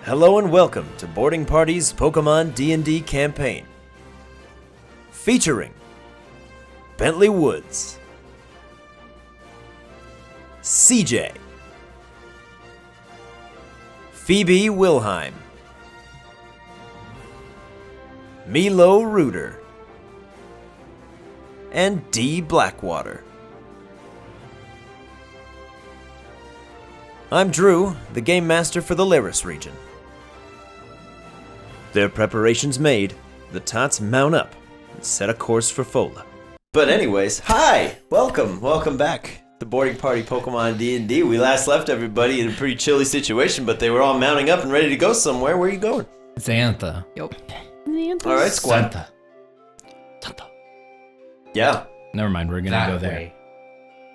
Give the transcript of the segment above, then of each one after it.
Hello and welcome to Boarding Party's Pokemon DnD campaign. Featuring Bentley Woods, CJ, Phoebe Wilheim, Milo Reuter, and D. Blackwater. I'm Drew, the Game Master for the Lyris region. Their preparations made, the Tots mount up and set a course for Fola. But anyways, hi! Welcome back to Boarding Party Pokemon DnD. We last left everybody in a pretty chilly situation, but they were all mounting up and ready to go somewhere. Where are you going? Xantha. Yup. Alright, squad. Xantha. Yeah. Never mind, we're gonna go there.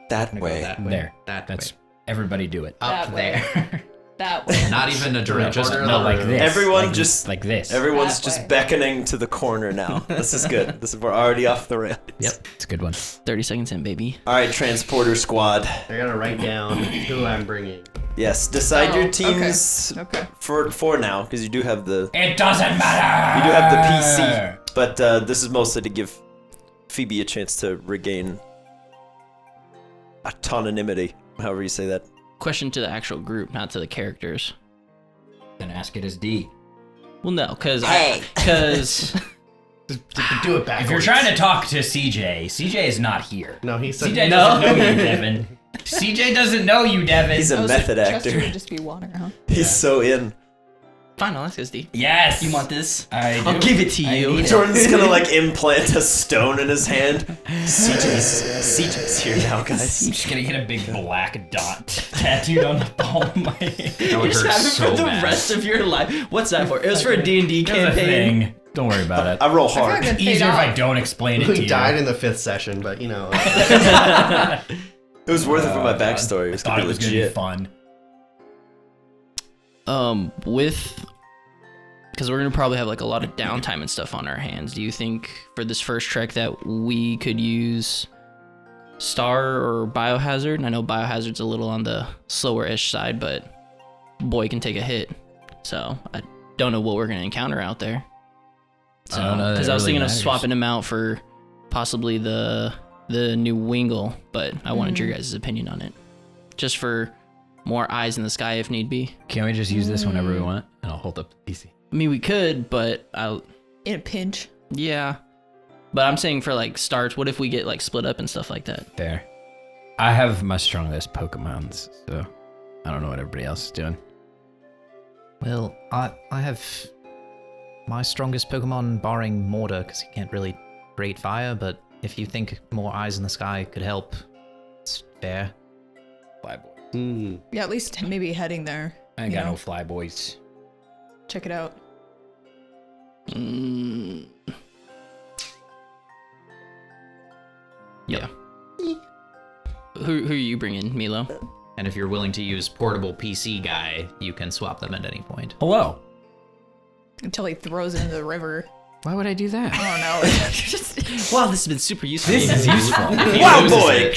That Go way. that way. There. That That's way. everybody do it. Up That way. there. That way. Not even a direct Just order. no, like this. Everyone like, just- like this. Everyone's That just way. beckoning to the corner now. This is good. We're already off the rails. Yep. It's a good one. 30 seconds in, baby. Alright, Transporter Squad. I gotta write down who I'm bringing. Yes, decide your Oh, teams Okay. for now, because you do have the It doesn't matter! You do have the PC, but this is mostly to give Phoebe a chance to regain autonomity, however you say that. Question to the actual group, not to the characters. Then ask it as D. Well, no, because Do it back. If you're trying to talk to CJ is not here. No, he said. CJ doesn't know you, Devin. CJ doesn't know you, Devin. He's a method Chester actor. would just be water, huh? He's so in. fine, I'll ask SD. Yes! You want this? I do. I'll give it to I you. need it. Jordan's gonna like implant a stone in his hand. CJ's here now, I'm guys. just gonna get a big black dot tattooed on the palm of my hand. That You would just hurt have it so for the bad. rest of your life. What's that for? It was for a D&D It's a campaign. thing. Don't worry about it. I roll I feel like hard. that'd Easier paid if I off. don't explain it to We you. died in the 5th session, but you know. It was worth it for my God. backstory. It was I thought gonna it be was gonna be legit. fun. Because we're gonna probably have like a lot of downtime and stuff on our hands. Do you think for this first trek that we could use Star or Biohazard? I know Biohazard's a little on the slower-ish side, but boy can take a hit. So I don't know what we're gonna encounter out there. So, I don't know that because it I was really thinking of matters. swapping him out for possibly the new Wingle, but I wanted your guys' opinion on it, just for more eyes in the sky if need be. Can't we just use this whenever we want? And I'll hold up the PC. I mean, we could, but In a pinch. yeah. But I'm saying for like starts, what if we get like split up and stuff like that? There. I have my strongest Pokemons, so I don't know what everybody else is doing. Well, I have my strongest Pokemon, barring Mortar, because he can't really create fire, but if you think more eyes in the sky could help, it's fair. Flyboy. Yeah, at least maybe heading there. I ain't you got know? no Flyboys. Check it out. Yeah. Who are you bringing, Milo? And if you're willing to use portable PC guy, you can swap them at any point. Hello. Until he throws it into the river. Why would I do that? I don't know. Wow, this has been super useful. This is useful. Wow, boy!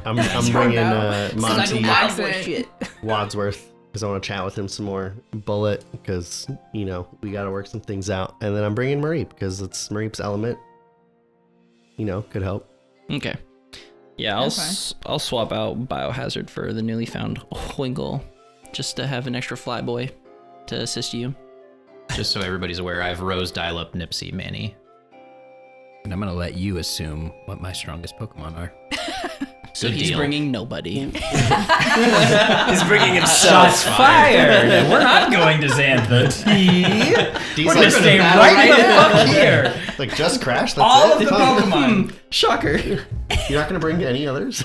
I'm bringing Monty Accident. Wadsworth because I want to chat with him some more. Bullet because you know we got to work some things out, and then I'm bringing Mareep because it's Mareep's element. You know, could help. Okay. Yeah, I'll swap out Biohazard for the newly found Wingle, just to have an extra Flyboy to assist you. Just so everybody's aware, I have Rose, Dial-Up, Nipsey, Manny. And I'm gonna let you assume what my strongest Pokemon are. So Good he's deal. bringing nobody. He's bringing himself. fired! We're not going to Xantha. We're like, gonna stay right the fuck here. Like just crash. That's All of it. the Pokemon. Shocker. You're not gonna bring any others.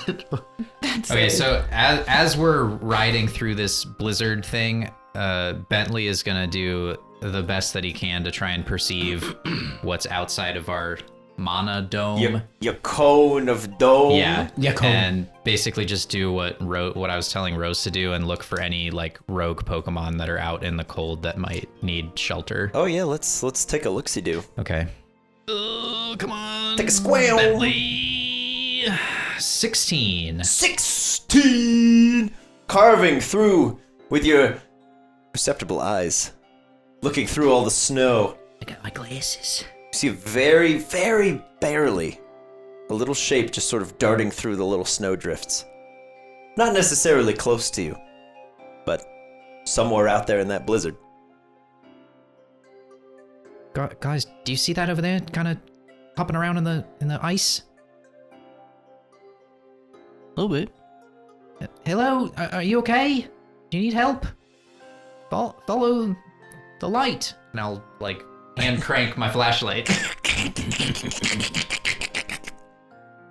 Okay, so as we're riding through this blizzard thing, Bentley is gonna do the best that he can to try and perceive what's outside of our mana dome. Your cone of dome. Yeah, cone. and basically just do what I was telling Rose to do and look for any like rogue Pokemon that are out in the cold that might need shelter. Oh yeah, let's take a look-see-do. Okay. Come on. Take a square. Bentley. 16. 16! Carving through with your perceptible eyes, looking through all the snow. I got my glasses. You see very, very barely a little shape just sort of darting through the little snow drifts. Not necessarily close to you, but somewhere out there in that blizzard. Guys, do you see that over there? Kind of hopping around in the ice? A little bit. Hello? Are you okay? Do you need help? Follow the light. And I'll like hand crank my flashlight.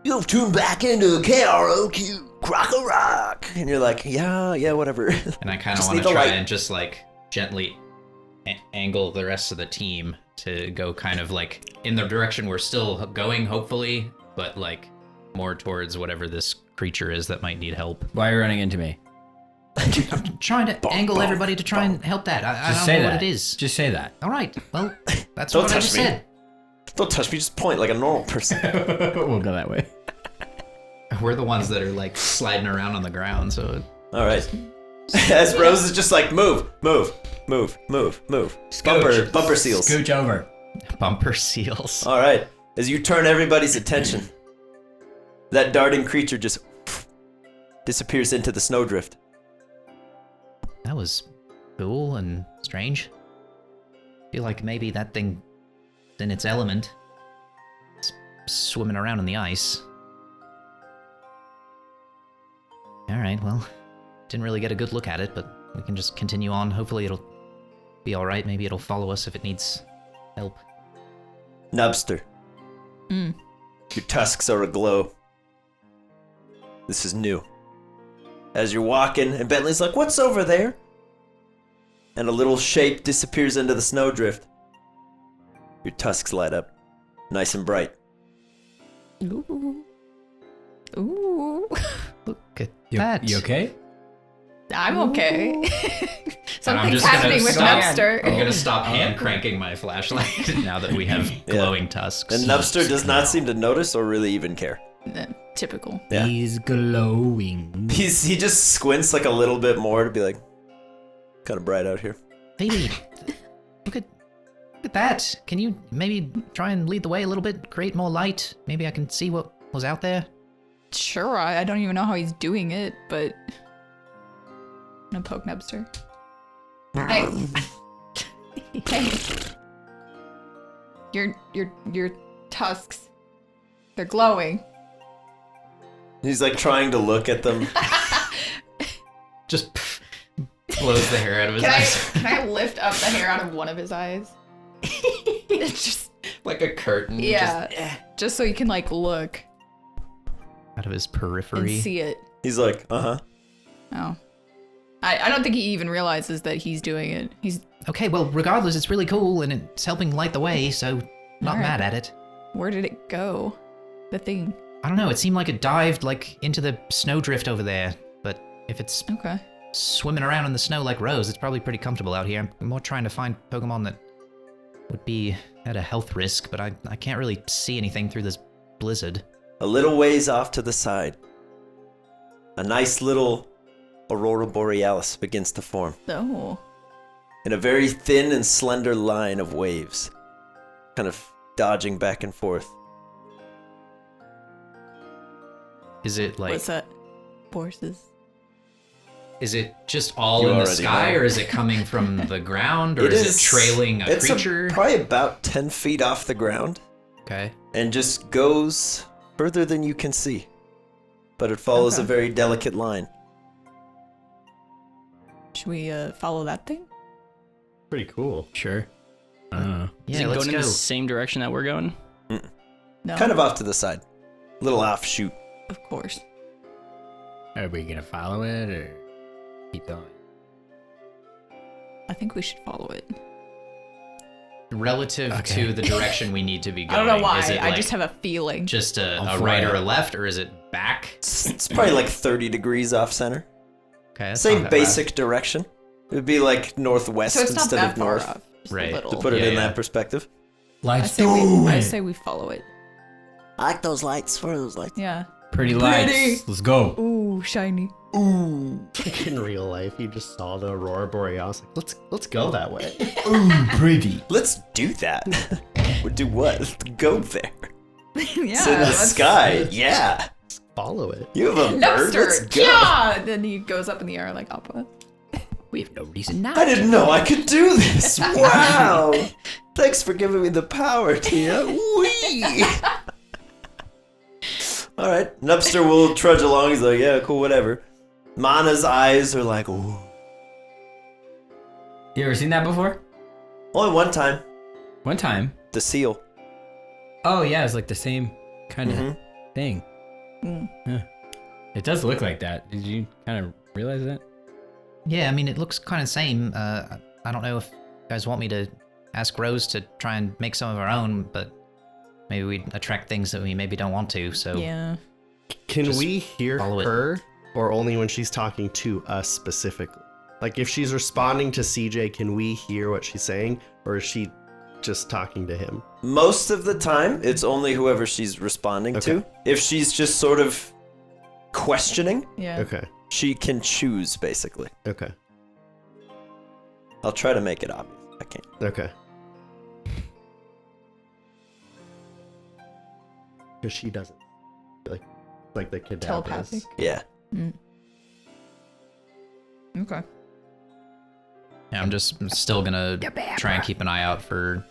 You'll tune back into KROQ, Crock a Rock. And you're like, yeah, whatever. And I kind of Just want need to the try light. and just like gently angle the rest of the team to go kind of like in the direction we're still going, hopefully, but like more towards whatever this creature is that might need help. Why are you running into me? I'm trying to angle everybody to try and help that. I Just don't say know that. what it is. Just say that. All right. Well, that's Don't what I touch just me. said. Don't touch me, just point like a normal person. We'll go that way. We're the ones that are like sliding around on the ground, so All right. As Rose is just like, move. Bumper seals. Scooch over. bumper seals. All right. As you turn everybody's attention, that darting creature just disappears into the snowdrift. That was cool and strange. Feel like maybe that thing is in its element. It's swimming around in the ice. Alright, well, didn't really get a good look at it, but we can just continue on. Hopefully it'll be alright. Maybe it'll follow us if it needs help. Nubster. Mm. Your tusks are aglow. This is new. As you're walking, and Bentley's like, what's over there? And a little shape disappears into the snowdrift. Your tusks light up, nice and bright. Ooh. Ooh. Look at that. You okay? I'm okay. And I'm Something's just gonna happening with stop- Nubster. I'm gonna stop hand cranking my flashlight now that we have glowing tusks. And Nubster does not seem to notice or really even care. Typical. Yeah. He's glowing. He just squints like a little bit more to be like, kind of bright out here. Baby, look at that. Can you maybe try and lead the way a little bit? Create more light? Maybe I can see what was out there? Sure, I don't even know how he's doing it, but I'm gonna poke Nubster. Hey. Hey. Your tusks. They're glowing. He's like trying to look at them. Just blows the hair out of his eyes. Can I lift up the hair out of one of his eyes? It's just Like a curtain. yeah. Just so you can like look Out of his and periphery. see it. He's like, uh-huh. Oh. I don't think he even realizes that he's doing it. He's Okay, well, regardless, it's really cool and it's helping light the way, so not Alright. mad at it. where did it go? The thing. I don't know, it seemed like it dived like into the snowdrift over there, but if it's Okay. swimming around in the snow like Rose, it's probably pretty comfortable out here. I'm more trying to find Pokemon that would be at a health risk, but I can't really see anything through this blizzard. A little ways off to the side, a nice little Aurora Borealis begins to form Oh. in a very thin and slender line of waves, kind of dodging back and forth. Is it like? What's that? Horses. Is it just all You in the already sky, know. or is it coming from the ground, or It is it trailing a it's creature? Probably about 10 feet off the ground Okay. and just goes further than you can see. But it follows a Okay. very delicate line. Should we follow that thing? Pretty cool. Sure. Is Yeah, it let's going go. in the same direction that we're going? No. Kind of off to the side. Little offshoot. Of course. Are we gonna follow it or keep going? I think we should follow it. Relative Okay. to the direction we need to be I going. don't know why. Is it I like just have a feeling. just a I'll right fly or a it. left, or is it back? It's probably like 30 degrees off center. Okay. that's Same not that bad. basic direction. It would be like northwest So it's not instead that of far north. off. Just Right. A To little. To put it Yeah, in yeah. that perspective. I Let's say do we it. follow it. I like those lights for those lights. Yeah. Pretty lights. Let's go. Ooh, shiny. Like in real life, you just saw the aurora borealis. Like, let's go that way. Ooh, pretty. Let's do that. We'll do what? Let's go there. Yeah. Sit in the sky. Yeah. Follow it. You have a bird. Let's Nubster. go. Yeah. Then he goes up in the air like Appa. We have no reason not. I didn't know I could do this. Wow. Thanks for giving me the power, Tia. Wee. All right. Nubster will trudge along. He's like, yeah, cool, whatever. Mana's eyes are like, ooh. You ever seen that before? Only one time. One time. The seal. Oh yeah, it's like the same kind of thing. Yeah. It does look like that. Did you kind of realize that? Yeah, I mean, it looks kind of same. I don't know if you guys want me to ask Rose to try and make some of our own, but maybe we'd attract things that we maybe don't want to, so... Yeah. Can Just we hear follow it. her, or only when she's talking to us specifically? Like, if she's responding to CJ, can we hear what she's saying, or is she just talking to him? Most of the time, it's only whoever she's responding to. If she's just sort of questioning, Yeah. Okay. she can choose, basically. Okay. I'll try to make it obvious. I can't. Okay. Because she doesn't. Like the kid Telepathic. Yeah. Okay. Yeah, I'm still gonna try and keep an eye out for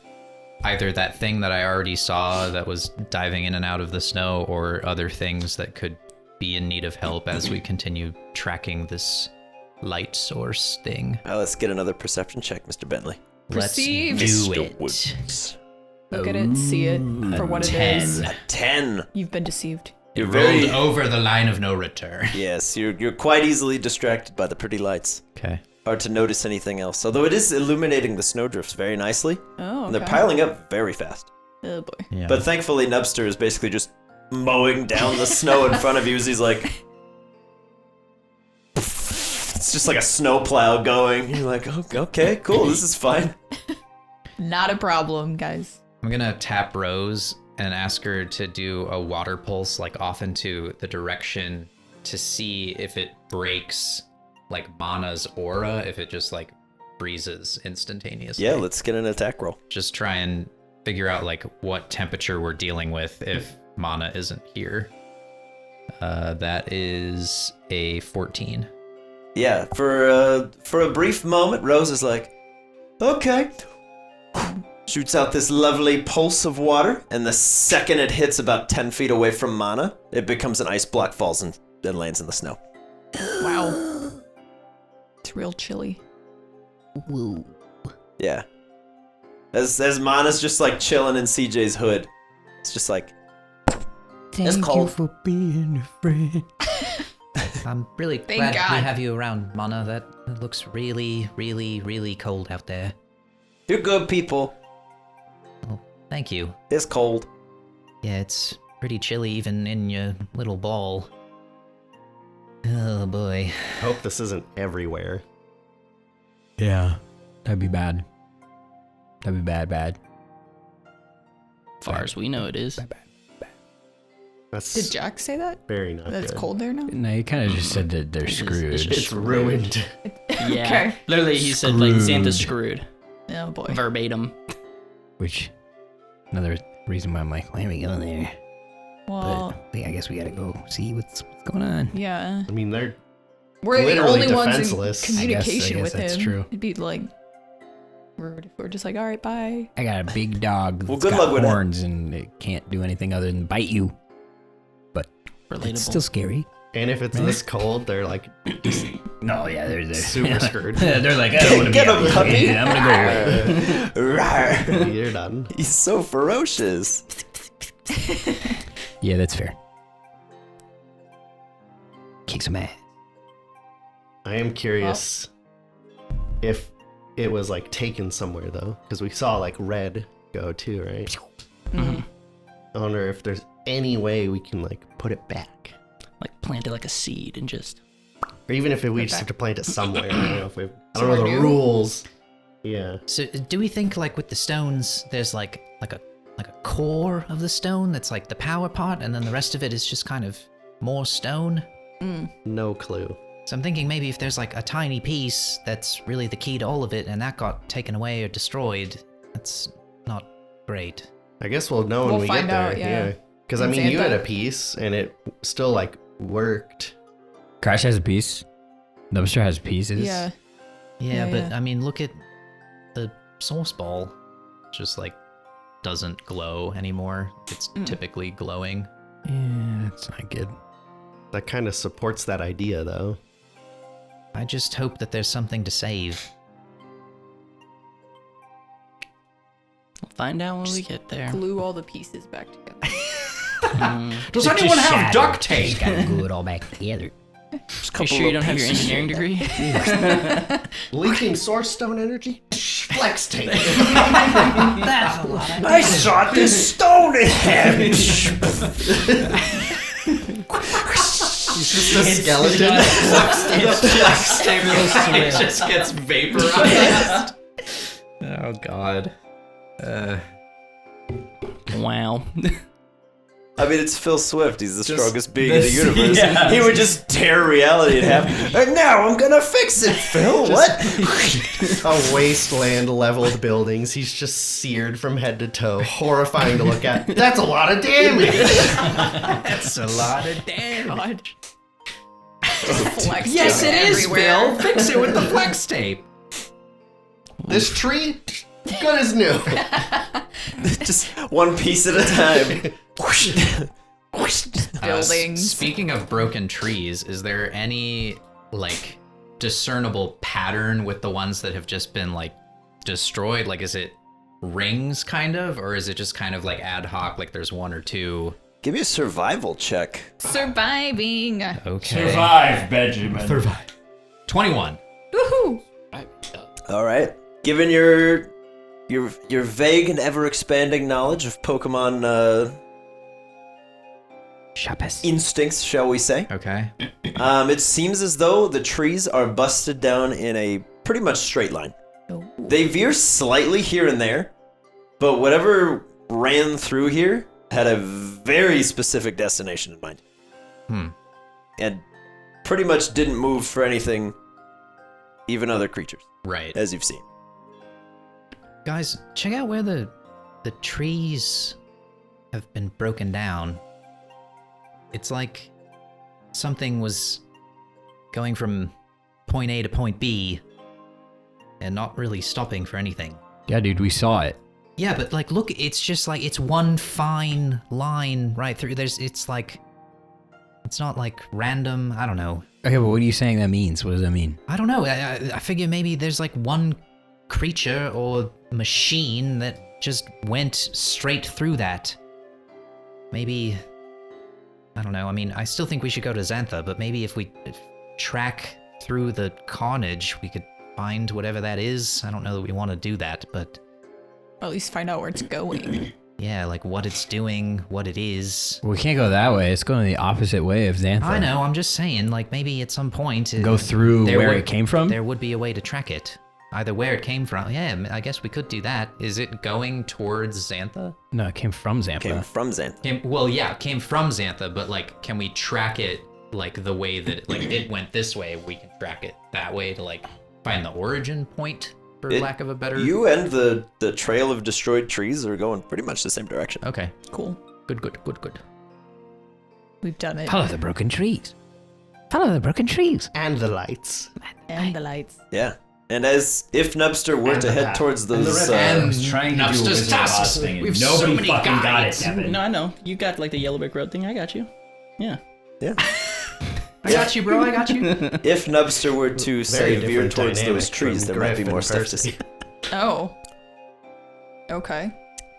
either that thing that I already saw that was diving in and out of the snow, or other things that could be in need of help as we continue tracking this light source thing. Let's get another perception check, Mr. Bentley. Perceive. Let's do Mr. it. Woods. Look at it, see it for what it is. 10. You've been deceived. You're It very... rolled over the line of no return. Yes, you're quite easily distracted by the pretty lights. Okay. Hard to notice anything else. Although it is illuminating the snowdrifts very nicely. Oh, And okay. they're piling up very fast. Oh boy. Yeah. But thankfully, Nubster is basically just mowing down the snow in front of you as he's like... It's just like a snowplow going. You're like, oh, okay, cool, this is fine. Not a problem, guys. I'm gonna tap Rose and ask her to do a water pulse, like off into the direction to see if it breaks like Mana's aura, if it just like freezes instantaneously. Yeah, let's get an attack roll. Just try and figure out like what temperature we're dealing with if Mana isn't here. That is a 14. Yeah, for a brief moment, Rose is like, okay. Shoots out this lovely pulse of water, and the second it hits about 10 feet away from Mana, it becomes an ice block, falls and lands in the snow. Wow. It's real chilly. Woo. Yeah. As Mana's just like chilling in CJ's hood. It's just like, it's cold. for being a friend. I'm really Thank glad God. we have you around, Mana. That looks really, really, really cold out there. You're good people. Oh, thank you. It's cold. Yeah, it's pretty chilly even in your little ball. Oh boy. Hope this isn't everywhere. Yeah, that'd be bad. That'd be bad. As far as we know, it is. That's Did Jack say that? very not That it's good. cold there now? No, you kind of just said that they're It's screwed. just It's ruined. Yeah. Okay. Literally, he said like Santa's screwed. Oh boy. Verbatim. Which, another reason why I'm like, why are we going there? Well, But I guess we gotta go see what's going on. yeah. I mean, they're We're the literally only ones in defenseless. communication I guess with that's him. true. It'd be like, we're just like, all right, bye. I got a big dog Well, that's good got luck with it. horns and it can't do anything other than bite you. Relatable. It's still scary. and if it's this cold, they're like No, yeah, they're super screwed. they're like, I don't want to Get be him, out puppy. here. I'm gonna go away. Rawr. You're done. He's so ferocious. Yeah, that's fair. Kick some ass. I am curious if it was like taken somewhere though, because we saw like red go too, right? Mhm. I wonder if there's any way we can like put it back, Like plant it like a seed and just. or even if we just back. have to plant it somewhere. I don't know if we. I don't Somewhere know the new? rules. Yeah. So do we think like with the stones, there's like a core of the stone that's like the power part, and then the rest of it is just kind of more stone? No clue. So I'm thinking maybe if there's like a tiny piece that's really the key to all of it and that got taken away or destroyed, that's not great. I guess we'll know when We'll we find get there. out, yeah. Because I In mean, you Santa. had a piece and it still like worked. Crash has a piece. Nubster has pieces. Yeah. Yeah, Yeah, but yeah. I mean, look at the source ball. Just like doesn't glow anymore. It's typically glowing. Yeah, that's not good. That kind of supports that idea, though. I just hope that there's something to save. We'll find out when we get there. Glue all the pieces back together. Does anyone have duct tape? Gotta glue it all back together. You sure you don't have your engineering degree? Leaking source stone energy? Flex tape. I saw this stone in half. He's just a skeleton. It just gets vaporized. Oh God. Wow. I mean, it's Phil Swift. He's the Just strongest being in the this- universe. yeah. He would just tear reality in half. And now I'm gonna fix it, Phil. What? A wasteland leveled buildings. He's just seared from head to toe. Horrifying to look at. That's a lot of damage. That's a lot of damage. Flex Yes, tape it is, everywhere. Phil. Fix it with the flex tape. This tree, good as new. Just one piece at a time. Buildings. Speaking of broken trees, is there any like discernible pattern with the ones that have just been like destroyed? Like, is it rings kind of, or is it just kind of like ad hoc? Like, there's one or two. Give me a survival check. Surviving. Okay. Survive, Benjamin. 21. Woohoo. All right. Given your vague and ever expanding knowledge of Pokemon instincts, shall we say? Okay. It seems as though the trees are busted down in a pretty much straight line. They veer slightly here and there, but whatever ran through here had a very specific destination in mind. And pretty much didn't move for anything, even other creatures, Right. as you've seen. Guys, check out where the trees have been broken down. It's like something was going from point A to point B and not really stopping for anything. Yeah, dude, we saw it. Yeah, but like, look, it's just like, it's one fine line right through. It's like, it's not like random, I don't know. Okay, but what are you saying that means? What does that mean? I don't know. I figure maybe there's like one creature or machine that just went straight through that. Maybe, I don't know. I mean, I still think we should go to Xantha, but maybe if we track through the carnage, we could find whatever that is. I don't know that we want to do that, but At least find out where it's going. yeah, like what it's doing, what it is. Well, we can't go that way. It's going the opposite way of Xantha. I know, I'm just saying, like maybe at some point... Go through there where would- it came from? There would be a way to track it. Either where it came from. Yeah, I guess we could do that. Is it going towards Xantha? No, it came from Xantha. Came from Xantha. It came from Xantha, but like, can we track it like the way that like it went this way? We can track it that way to like find the origin point, for lack of a better. You and the trail of destroyed trees are going pretty much the same direction. Okay. Cool. Good. We've done it. Follow the broken trees. Follow the broken trees. And the lights. And the lights. Yeah. And as if Nubster were And to the head path. towards And the those... river. was trying to do a Wizard of Oz thing, We've so many guides. No, I know. You got like the yellow brick road thing. I got you. Yeah. yeah. I got you, bro. I got you. If Nubster were to, say, Very veer different towards dynamic those trees, from there might be Griff more and stuff to Percy. see. Oh. Okay.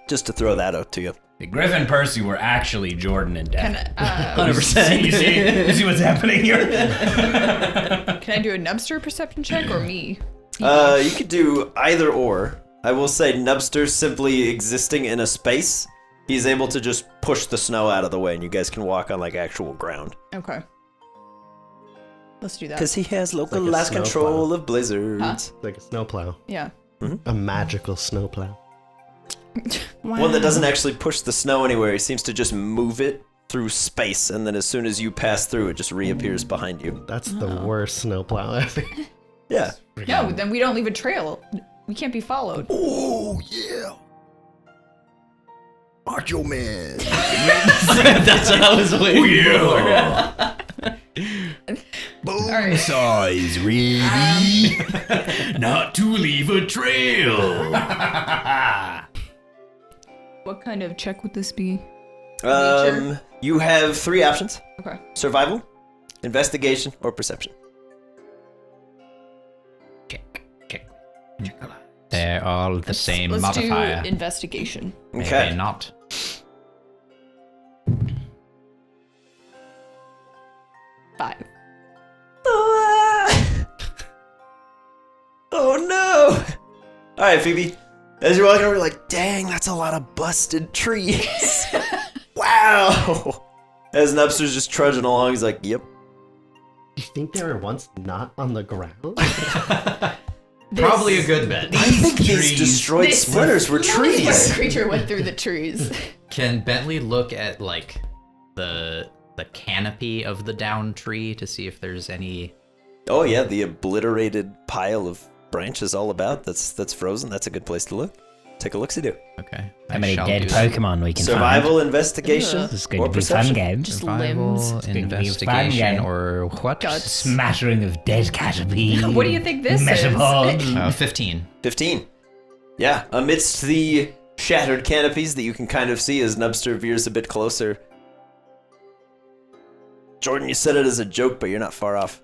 Just to throw that out to you. Griff and Percy were actually Jordan and Can Dad. 100%. You see what's happening here? can I do a Nubster perception check or me? You could do either or. I will say Nubster simply existing in a space, he's able to just push the snow out of the way and you guys can walk on like actual ground. Okay. Let's do that. Because he has like a localized snow control plow. of blizzards. Huh? Like a snowplow. Yeah. A magical snowplow. One that doesn't actually push the snow anywhere, he seems to just move it through space, and then as soon as you pass through, it just reappears behind you. That's the worst snowplow ever. Yeah. No, then we don't leave a trail. We can't be followed. Oh, yeah. Macho Man. That's what I was waiting for. Alright. Size ready. Not to leave a trail. What kind of check would this be? You have 3 options: Okay. survival, investigation, or perception. They're all the same Let's modifier. do investigation. Maybe Okay. not. Five. Oh no! All right, Phoebe. As you're walking over, you're like, dang, that's a lot of busted trees. Wow. As Nubster's just trudging along, he's like, yep. You think they were once not on the ground? Probably a good bet. I think these destroyed splinters were trees. The creature went through the trees. Can Bentley look at like the canopy of the down tree to see if there's any? Oh yeah, the obliterated pile of branches all about. That's frozen. That's a good place to look. Take a look-see-do. Okay. How I many shall dead do that. Pokemon we can Survival, investigation, Ugh. find? This is going or to be a perception. fun game. Just Survival, limbs. gonna be a fun investigation, game. or what? Guts. Smattering of dead Caterpie. What do you think this is? Metapods. 15. 15. Yeah, amidst the shattered canopies that you can kind of see as Nubster veers a bit closer. Jordan, you said it as a joke, but you're not far off.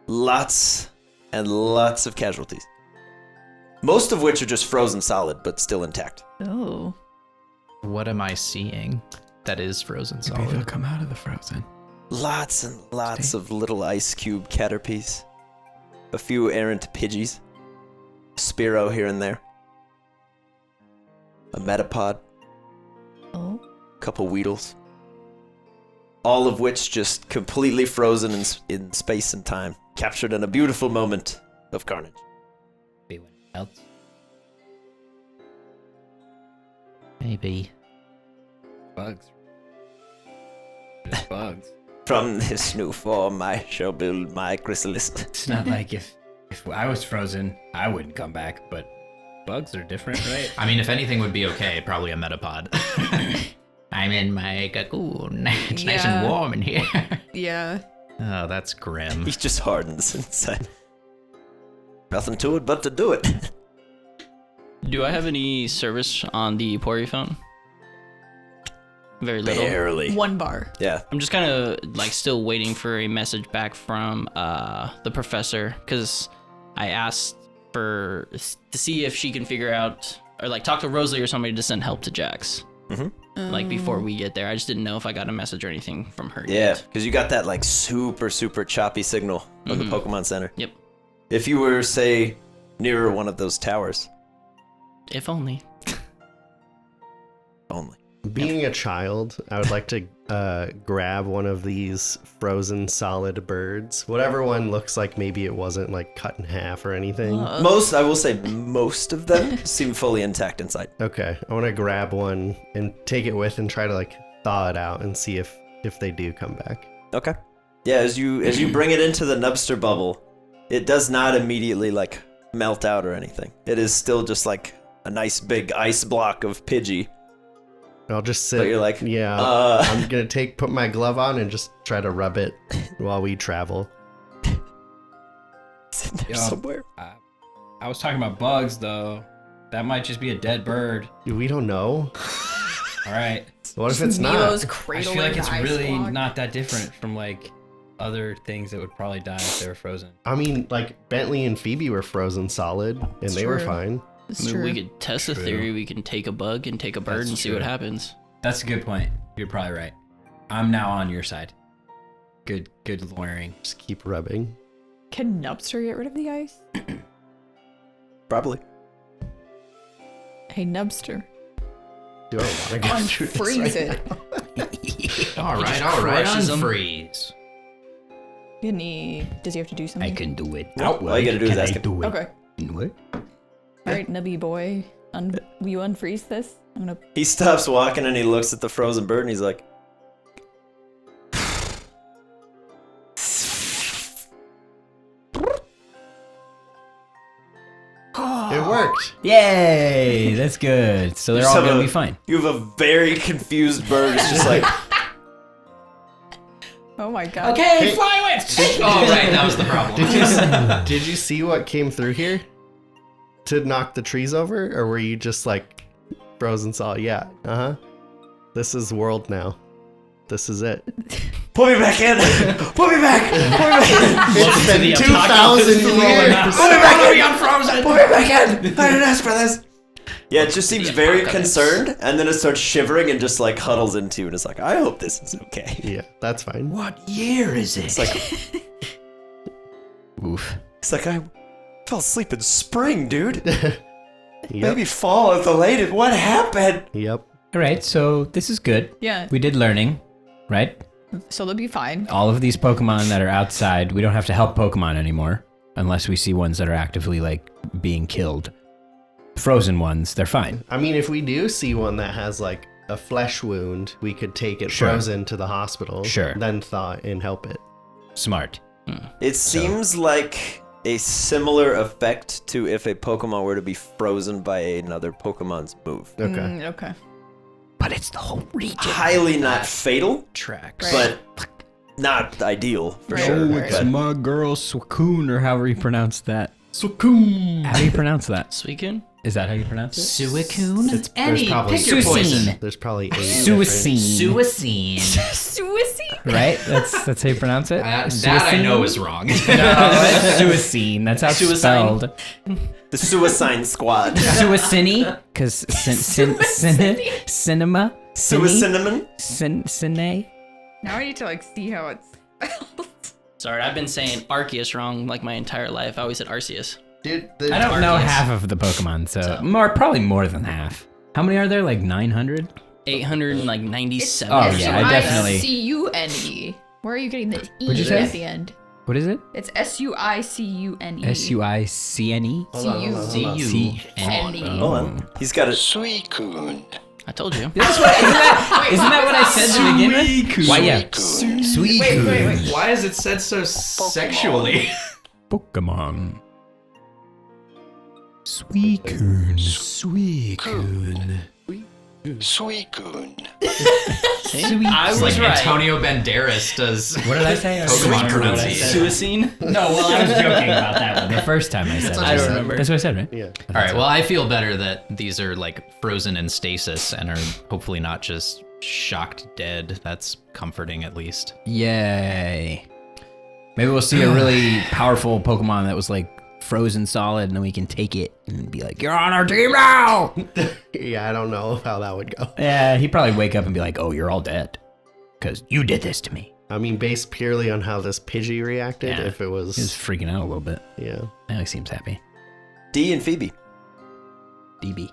Lots and lots of casualties. Most of which are just frozen solid, but still intact. Oh. What am I seeing? That is frozen Maybe they'll solid. come out of the frozen. Lots and lots of little ice cube caterpies. A few errant Pidgeys. A Spearow here and there. A Metapod. Oh. A couple Weedles. All of which just completely frozen in space and time. Captured in a beautiful moment of carnage. Be when it melts. Maybe. Bugs. Just bugs. From this new form I shall build my chrysalis. It's not like if I was frozen, I wouldn't come back, but bugs are different, right? I mean, if anything would be okay, probably a Metapod. I'm in my cocoon. It's nice and Yeah. warm in here. Yeah. Oh, that's grim. He just hardens inside. Nothing to it but to do it. Do I have any service on the Pori phone? Very little. Barely. 1 bar. Yeah. I'm just kind of like still waiting for a message back from the professor because I asked to see if she can figure out or like talk to Rosalie or somebody to send help to Jax. Like before we get there, I just didn't know if I got a message or anything from her. Yeah, yet. because you got that like super choppy signal from the Pokemon Center. Yep. If you were, say, nearer one of those towers, If only. only. Being a child, I would like to grab one of these frozen solid birds. Whatever one looks like maybe it wasn't like cut in half or anything. Most, I will say, most of them seem fully intact inside. Okay, I want to grab one and take it with and try to like thaw it out and see if they do come back. Okay. Yeah, as you bring it into the Nubster bubble, it does not immediately like melt out or anything. It is still just like a nice big ice block of Pidgey. I'll just sit. But you're like, yeah, uh. I'm gonna put my glove on and just try to rub it while we travel. It's in there Yeah. somewhere. I was talking about bugs, though. That might just be a dead bird. We don't know. All right. What if it's Nemo's not? I cradling just feel like it's the ice really block. not that different from like other things that would probably die if they were frozen. I mean, like Bentley and Phoebe were frozen solid and It's they were true. fine. It's I mean, true. we could test a True. theory. We can take a bug and take a bird That's and see what true. happens. That's a good point. You're probably right. I'm now on your side. Good lawyering. Just keep rubbing. Can Nubster get rid of the ice? Probably. Hey, Nubster. Do I want to go through this Unfreeze right it. All He right, just all right. crushes 'em. Unfreeze. Does he have to do something? do it. Nope, all you gotta do is ask him. do it. Okay. What? All right, Nubby boy. Will you unfreeze this? I'm gonna. He stops walking and he looks at the frozen bird and he's like, worked. Yay! That's good. So they're Just all have gonna a- be fine. You have a very confused bird. It's just like, Oh my god. Okay, fly away. Oh, right, that was the problem. Did you see what came through here to knock the trees over, or were you just like frozen solid? Yeah. This is world now. This is it. put me back in. Put me back. Put me back in. It's been 2,000 years. Put me back in. Put me back in. I didn't ask for this. Yeah, it just seems very concerned, and then it starts shivering and just like huddles into you, and it's like, I hope this is okay. Yeah, that's fine. What year is it? It's like, Oof. it's like I fell asleep in spring, dude. Yep. Maybe fall at the latest. What happened? Yep. All right, so this is good. Yeah. We did learning, right? So they'll be fine. All of these Pokemon that are outside, we don't have to help Pokemon anymore, unless we see ones that are actively like being killed. Frozen ones, they're fine. I mean, if we do see one that has like a flesh wound, we could take it Sure. frozen to the hospital. Sure. Then thaw and help it. Smart. It seems like a similar effect to if a Pokemon were to be frozen by another Pokemon's move. Okay. Okay. But it's the whole region. Highly not fatal, Tracks. Right. but not ideal for Right. sure. Oh, But It's my girl Suicune, or however you pronounce that. Suicune. How do you pronounce that? Suicune? Is that how you pronounce it? Suicune? There's probably Suicune. There's probably 8 Suicine. Suicine. Suicide? Right? That's how you pronounce it? That I know is wrong. No, it's Suicine. That's how it's Suicine. spelled. the Suicide Squad. Suicini? Because cinema? Suicinnamon? Cine? Now I need to like see how it's spelled. Sorry, I've been saying Arceus wrong like my entire life. I always said Arceus. Dude, I don't know Arceus. half of the Pokemon, so probably more than half. How many are there? Like 900? 897. Oh, yeah, I definitely- S-U-I-C-U-N-E. Where are you getting the E What'd you say? at the end? What is it? It's S-U-I-C-U-N-E. Suicne? Hold on, hold on, hold on. C-U-N-E. Hold on. He's got a. I told you. Isn't that what I said to begin with? Why, yeah. Sweet. Wait. Why is it said so sexually? Pokemon. Suicune. Suicune. I was Like right. Antonio Banderas does What did I say? Pokemon pronunciation. Suicine? No, well, I was joking about that one. The first time I said it. I don't remember. That's what I said, right? Yeah. All right, well, I feel better that these are like frozen in stasis and are hopefully not just shocked dead. That's comforting at least. Yay. Maybe we'll see a really powerful Pokemon that was like frozen solid, and then we can take it and be like, "You're on our team now!" Yeah, I don't know how that would go. Yeah, he'd probably wake up and be like, "Oh, you're all dead. Because you did this to me." I mean, based purely on how this Pidgey reacted, Yeah. if it was... He was freaking out a little bit. Yeah. Now he seems happy. D and Phoebe. DB.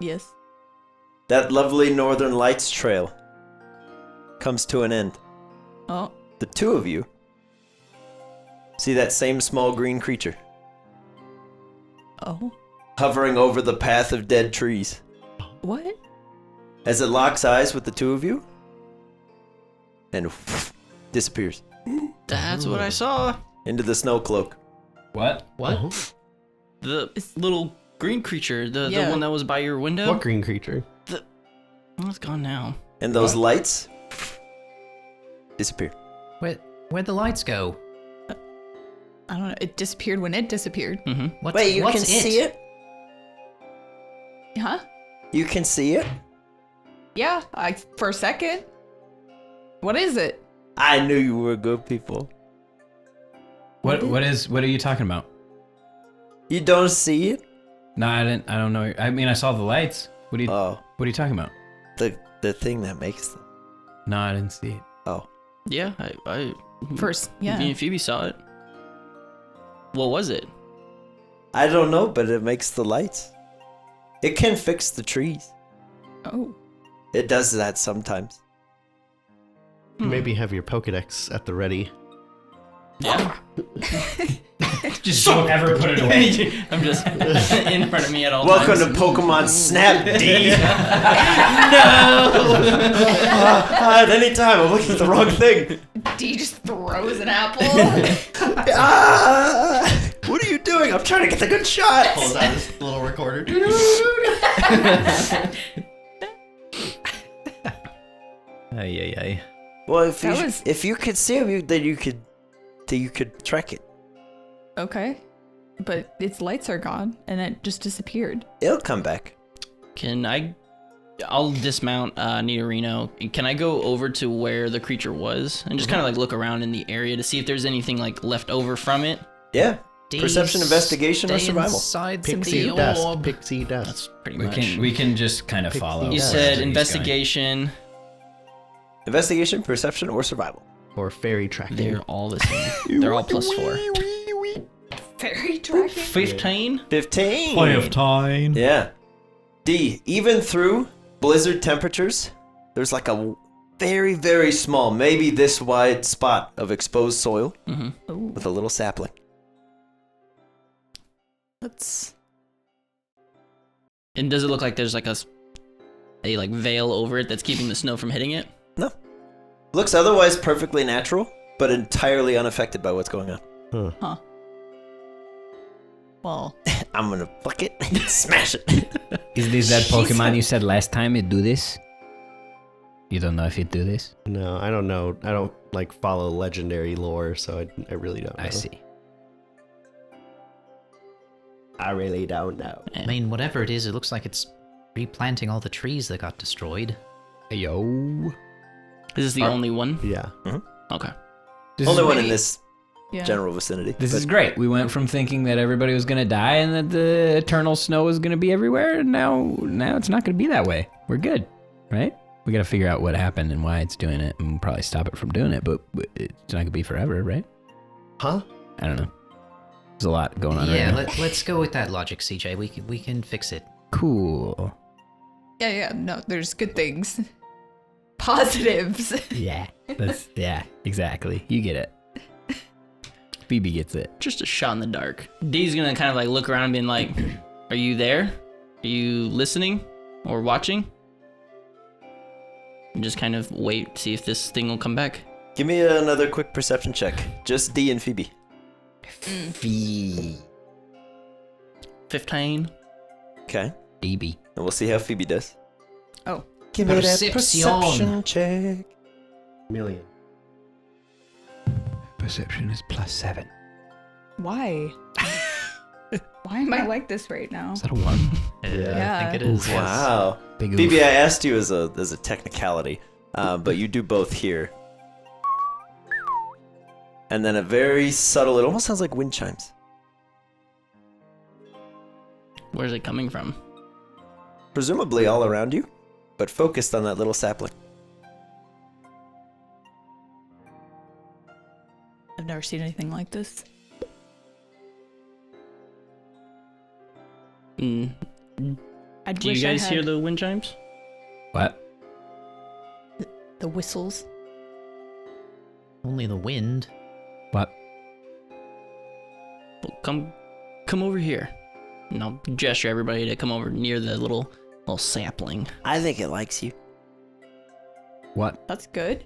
Yes. That lovely Northern Lights trail comes to an end. Oh. The two of you see that same small green creature Oh. hovering over the path of dead trees. What? As it locks eyes with the two of you and disappears That's what I saw. into the snow cloak. What? What? The little green creature, the Yeah. one that was by your window? What green creature? Oh, it's gone now. And those lights disappear. Where'd the lights go? I don't know. It disappeared when it disappeared. Mm-hmm. What's it? Huh? You can see it? Yeah, for a second. What is it? I knew you were good people. What are you talking about? You don't see it? No, I don't know. I mean, I saw the lights. What are you talking about? The thing that makes them. No, I didn't see it. Oh. Yeah, I First, yeah. Me and Phoebe saw it. What was it? I don't know, but it makes the lights. It can fix the trees. Oh. It does that sometimes. Maybe have your Pokedex at the ready. Yeah. Just don't ever put it away. I'm just in front of me at all Welcome times. to Pokemon Snap, D. No! At any time, I'm looking at the wrong thing. D just throws an apple. What are you doing? I'm trying to get the good shots. Pulls out his little recorder. Ay, ay, ay. Well, That if you could see him, then you could track it. Okay. But its lights are gone and it just disappeared. It'll come back. I'll dismount Nidorino. Can I go over to where the creature was and just kind of like look around in the area to see if there's anything like left over from it? Yeah. Perception, investigation, or survival. Pixie dust. Pixie dust. That's pretty much. We can just kind of follow. You where said he's investigation. Investigation, perception, or survival. Or fairy tracking. They're all the same. They're all +4. Fairy tracking? 15? 15. 15. Yeah. D. Even through blizzard temperatures, there's like a very, very small, maybe this wide spot of exposed soil with a little sapling. And does it look like there's like a like veil over it that's keeping the snow from hitting it? No. Looks otherwise perfectly natural, but entirely unaffected by what's going on. Huh. Well, I'm gonna fuck it and smash it. Is this that Pokemon you said last time it do this? You don't know if it do this? No, I don't know. I don't like follow legendary lore, so I really don't know. I see. I really don't know. I mean, whatever it is, it looks like it's replanting all the trees that got destroyed. Yo. Is this the only one? Yeah. Okay. Only one in this yeah. general vicinity. This but is great. We went from thinking that everybody was gonna die and that the eternal snow was gonna be everywhere, and now it's not gonna be that way. We're good, right? We gotta figure out what happened and why it's doing it, and probably stop it from doing it. But it's not gonna be forever, right? Huh? I don't know. There's a lot going on Yeah, right now. let's go with that logic, CJ. We can fix it. Cool. Yeah, no, there's good things. Positives. Yeah. Yeah, exactly. You get it. Phoebe gets it. Just a shot in the dark. D's gonna kind of like look around and being like, are you there? Are you listening or watching? And just kind of wait, see if this thing will come back. give me another quick perception check. Just D and Phoebe. 15. Okay. Phoebe. And we'll see how Phoebe does. Oh. Give me that Perception. perception check. Million. Perception is +7. Why? Why am I like this right now? Is that a 1? Yeah. I think it is. Wow. Big Phoebe, oof. I asked you as a technicality, but you do both here. And then a very subtle, it almost sounds like wind chimes. Where's it coming from? Presumably all around you, but focused on that little sapling. I've never seen anything like this. Mm. I Do you guys hear the wind chimes? What? the whistles? Only the wind. What? Well, come over here. And I'll gesture everybody to come over near the little sapling. I think it likes you. What? That's good.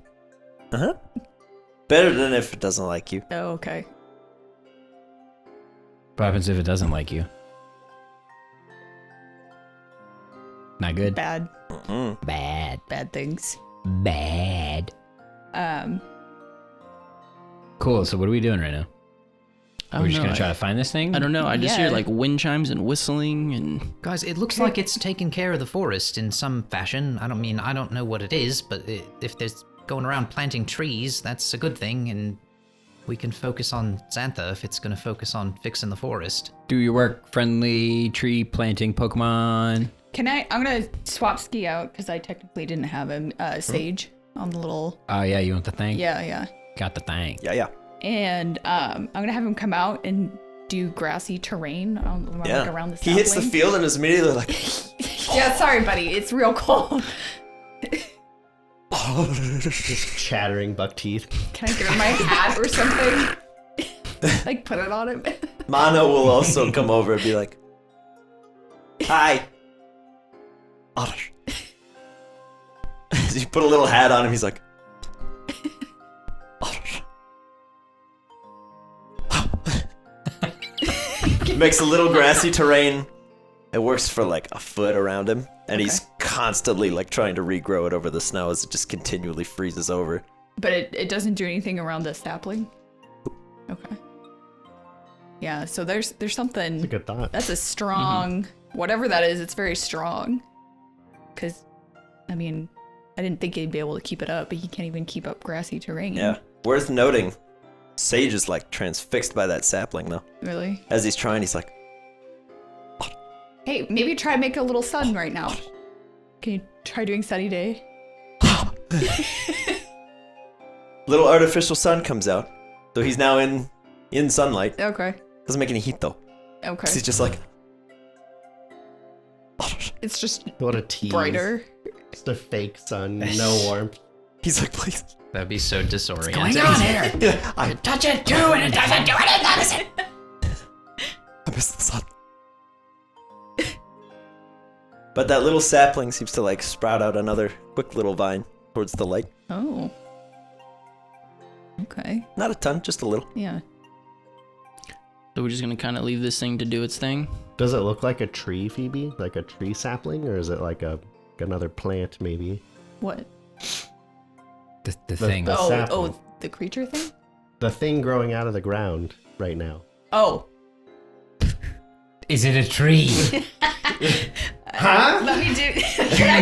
Uh-huh. Better than if it doesn't like you. Oh, okay. What happens if it doesn't like you? Not good? Bad Bad. things. Bad. Um, Cool, so what are we doing right now? I We're don't just know. gonna try to find this thing? I don't know. I just hear Yeah. like wind chimes and whistling and Guys, it looks like it's taking care of the forest in some fashion. I don't know what it is, but if there's going around planting trees, that's a good thing, and we can focus on Xantha if it's going to focus on fixing the forest. Do your work, friendly tree planting Pokemon. I'm gonna swap Ski out because I technically didn't have a Sage on the little. Oh yeah, you want the thing? Yeah. Got the thing. Yeah. And I'm gonna have him come out and do grassy terrain like around the He hits the sapling. field and is immediately like, Yeah, sorry, buddy. It's real cold. Just chattering buck teeth. Can I give him my hat or something? Like put it on him. Mono will also come over and be like, hi. Otter. So you put a little hat on him, he's like, Otter. makes a little grassy terrain. It works for like a foot around him, and he's constantly like trying to regrow it over the snow as it just continually freezes over. But it doesn't do anything around the sapling? Okay. Yeah, so there's something... That's a good thought. That's a strong... Whatever that is, it's very strong. Because, I mean, I didn't think he'd be able to keep it up, but he can't even keep up grassy terrain. Yeah. Worth noting, Sage is like transfixed by that sapling though. Really? As he's trying, he's like, Hey, maybe try to make a little sun right now. Can you try doing sunny day? little artificial sun comes out. So he's now in sunlight. Okay. Doesn't make any heat though. Okay. 'Cause he's just like, It's just What a tease. brighter. Just a fake sun, no warmth. he's like, please. That'd be so disorienting. Going on here. Yeah, I Touch it too, and it doesn't do anything. miss the sun. But that little sapling seems to like sprout out another quick little vine towards the light. Oh. Okay. Not a ton, just a little. Yeah. So we're just gonna kind of leave this thing to do its thing. Does it look like a tree, Phoebe? Like a tree sapling? Or is it like another plant, maybe? What? The thing. The Oh, sapling. the creature thing? The thing growing out of the ground right now. Oh. Is it a tree? Huh? Let me do.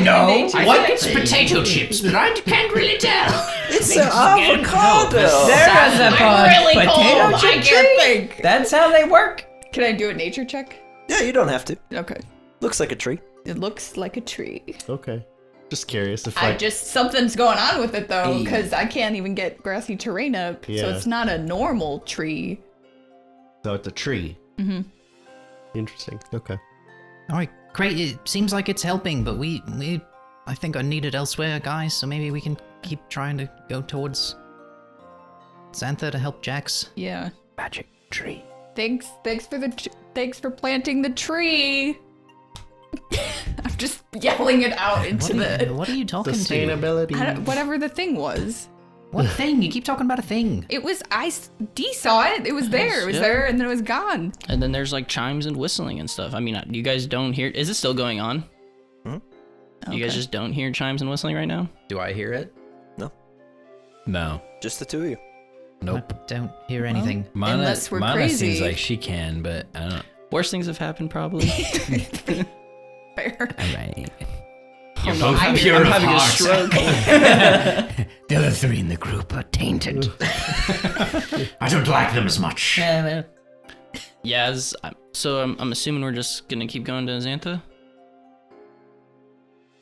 No. I think it's potato chips, but I can't really tell. It's an avocado. There is a really potato cold. chip I can't tree. think. That's how they work. Can I do a nature check? Yeah, you don't have to. Okay. Looks like a tree. It looks like a tree. Okay. Just curious if Something's going on with it though, because I can't even get grassy terrain up. So Yeah. it's not a normal tree. so it's a tree. Mm-hmm. Interesting. Okay. All right, great. It seems like it's helping, but we I think are needed elsewhere, guys. So maybe we can keep trying to go towards Xantha to help Jax. Yeah. Magic tree. Thanks for planting the tree. I'm just yelling it out into What are you talking to? Sustainability. whatever the thing was. What thing? You keep talking about a thing. It was D saw it. It was there. It was Yeah. there, and then it was gone. And then there's like chimes and whistling and stuff. I mean, you guys don't hear. Is it still going on? You guys Okay. just don't hear chimes and whistling right now? Do I hear it? No. Just the two of you. Nope. I don't hear anything. Mana, Unless we're Mana crazy. seems like she can, but I don't. Worse things have happened, probably. Fair. All right. You're both I'm pure of having a heart. stroke. The other three in the group are tainted. I don't like them as much. Yeah, so I'm assuming we're just gonna keep going to Xantha?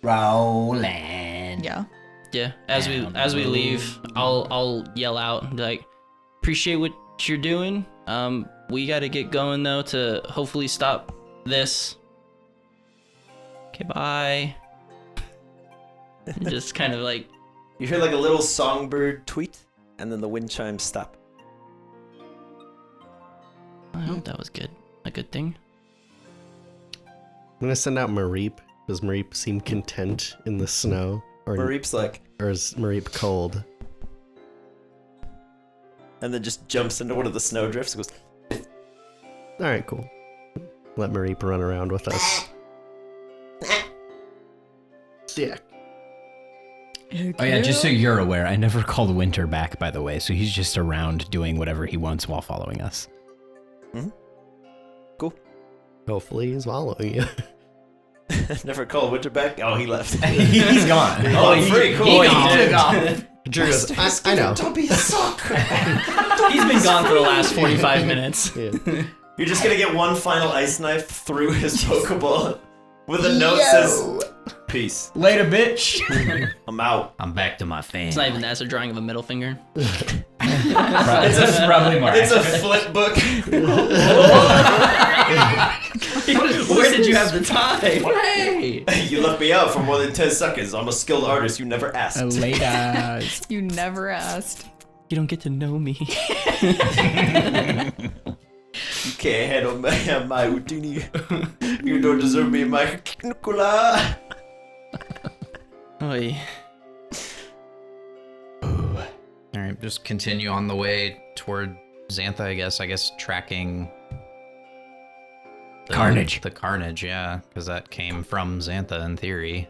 Roland. Yeah. Yeah. As we leave, I'll yell out and be like, appreciate what you're doing. We gotta get going though to hopefully stop this. Okay, bye. And just kind of like, You hear like a little songbird tweet, and then the wind chimes stop. I hope that was good. A good thing. I'm gonna send out Mareep. Does Mareep seem content in the snow? Or Mareep's like, or is Mareep cold? and then just jumps into one of the snowdrifts and goes, Alright, cool. Let Mareep run around with us. Sick. Oh yeah, just so you're aware, I never called Winter back, by the way, so he's just around doing whatever he wants while following us. cool. Hopefully he's following you. Never called Winter back. Oh, he left. He's gone. Oh, he's free. Cool. He took off. Drew goes, I know. Don't be a suck. He's been gone for the last 45 minutes. Yeah. You're just gonna get one final ice knife through his Pokeball with a note that says, "Peace. Later, bitch. I'm out." I'm back to my fan. It's not even that, it's a drawing of a middle finger. It's probably more. It's a flip book. Where did you have the time? Hey. You left me out for more than 10 seconds. I'm a skilled artist. You never asked. Later. You never asked. You don't get to know me. You can't handle my Houdini. You don't deserve me, my Nicola. Oy. All right, just continue on the way toward Xantha, I guess tracking Carnage. The carnage, yeah, because that came from Xantha in theory.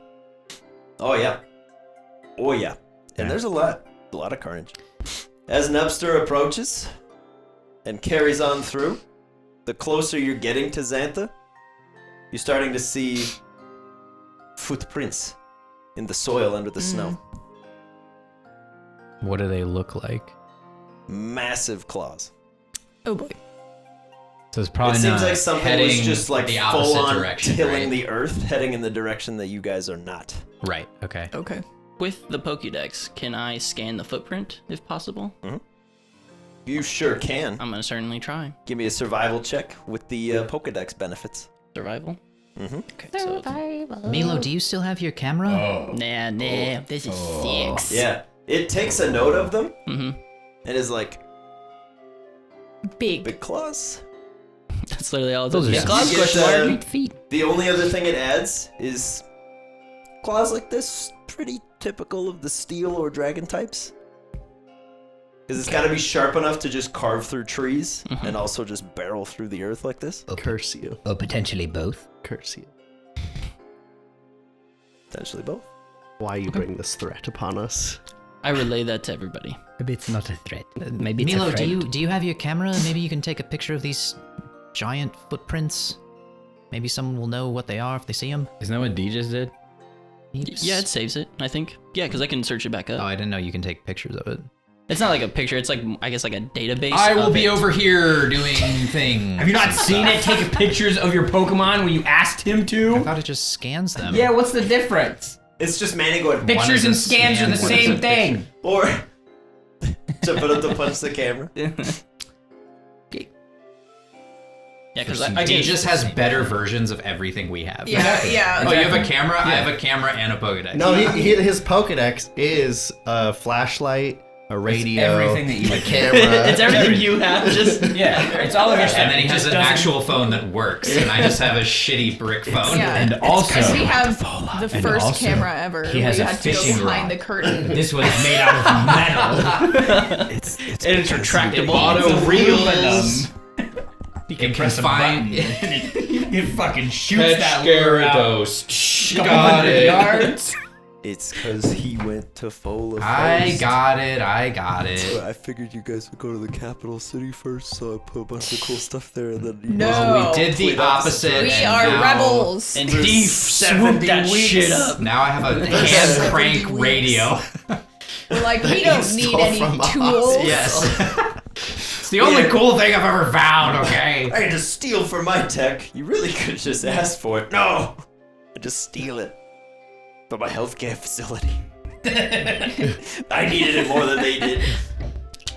Oh yeah. Oh yeah. And there's a lot of carnage. As Nubster approaches and carries on through, the closer you're getting to Xantha, you're starting to see footprints in the soil under the snow. What do they look like? Massive claws. Oh boy. So it's probably It seems not like something was heading just like the opposite full on direction, tilling right? the earth, heading in the direction that you guys are not. Right. Okay. Okay. With the Pokédex, can I scan the footprint if possible? You sure can. I'm gonna certainly try. Give me a survival check with the Pokedex benefits. Survival. Mm-hmm. Okay. So, Milo, do you still have your camera? nah, this is 6. Yeah. It takes a note of them Mm-hmm. and is like, Big. big claws. That's literally all it Those does. are Yeah. some Claws You question get, mark. feet. The only other thing it adds is claws like this, pretty typical of the steel or dragon types. Because it's got to be sharp enough to just carve through trees and also just barrel through the earth like this. Curse you. Or potentially both. Curse you. Potentially both. Why you bring this threat upon us? I relay that to everybody. Maybe it's not a threat. Maybe it's Milo, a friend. do you have your camera? Maybe you can take a picture of these giant footprints. Maybe someone will know what they are if they see them. Isn't that what D just did? Yeah, it saves it, I think. Yeah, because I can search it back Oh, up. I didn't know you can take pictures of it. It's not like a picture. It's like, I guess, like a database. I will of be it. over here doing things. Have you not seen it taking pictures of your Pokemon when you asked him I to? thought it just scans them. Yeah, what's the difference? It's just Manny going, Pictures is and a scans scan, are the one is a same picture. thing. or jumping up to punch the camera. Yeah, because D just has better versions of everything we have. Yeah, yeah. Oh, you have a camera? I have a camera and a Pokedex. No, his Pokedex is a flashlight, a radio, everything that you a would- camera. it's everything you have. Just Yeah, it's all of your stuff. And then he It has just an doesn't- actual phone that works, and I just have a shitty brick phone. Yeah. And also, Because we have the And first also, camera ever. he has we a had to go fishing behind rod. the curtain. this was made out of metal. It's and it's retractable. Auto reels. You can can press a find. button. It fucking shoots that lure out. Gyarados. Couple Got hundred it. yards. It's because he went to Fola I first. got it. I got it. I figured you guys would go to the capital city first, so I put a bunch of cool stuff there, and then you No. guys We did the Complete opposite. opposite. We and are now- rebels. And There's D 70 swooped that shit weeks. up. Now I have a hand crank radio. We're like, we don't need stole any from us. tools. Yes. It's the only cool thing I've ever found, okay? I had to steal from my tech. You really could have just asked for it. No! I just steal it. From my healthcare facility. I needed it more than they did.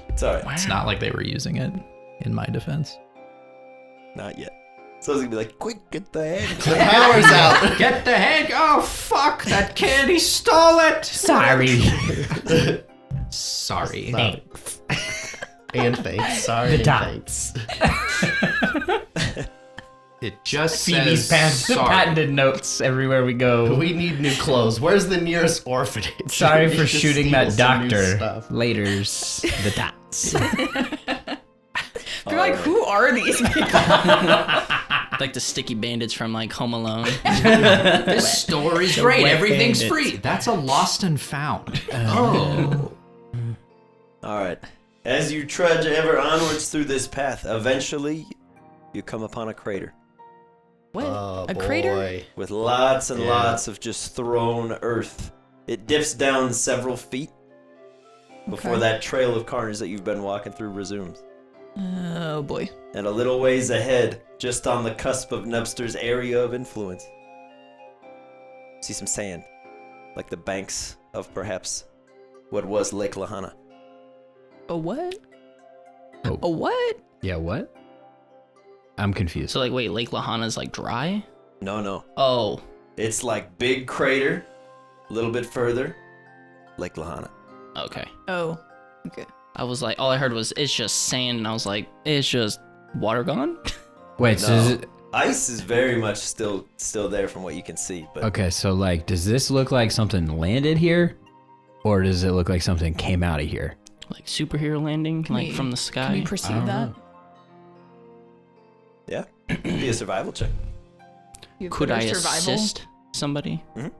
It's alright. It's not like they were using it, in my defense. Not yet. So I was gonna be like, quick, get the head. The power's out. Get the head! Oh, fuck! That kid, he stole it! Sorry. Sorry. Thanks. And thanks. Sorry. The and top. thanks. It just Phoebe's says sorry. patented notes everywhere we go. We need new clothes. Where's the nearest orphanage? Sorry We for should shooting steal that some new doctor. stuff. Laters. The tots. We're like, who are these people? Like the sticky bandits from like Home Alone. This story's great. wet Everything's bandits. free. That's a lost and found. Alright. As you trudge ever onwards through this path, eventually you come upon a crater. What? Oh, a crater? boy. With lots and Yeah. lots of just thrown earth. It dips down several feet before Okay. that trail of carnage that you've been walking through resumes. Oh boy. And a little ways ahead, just on the cusp of Nubster's area of influence, see some sand, like the banks of perhaps what was Lake Lahana. A what? Oh. A what? Yeah, what? I'm confused. So like, wait, Lake Lahana's like dry? No. Oh, It's like big crater, a little bit further, Lake Lahana. okay. Oh. Okay. I was like, all I heard was it's just sand, and I was like, it's just water gone. Wait, so No. is it, Ice is very much still there from what you can see, but okay, so like, does this look like something landed here? Or does it look like something came out of here? Like superhero landing, Can like we- from the sky. Can we I perceive don't that? know. yeah, Be a survival check. You have Could better I survival. assist somebody? Mhm.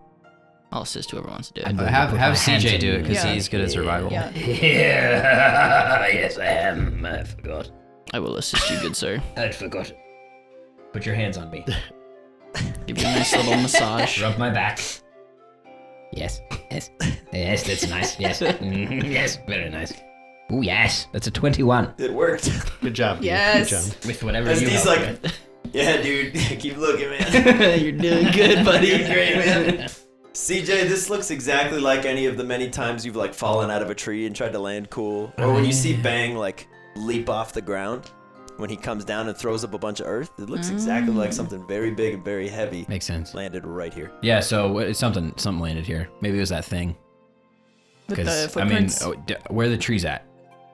I'll assist whoever wants to do it. I'd- Have Put my hands CJ in do it because Yeah. he's good at survival. Yeah. Yes, I am. I forgot. I will assist you, good sir. I forgot. Put your hands on me. Give you a nice little massage. Rub my back. Yes, yes, yes. That's nice. Yes, yes, very nice. Oh yes, that's a 21 It worked. Good job. dude. Yes. Good job. with whatever As you he's help like, with. yeah, dude, keep looking, man. You're doing good, buddy. You're great, man. CJ, this looks exactly like any of the many times you've like fallen out of a tree and tried to land cool, or when you see Bang like leap off the ground when he comes down and throws up a bunch of earth. It looks exactly like something very big and very heavy Makes sense. landed right here. Yeah. So something landed here. Maybe it was that thing. With the Because footprints. where are the trees at?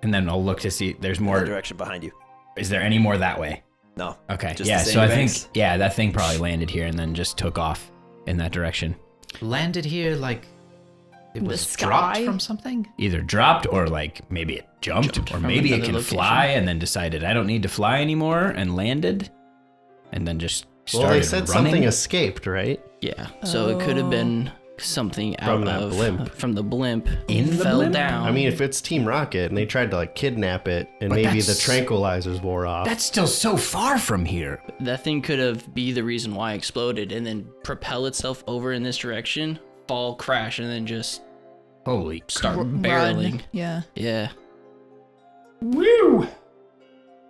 And then I'll look to see. There's More more. direction behind you. Is there any more that way? No. Okay. Just yeah. the So I sandbanks? think that thing probably landed here and then just took off in that direction. Landed here like it The was sky? dropped from something. Either dropped or like maybe it jumped or from maybe it another can location. fly and then decided I don't need to fly anymore and landed, and then just started Well, they said running. something escaped, right? Yeah. So it could have been something From out that of blimp. from the blimp. In the fell blimp? down. I mean, if it's Team Rocket and they tried to like kidnap it and But maybe the that's- tranquilizers wore off. That's still so far from here. that thing could have be the reason why it exploded and then propel itself over in this direction, fall, crash, and then just Holy start Run. barreling. Yeah. Yeah. woo!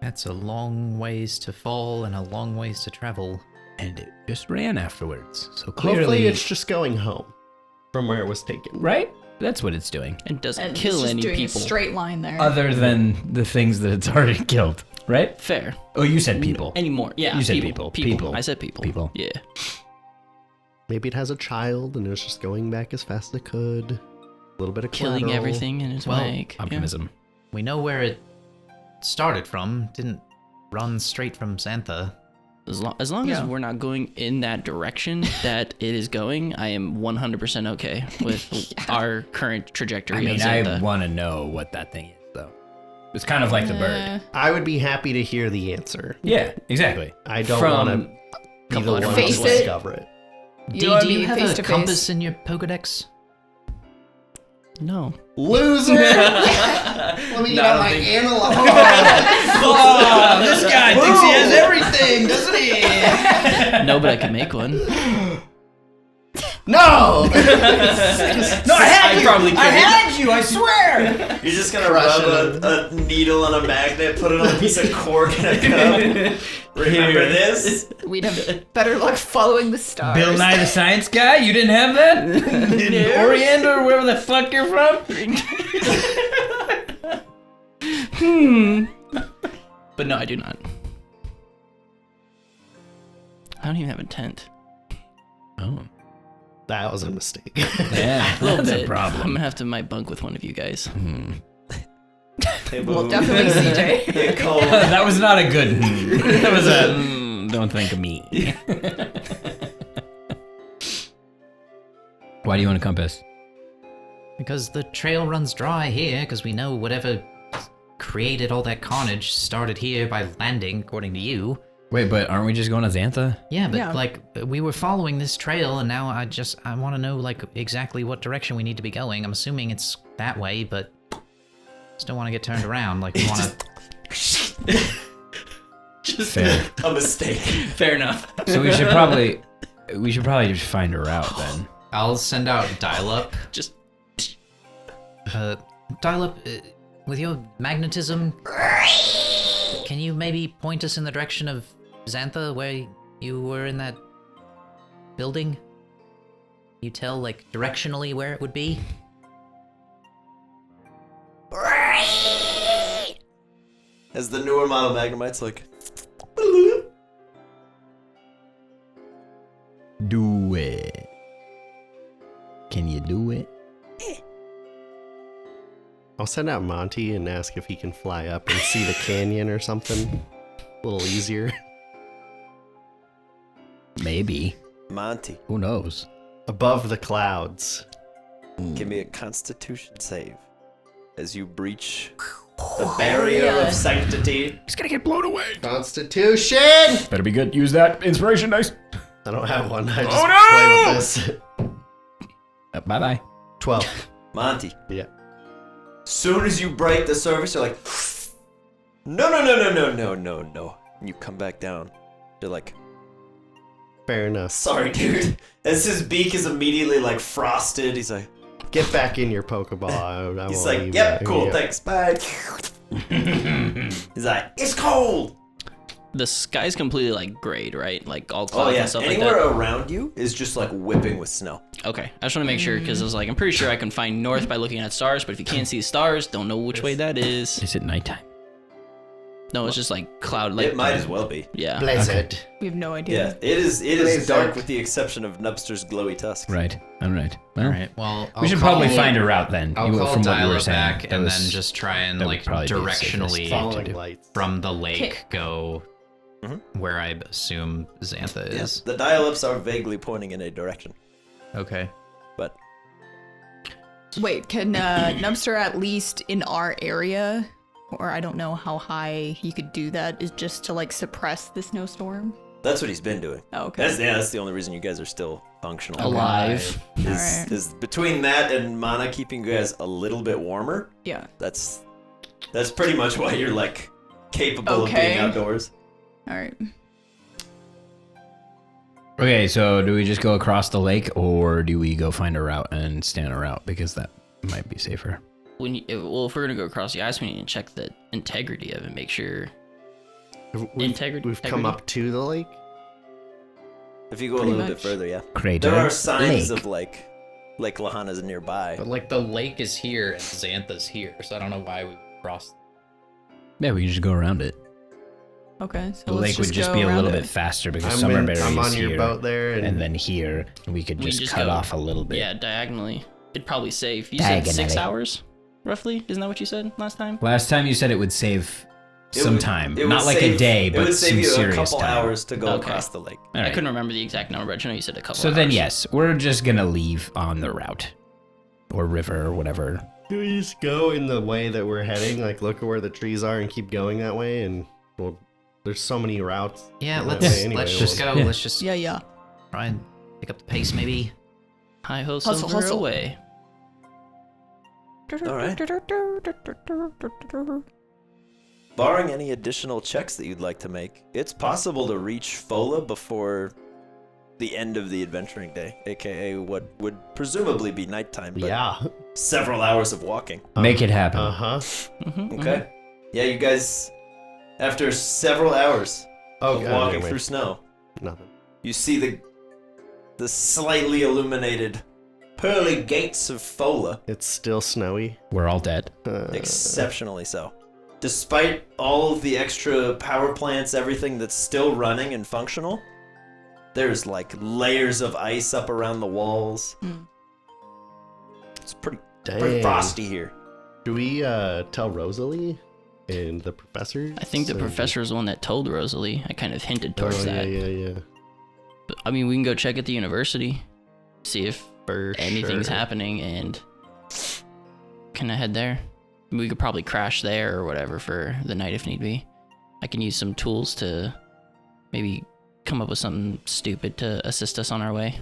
That's a long ways to fall and a long ways to travel. And it just ran afterwards. So clearly, Hopefully, it's just going home from where it was taken. right. That's what it's doing. And doesn't And kill it's just any doing people. a straight line there. Other than the things that it's already killed, right? Fair. Oh, you said people. Anymore. Yeah. You said people. people. People. I said people. People. Yeah. Maybe it has a child and it's just going back as fast as it could. A little bit of Killing collateral. everything in its Well, wake. Yeah. Optimism. We know where it started from. Didn't run straight from Xantha. As long as Yeah. we're not going in that direction that it is going, I am 100% okay with our current trajectory I mean, of I Xantha. want to know what that thing is, though. It's kind of like the bird. I would be happy to hear the answer. Yeah, exactly. I don't From want to be the couple one to Face it. discover it. You Do wanna you be have face a to compass face. in your Pokedex? No. Loser! Let me get out my analog. Oh, this guy thinks he has everything, doesn't he? No, but I can make one. No! No, I had you. probably I could. had you. I swear. You're just gonna rub a needle on a magnet, put it on a piece of cork in a cup. Remember this? We'd have better luck following the stars. Bill Nye the Science Guy. You didn't have that in Orient or wherever the fuck you're from. But no, I do not. I don't even have a tent. Oh, That was a mistake. yeah, A little that's bit. a problem. I'm gonna have to might bunk with one of you guys. Hey, Well, boo. definitely CJ. Hey, Cole. That was not a good. That was a. Don't think of me. Why do you want a compass? Because the trail runs dry here, because we know whatever created all that carnage started here by landing, according to you. Wait, but aren't we just going to Xantha? Yeah, but Yeah. like we were following this trail, and now I want to know like exactly what direction we need to be going. I'm assuming it's that way, but just don't want to get turned around. Like we want to. Just Fair. a mistake. Fair enough. So we should probably just find a route then. I'll send out dial-up. Just Dial-up, with your magnetism. Can you maybe point us in the direction of Xantha, where you were in that building? You tell like directionally where it would be. As the newer model Magnemite's like, Do it. Can you do it? I'll send out Monty and ask if he can fly up and see the canyon or something. A little easier. Maybe. Monty, Who knows? Above the clouds. give me a Constitution save as you breach The barrier of sanctity. He's gonna get blown away. Constitution! Better be good. Use that inspiration dice. I don't have one. I just play with this. Bye-bye. 12. Monty. Yeah. Soon as you break the surface, you're like, no. And you come back down. You're like, Fair enough. sorry, dude. As his beak is immediately like frosted, he's like, Get back in your Pokeball. I he's won't like, leave yep, that cool, here. thanks, bye. He's like, it's cold. The sky's completely like grayed, right? Like all Oh clouds yeah, and stuff anywhere like around you is just like whipping with snow. that. Okay, I just want to make sure because I was like, I'm pretty sure I can find north by looking at stars, but if you can't see stars, don't know which way that is. Is it nighttime? No, it's just like cloud. Like It might as well be. Yeah. Blizzard. We have no Yeah, idea. it is Blizzard. dark with the exception of Nubster's glowy tusks. Right. All right. Well, All right. Well, we should probably find a route then. I'll You- call from what you were dial-up saying. back That and was- then just try and that would like probably be the safest directionally thing. Falling lights. from the lake Okay. go Mhm. where I assume Xantha is. Yes, the dial-ups are vaguely pointing in a direction, Okay. but Wait, can Nubster at least in our area, or I don't know how high he could do that, is just to like suppress the snowstorm? that's what he's been doing. Oh, okay. That's the only reason you guys are still functional. Alive. Alright. Is between that and mana keeping you guys a little bit warmer. Yeah. That's pretty much why you're like capable of Okay. being outdoors. All right. Okay, so do we just go across the lake or do we go find a route and stay on a route? Because that might be safer. When you, if we're gonna go across the ice, we need to check the integrity of it. Make sure We've come integrity? up to the lake. If you go Pretty a little bit much. further, yeah. Crater. There are signs lake. of like Lake Lahana's nearby. But like the lake is here and Xantha's here, so I don't know why we crossed. Yeah, we can just go around it. Okay. So The let's lake would just go be a around little it. bit faster because Summerberry I'm is on your here, boat there, and, and then here we could We just, just cut go- off a little bit. Yeah, diagonally. It'd probably save. You said 6 Diagonally. hours, roughly. Isn't that what you said last time? Last time you said it would save It some would- time, it would not like a save- day, it but would save some you a serious couple time. hours to go Okay. across the lake. All I right. couldn't remember the exact number, but I know you said a couple. So then, hours. yes, we're just gonna leave on the route, or river, or whatever. do we just go in the way that we're heading? Like, look at where the trees are and keep going that way, and well, there's so many routes. Yeah, that let's way anyway, let's we'll- just go. Yeah. Let's just Yeah. try and pick up the pace, maybe. Hi ho, Hustle, silver hustle. away. All right. Barring any additional checks that you'd like to make, it's possible to reach Fola before the end of the adventuring day, aka what would presumably be nighttime, but Yeah. several hours of walking. Make it happen. Uh-huh. Mm-hmm, Okay. Yeah, you guys, after several hours of Okay. walking through snow, Nothing. you see the slightly illuminated pearly gates of Fola, It's still snowy. We're all dead. exceptionally so. Despite all of the extra power plants, everything that's still running and functional, there's like layers of ice up around the walls. Mm. It's pretty Dang. frosty here. Do we tell Rosalie and the professor? I think the professor is the one that told Rosalie. I kind of hinted towards that. Yeah. But, I mean, we can go check at the university, see if For anything's sure. happening, and can I head there? We could probably crash there or whatever for the night if need be. I can use some tools to maybe come up with something stupid to assist us on our way.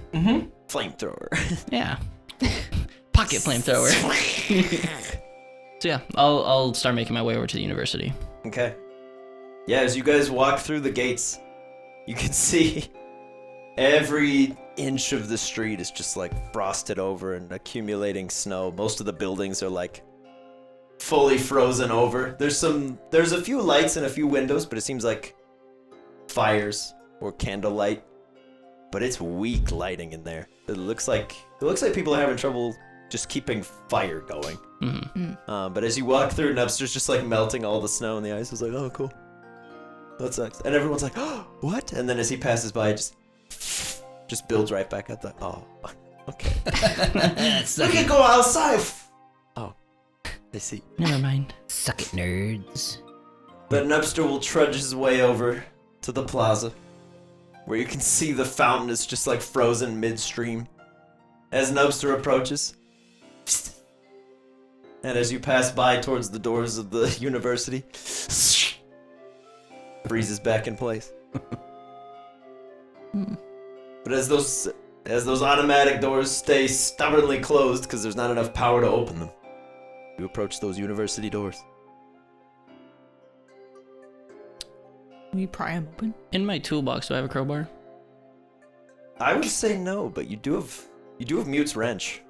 Flamethrower. Yeah. Pocket flamethrower. So yeah, I'll start making my way over to the university. Okay. Yeah, as you guys walk through the gates, you can see every inch of the street is just like frosted over and accumulating snow. Most of the buildings are like fully frozen over. There's a few lights and a few windows, but it seems like fires or candlelight. But it's weak lighting in there. It looks like people are having trouble just keeping fire going. Hmm. But as you walk through, Nubster's just like melting all the snow and the ice. Is like, oh, cool. That sucks. And everyone's like, oh, what? And then as he passes by, it just builds right back up. Oh, okay. We can go outside. Oh, I see. Never mind. Suck it, nerds. But Nubster will trudge his way over to the plaza, where you can see the fountain is just like frozen midstream. As Nubster approaches, And as you pass by towards the doors of the university, freezes back in place. But as those automatic doors stay stubbornly closed because there's not enough power to open them, you approach those university doors. Can we pry them open? In my toolbox, do I have a crowbar? I would say no, but you do have Mute's wrench.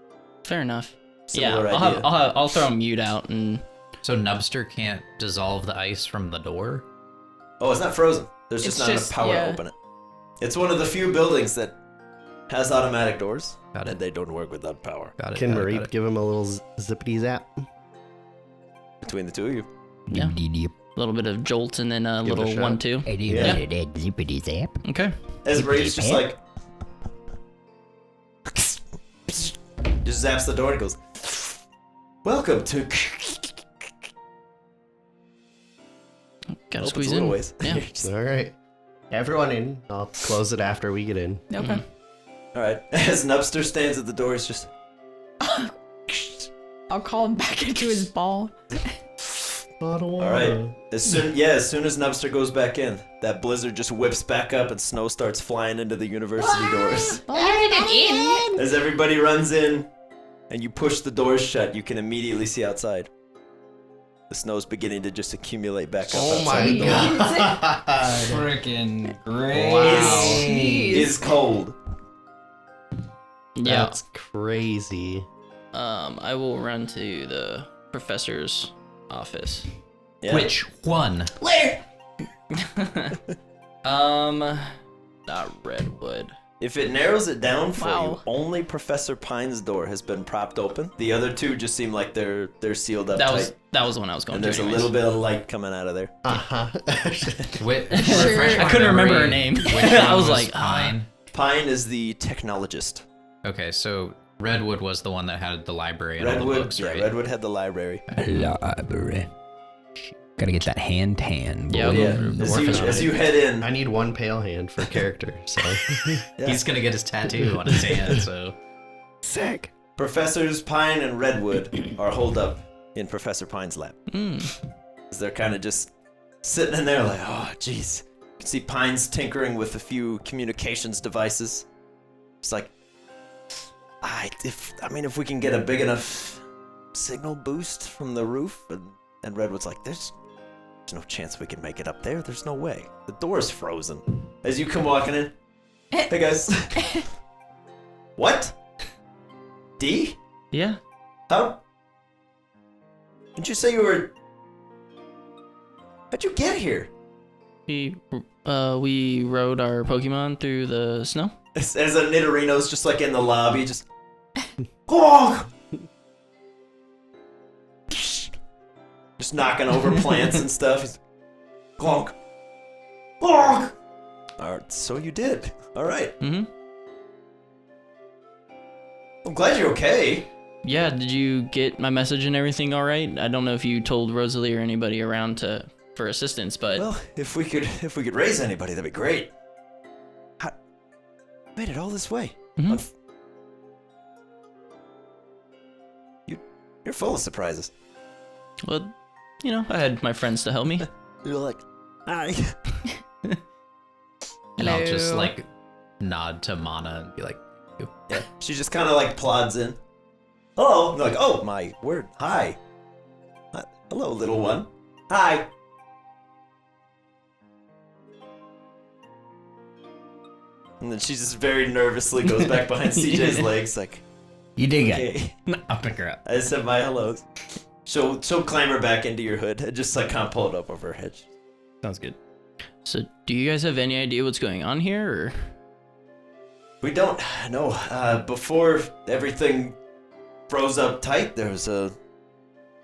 Fair enough. Similar yeah, idea. I'll throw a mute out and. So Nubster can't dissolve the ice from the door? Oh, it's not frozen. There's just It's not just- enough power yeah. to open it. It's one of the few buildings that has automatic doors, Got it. and they don't work without power. Got it. Can got it, Mareep got it. give him a little zippity zap? Between the two of you. Yeah. A little bit of jolt and then a Give it a little shot. 1-2. Yeah. Zippity zap. Okay. As Rave's just like just zaps the door and goes, "Welcome to." Gotta Opens squeeze a little in. ways. Yeah. Just- All right. Everyone in. I'll close it after we get in. Okay. all right. As Nubster stands at the door, he's just. I'll call him back into his ball. All right. As soon as Nubster goes back in, that blizzard just whips back up and snow starts flying into the university doors. As everybody runs in and you push the doors shut, you can immediately see outside. The snow's beginning to just accumulate back up. Oh outside my the door. god. Freaking great. Jeez. Is cold. Yeah. That's crazy. I will run to the professor's office. Yeah. Which one? Not Redwood. If it narrows it down for you, Wow. only Professor Pine's door has been propped open. The other two just seem like they're sealed up That tight. was the one I was going And to. there's a anyways. little bit of light coming out of there. Uh-huh. I couldn't remember her name. Which I one was like, Pine. Pine is the technologist. Okay, so Redwood was the one that had the library and all the Redwood, books, yeah, right? Redwood had the library. Library. Gotta get that hand tan. Yeah, boy. Yeah, the as you head in, I need one pale hand for character, so. yeah. He's gonna get his tattoo on his hand, so Sick. Professors Pine and Redwood are holed up in Professor Pine's lab. As they're kind of just sitting in there like, oh, jeez. You can see Pine's tinkering with a few communications devices. It's like, if we can get a big enough signal boost from the roof, and Redwood's like, there's no chance we can make it up there. There's no way. The door's frozen. As you come walking in, hey guys. What? D? Yeah. How? Didn't you say you were? How'd you get here? We rode our Pokemon through the snow. As a Nidorino's just like in the lobby, just. Honk! Just knocking over plants and stuff. He's, Clonk. Honk! Alright, so you did. Alright. Mm-hmm. I'm glad you're okay. Yeah. Did you get my message and everything all right? I don't know if you told Rosalie or anybody around for assistance, but Well, if we could raise anybody, that'd be great. How, made it all this way. Mhm. You're full of surprises. well, I had my friends to help me. You're like, hi. and I'll just Hello. like nod to Mana and be like, Yeah, she just kind of like plods in. Hello. And they're like, oh my word, hi. Hello, little one. Hi. And then she just very nervously goes back behind CJ's legs, like, You did good. okay. I'll pick her up. I said my hellos. She'll clamber back into your hood and just like kind of pull it up over her head. Sounds good. So, do you guys have any idea what's going on here, or? We don't know. Before everything froze up tight, there was a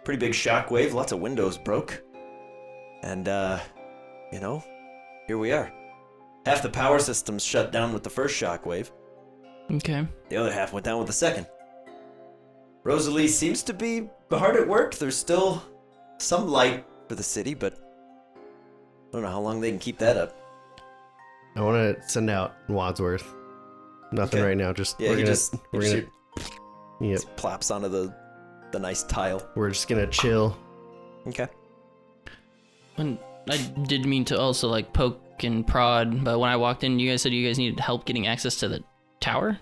pretty big shockwave. Lots of windows broke. And, here we are. Half the power systems shut down with the first shockwave. Okay. The other half went down with the second. Rosalie seems to be hard at work. There's still some light for the city, but I don't know how long they can keep that up. I want to send out Wadsworth. Nothing Okay. right now. Just Yeah, we're he gonna just yep. plops onto the the nice tile. We're just gonna chill. Okay. When I did mean to also like poke and prod, but when I walked in, you guys said you guys needed help getting access to the tower.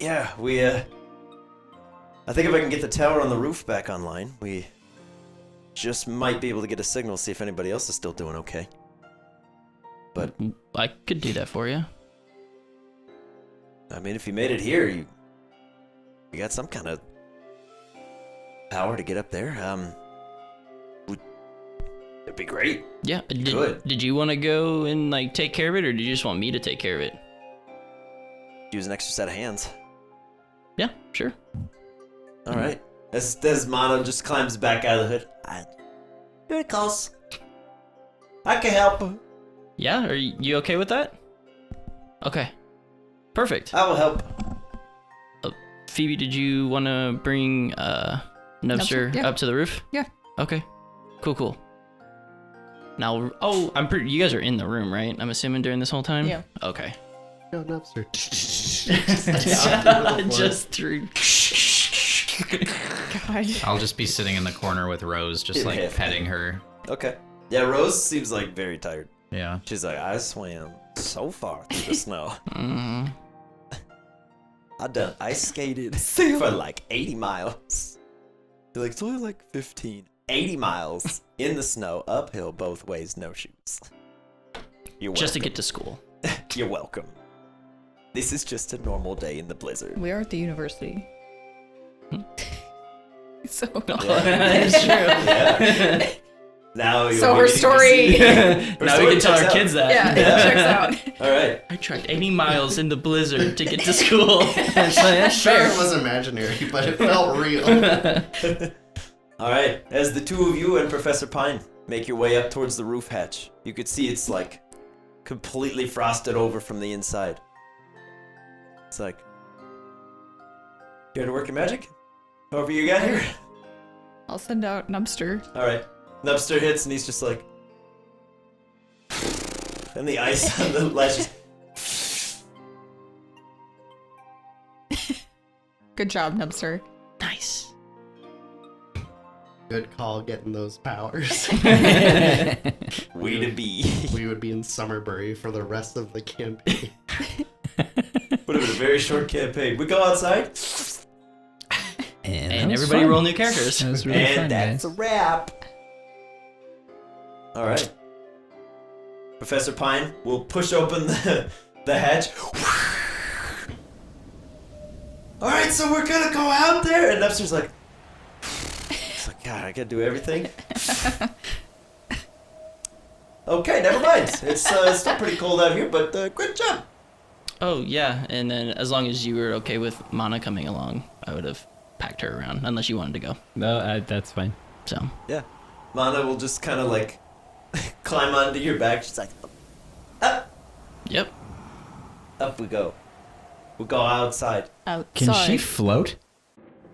Yeah, we, I think if I can get the tower on the roof back online, we just might be able to get a signal, see if anybody else is still doing okay. But, I could do that for you. I mean, if you made it here, you got some kind of power to get up there. It'd be great. Yeah. Good. Did you want to go and like take care of it, or did you just want me to take care of it? Use an extra set of hands. Yeah, sure. All right. As Mono just climbs back out of the hood. Very close. I can help. Yeah, are you okay with that? Okay. Perfect. I will help. Phoebe, did you want to bring Nubster yeah. up to the roof? Yeah. Okay. Cool. Now, I'm pretty. You guys are in the room, right? I'm assuming during this whole time. Yeah. Okay. Go Nubster. Just through. God. I'll just be sitting in the corner with Rose, just like Yeah. petting her. Okay. Yeah, Rose seems like very tired. Yeah. She's like, I swam so far through the snow. Mhm. I done ice skated for like 80 miles. They're like, it's only like 15. 80 miles in the snow, uphill both ways, no shoes. You're welcome. Just to get to school. You're welcome. This is just a normal day in the blizzard. We are at the university. So. That's true. Yeah. Now So her story. Now we can tell our kids that. Yeah, it checks out. All right. I trekked 80 miles in the blizzard to get to school. Sure, it was imaginary, but it felt real. All right. As the two of you and Professor Pine make your way up towards the roof hatch, you could see it's like completely frosted over from the inside. It's like, care to work your magic? However you got here. I'll send out Nubster. All right. Nubster hits and he's just like, and the ice on the ledge just. Good job, Nubster. Nice. Good call getting those powers. Way to be. We would be in Summerbury for the rest of the campaign. Would have been a very short campaign. We go outside, And And everybody roll new characters. That was really and fun, that's guys. a wrap. All right. Professor Pine will push open the hatch. All right, so we're gonna go out there, and Nubster's like, God, I gotta do everything. Okay, never mind. It's still pretty cold out here, but good job. Oh, yeah. And then as long as you were okay with Mana coming along, I would have packed her around, unless you wanted to go. No, that's fine. So, Yeah. Mana will just kind of like climb onto your back. She's like, up, yep. up we go. We'll go outside. Outside. Can she float?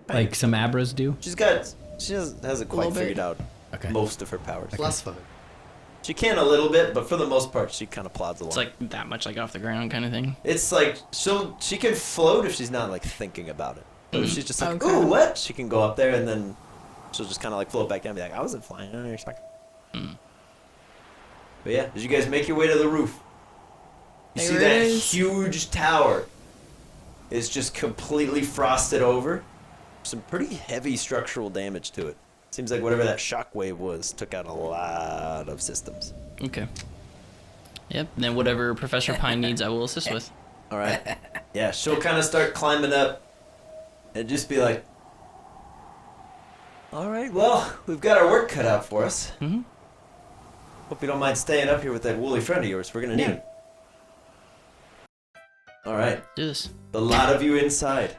Like some Abras do? She hasn't quite little bit. figured out Okay. most of her powers. Less fun. She can a little bit, but for the most part, she kind of plods along. It's like that much like off the ground kind of thing. It's like she can float if she's not like thinking about it. But if she's just like, Okay. ooh, what? She can go up there and then she'll just kind of like float back down and be like, I wasn't flying. I didn't expect. But yeah, did you guys make your way to the roof? You see There that it is. huge tower is just completely frosted over. Some pretty heavy structural damage to it. Seems like whatever that shockwave was took out a lot of systems. Okay. Yep. Then whatever Professor Pine needs, I will assist with. All right. Yeah, she'll kind of start climbing up and just be like, all right, well, we've got our work cut out for us. Mhm. Hope you don't mind staying up here with that woolly friend of yours. We're going to need him. All right. Do this. The lot of you inside.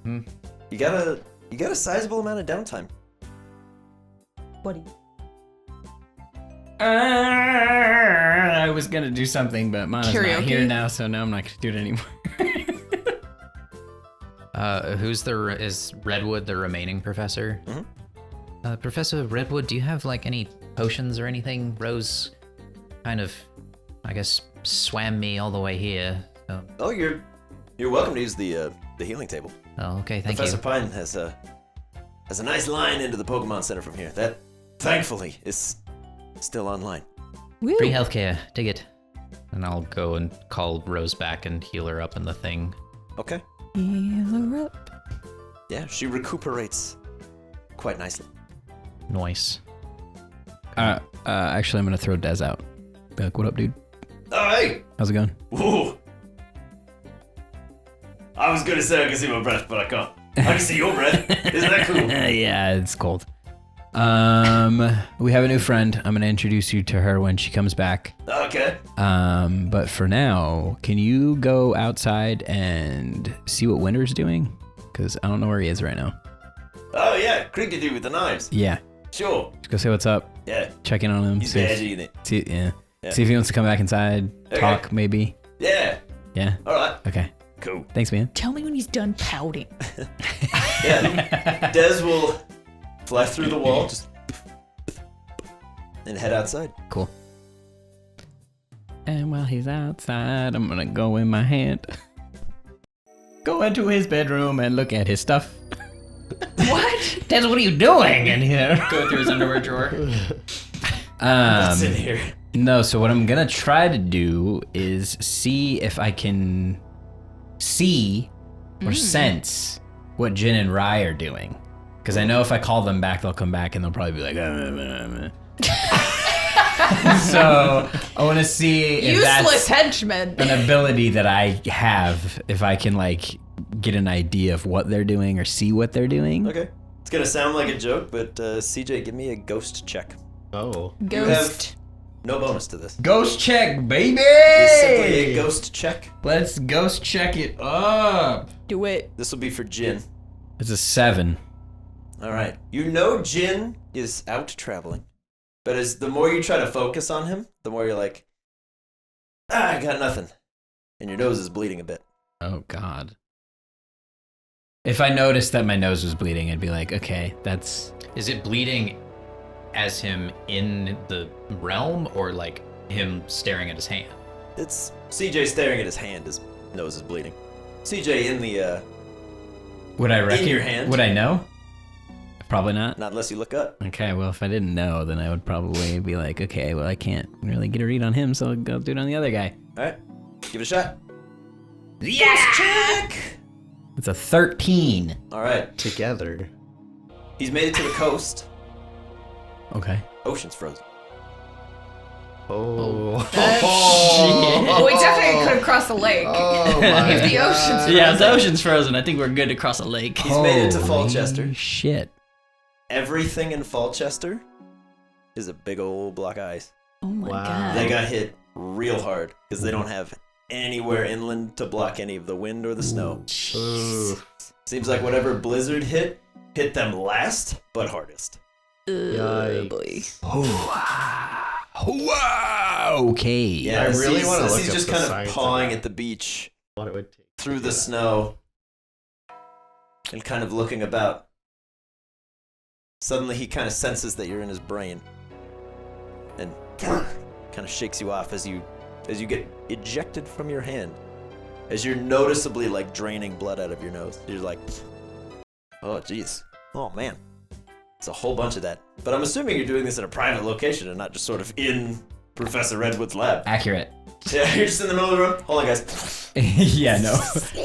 Hmm. You got a sizable amount of downtime. What do you? I was gonna do something, but Mana's not Karaoke? here now, so now I'm not gonna do it anymore. Is Redwood the remaining professor? Mhm. Professor Redwood, do you have like any potions or anything? Rose kind of, I guess, swam me all the way here. So. Oh, you're welcome to use the healing table. Oh, okay, thank Professor you. Pine has There's a nice line into the Pokemon Center from here. That, thankfully, is still online. Woo. Free healthcare. Dig it. And I'll go and call Rose back and heal her up in the thing. Okay. Heal her up. Yeah, she recuperates quite nicely. Nice. Actually, I'm gonna throw Dez out. Be like, what up, dude? Oh, hey! How's it going? Whoa! I was gonna say I can see my breath, but I can't. I can see your breath. Isn't that cool? Yeah, it's cold. We have a new friend. I'm gonna introduce you to her when she comes back. Okay. But for now, can you go outside and see what Winter's doing? Because I don't know where he is right now. Oh, yeah, Crickety with the knives. Yeah, Sure. just go say what's up. Yeah, Check in on him. he's See if, edgy in it. see, yeah. Yeah. See if he wants to come back inside. Okay. Talk maybe. Yeah, Yeah. alright. Okay. Cool. Thanks, man. Tell me when he's done pouting. Yeah, Dez will fly through the wall, just and head outside. Cool. And while he's outside, I'm gonna go in my hand. Go into his bedroom and look at his stuff. What? Dez, what are you doing in here? Go through his underwear drawer. What's in here? No, so what I'm gonna try to do is see if I can see or sense what Jin and Rai are doing. Because I know if I call them back, they'll come back and they'll probably be like, So I want to see if Useless that's henchmen. an ability that I have, if I can like get an idea of what they're doing or see what they're doing. Okay. It's gonna sound like a joke, but CJ, give me a ghost check. Oh. You have no bonus to this. Ghost check, baby! It's simply a ghost check. Let's ghost check it up. Do it. This will be for Jin. It's a 7. All right. You know Jin is out traveling, but as the more you try to focus on him, the more you're like, I got nothing, and your nose is bleeding a bit. Oh God. If I noticed that my nose was bleeding, I'd be like, okay, that's... Is it bleeding as him in the realm or like him staring at his hand? It's CJ staring at his hand. His nose is bleeding. CJ in the Would I reckon? your hand? Would I know? Probably not. not unless you look up. Okay, well, if I didn't know, then I would probably be like, okay, well, I can't really get a read on him, so I'll go do it on the other guy. All right. Give it a shot. Yeah! Check. It's a 13. All right. Together. He's made it to the coast. Okay. Ocean's frozen. Oh. Well, we definitely could have crossed the lake. Oh my If the ocean's Yeah, if the ocean's frozen, I think we're good to cross a lake. He's made it to Holy Falchester. Shit. Everything in Falchester is a big old block of ice. Oh my Wow. god. They got hit real hard because they don't have anywhere inland to block any of the wind or the snow. Ooh. Seems like whatever blizzard hit them last, but hardest. Yikes. Okay. Yeah, I as really he's- wanna as look he's up just the kind science of of pawing that. at the beach What it would take. through to the do that. snow and kind of looking about. Suddenly he kind of senses that you're in his brain and kind of shakes you off as you get ejected from your hand. As you're noticeably like draining blood out of your nose. You're like, oh jeez. Oh man. It's a whole bunch of that. But I'm assuming you're doing this in a private location and not just sort of in Professor Redwood's lab. Accurate. Yeah, you're just in the middle of the room. Hold on, guys. Yeah, no.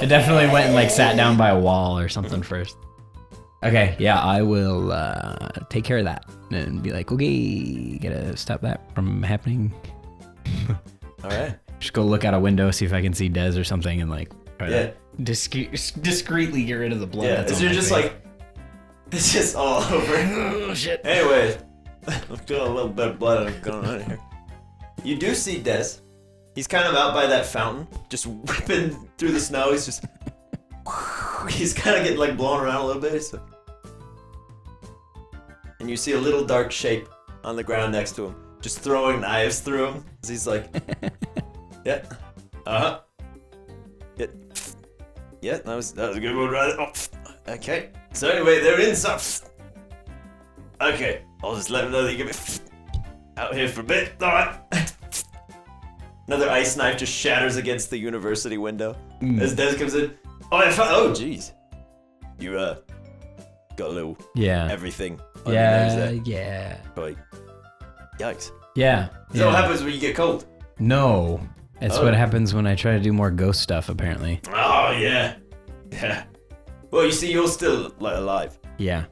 I definitely went and like sat down by a wall or something first. Okay, yeah, I will take care of that and be like, okay, gotta stop that from happening. All right. Just go look out a window, see if I can see Dez or something, and like try Yeah. to discreetly get rid of the blood. Yeah, that's as on you're my just face. like, it's just all over. Oh shit. Anyway, I've got a little bit of blood going on here. You do see Des. He's kind of out by that fountain, just whipping through the snow. He's just, he's kind of getting like blown around a little bit. So. And you see a little dark shape on the ground next to him, just throwing knives through him. As he's like, yeah, yeah, yeah. That was a good one, right? Oh, okay. So anyway, they're in some. Okay, I'll just let him know that you get me out here for a bit. All right. Another ice knife just shatters against the university window as Des comes in. Oh, I found. Oh, jeez. got a little Yeah. everything on your nose Yeah. there. Yeah. Like, yikes. Yeah. Is that what happens when you get cold? No. It's Oh. what happens when I try to do more ghost stuff, apparently. Oh, yeah. Yeah. Well, you see, you're still, like, alive. Yeah.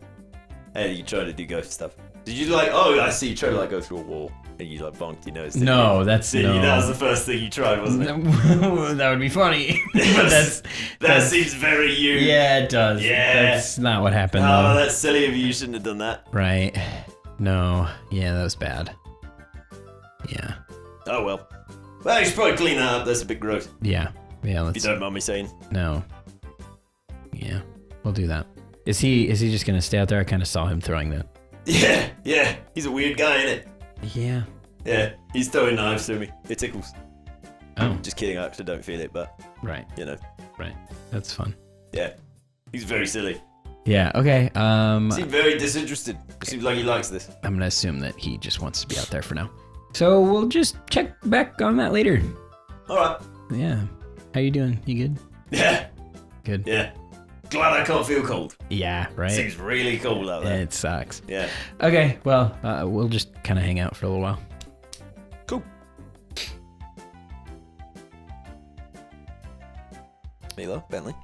And you try to do ghost stuff. Did you, like, oh, I see, you try to, like, go through a wall. And you, like, bonked your nose. didn't No, you? that's Didn't you? That was no. the first thing you tried, wasn't it? That would be funny. But That seems very you. Yeah, it does. Yeah. That's not what happened, Oh, though. that's silly of you. You shouldn't have done that. Right. No. Yeah, that was bad. Yeah. Oh, well. Well, you should probably clean that up. That's a bit gross. Yeah. Yeah, If you let's... don't mind me saying. No. Yeah, we'll do that. Is he just gonna stay out there? I kind of saw him throwing that. Yeah. He's a weird guy, ain't it? Yeah. Yeah, he's throwing knives through me. It tickles. Oh, Just kidding, I actually don't feel it, but, right. you know. Right. That's fun. Yeah. He's very silly. Yeah. Okay. Seems very disinterested. Seems like he likes this. I'm gonna assume that he just wants to be out there for now. So we'll just check back on that later. Alright. Yeah. How you doing? You good? Yeah. Good. Yeah. Glad I can't feel cold. Yeah. Right. Seems really cold out there. It sucks. Yeah. Okay. Well, we'll just kind of hang out for a little while. Cool. Milo, Bentley,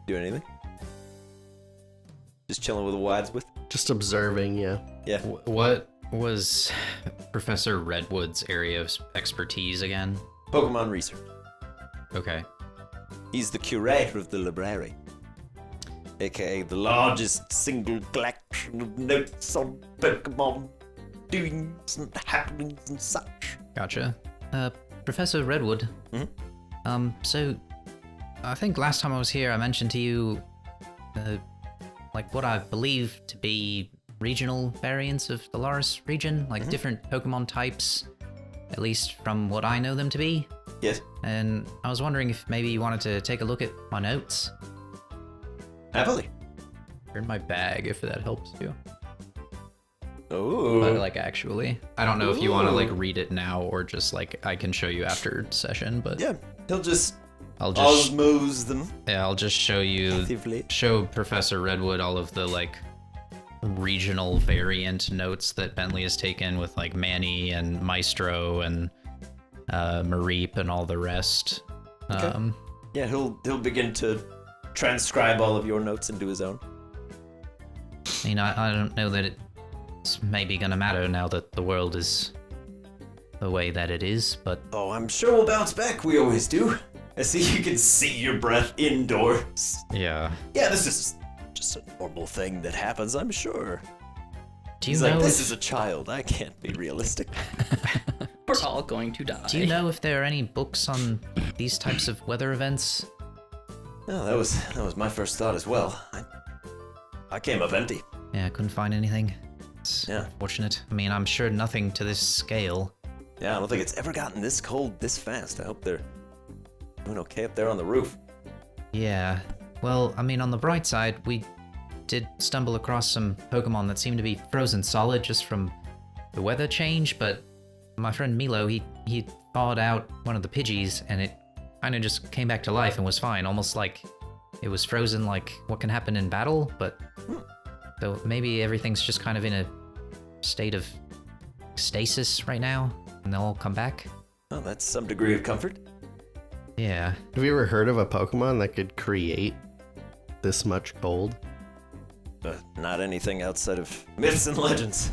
doing anything? Just chilling with the Wadsworth? Just observing, yeah. Yeah. What was Professor Redwood's area of expertise again? Pokemon research. Okay. He's the curator of the library, aka the largest single collection of notes on Pokemon doings and happenings and such. Gotcha. Professor Redwood. Mhm. So I think last time I was here, I mentioned to you, like what I believe to be regional variants of the Loris region, like different Pokemon types, at least from what I know them to be. Yes. And I was wondering if maybe you wanted to take a look at my notes. Happily. They're in my bag, if that helps you. Oh. But like actually, I don't know if you want to like read it now or just like I can show you after session. But Yeah. He'll just I'll just osmose them. I'll just Actively. show Professor Redwood all of the like regional variant notes that Bentley has taken with like Manny and Maestro and Mareep and all the rest. Okay. Yeah, he'll begin to transcribe all of your notes into his own. I mean, I don't know that it's maybe gonna matter now that the world is the way that it is, but Oh, I'm sure we'll bounce back. We always do. I see you can see your breath indoors. yeah. Yeah, this is just a normal thing that happens, I'm sure. Do you He's know like, this if, is a child. I can't be realistic. We're all going to die. do you know if there are any books on these types of weather events? No, that was my first thought as well. I came up empty. Yeah, I couldn't find anything. It's Yeah. unfortunate. I mean, I'm sure nothing to this scale. Yeah, I don't think it's ever gotten this cold this fast. I hope they're doing okay up there on the roof. Yeah. Well, I mean, on the bright side, we did stumble across some Pokemon that seemed to be frozen solid just from the weather change, but my friend Milo, he thawed out one of the Pidgeys, and it kind of just came back to life and was fine, almost like it was frozen like what can happen in battle, but so maybe everything's just kind of in a state of stasis right now, and they'll all come back. Well, that's some degree of comfort. Yeah. Have you ever heard of a Pokemon that could create this much cold? But not anything outside of myths and legends.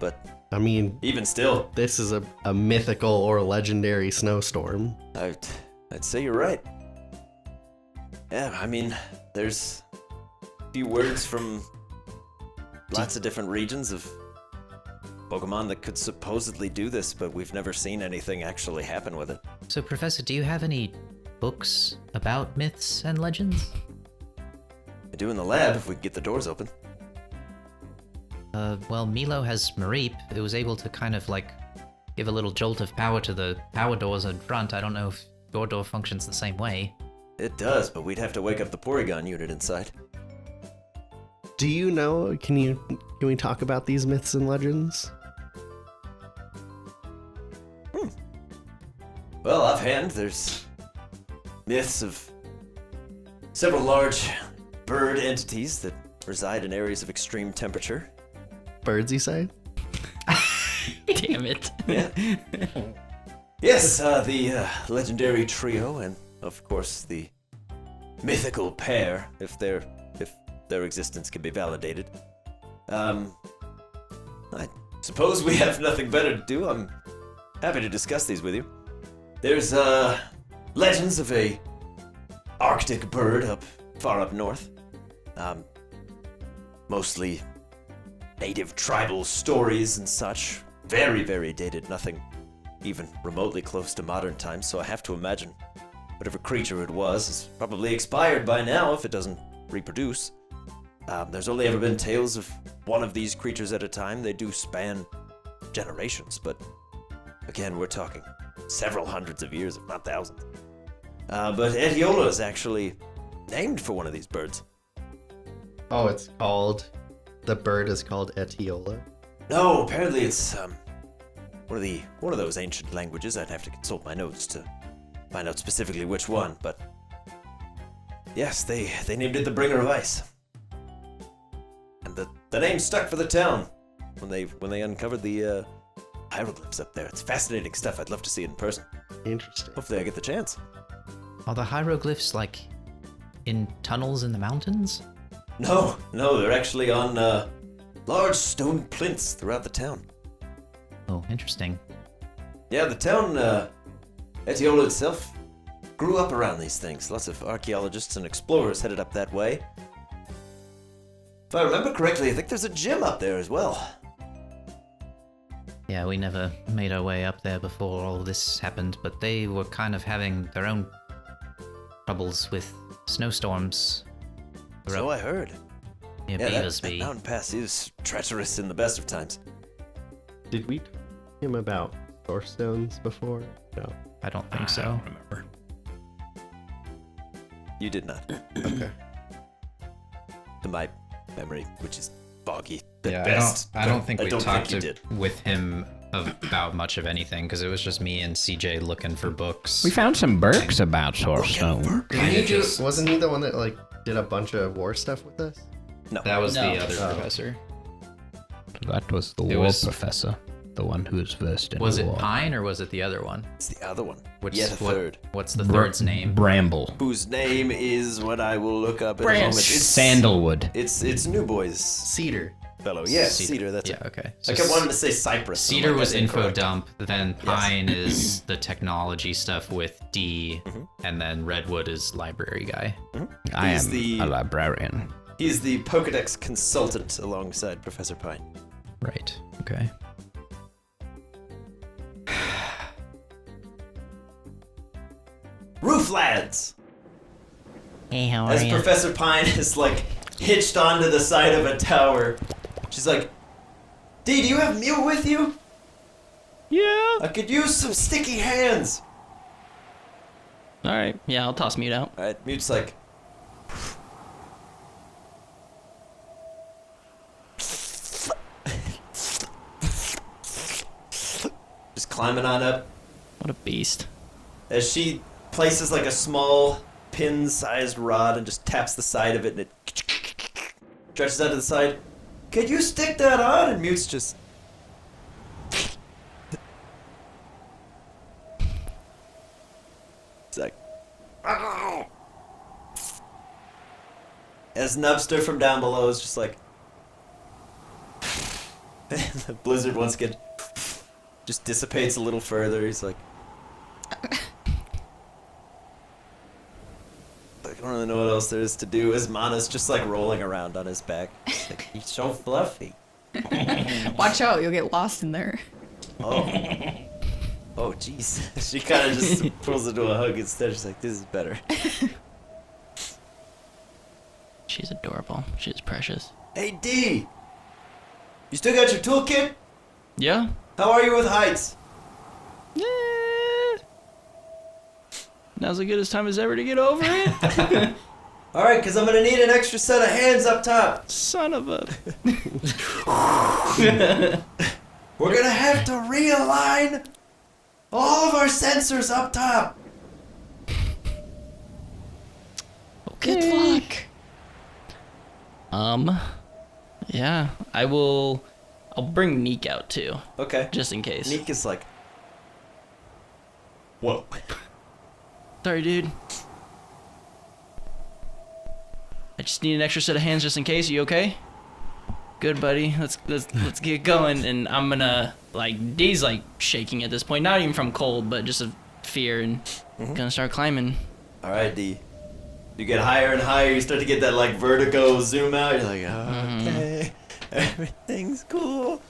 But I mean, even still, this is a mythical or legendary snowstorm. I'd say you're right. Yeah, I mean, there's a few words from lots of different regions of Pokemon that could supposedly do this, but we've never seen anything actually happen with it. So, Professor, do you have any books about myths and legends? I do in the lab if we can get the doors open. Well, Milo has Mareep. It was able to kind of like give a little jolt of power to the power doors in front. I don't know if your door functions the same way. It does, but we'd have to wake up the Porygon unit inside. Do you know? Can we talk about these myths and legends? Well, offhand, there's myths of several large bird entities that reside in areas of extreme temperature. Birdsy side? Damn it. Yes, the legendary trio, and of course the mythical pair, if their existence can be validated. I suppose we have nothing better to do. I'm happy to discuss these with you. There's legends of a Arctic bird far up north. Mostly native tribal stories and such. Very, very dated. Nothing even remotely close to modern times, so I have to imagine whatever creature it was is probably expired by now if it doesn't reproduce. There's only ever been tales of one of these creatures at a time. They do span generations, but again, we're talking several hundreds of years, if not thousands. But Etiola is actually named for one of these birds. Oh, it's called... The bird is called Etiola? No, apparently it's one of those ancient languages. I'd have to consult my notes to find out specifically which one, but yes, they named it the Bringer of Ice. And the name stuck for the town when they uncovered the hieroglyphs up there. It's fascinating stuff. I'd love to see it in person. Interesting. Hopefully I get the chance. Are the hieroglyphs like in tunnels in the mountains? No, they're actually on large stone plinths throughout the town. Oh, interesting. Yeah, the town, Etiola itself, grew up around these things. Lots of archaeologists and explorers headed up that way. If I remember correctly, I think there's a gym up there as well. Yeah, we never made our way up there before all this happened, but they were kind of having their own troubles with snowstorms. So I heard. Yeah, Yeah, that Beaversby. mountain pass is treacherous in the best of times. Did we talk to him about source stones before? No. I don't think so. I don't remember. You did not. Okay. To my memory, which is foggy. At Yeah, best, I don't but think I we don't talked think you did. with him about much of anything because it was just me and CJ looking for books. We found some Burks about Sourcestone. Wasn't he the one that like did a bunch of war stuff with us? No. That was No. the other Oh. professor. That was the It war was- professor, the one who was versed in Was it war. Pine or was it the other one? It's the other one. What's, Yet a third. What's the third's name? Bramble. Whose name is what I will look up in a Branch. moment. It's Sandalwood. It's New Boy's Cedar. fellow. Yes, Cedar. That's yeah, it. okay. I kept wanting to say Cypress. and I'm Cedar like, was that's info incorrect. dump, then Pine is the technology stuff with D, and then Redwood is library guy. I He's am the- a librarian. He's the Pokedex consultant alongside Professor Pine. Right. Okay. Roof lads! Hey, how As Professor Pine is like hitched onto the side of a tower, she's like, Dee, do you have Mew with you? Yeah. I could use some sticky hands. All right. Yeah, I'll toss Mute out. Alright, Mew's like, just climbing on up. What a beast. As she places like a small pin-sized rod and just taps the side of it and it stretches out to the side. Could you stick that on? And Mute's just... It's like... "Ow!" As Nubster from down below is just like... the blizzard once again just dissipates a little further. He's like... I don't really know what else there is to do. As Mana's just like rolling around on his back. It's like, he's so fluffy. Watch out, you'll get lost in there. Oh. Oh, jeez. She kind of just pulls into a hug instead. She's like, this is better. She's adorable. She's precious. Hey, D! You still got your toolkit? Yeah. How are you with heights? Now's as good a time as ever to get over it. Alright, because I'm going to need an extra set of hands up top. Son of a. We're going to have to realign all of our sensors up top. Okay. Good luck. Yeah, I'll bring Neek out too, Okay. just in case. Neek is like, whoa. Sorry, dude. I just need an extra set of hands just in case. You okay? Good, buddy. Let's get going. And I'm gonna D's shaking at this point, not even from cold, but just of fear, and gonna start climbing. All right, D. You get higher and higher. You start to get that vertigo zoom out. You're like, okay, everything's cool.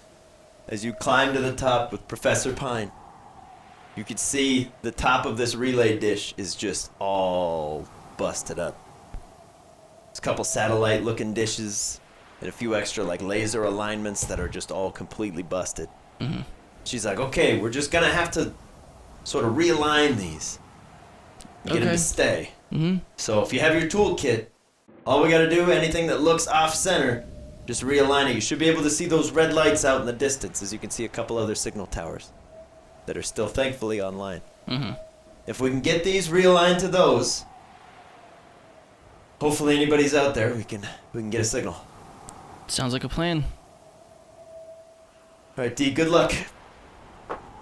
As you climb to the top with Professor Pine, you can see the top of this relay dish is just all busted up. There's a couple satellite-looking dishes and a few extra laser alignments that are just all completely busted. She's like, okay, we're just gonna have to sort of realign these. Get them to stay. So if you have your toolkit, all we gotta do, anything that looks off-center, just realign it. You should be able to see those red lights out in the distance, as you can see a couple other signal towers that are still thankfully online. If we can get these realigned to those, hopefully anybody's out there, we can get a signal. Sounds like a plan. All right, D, good luck.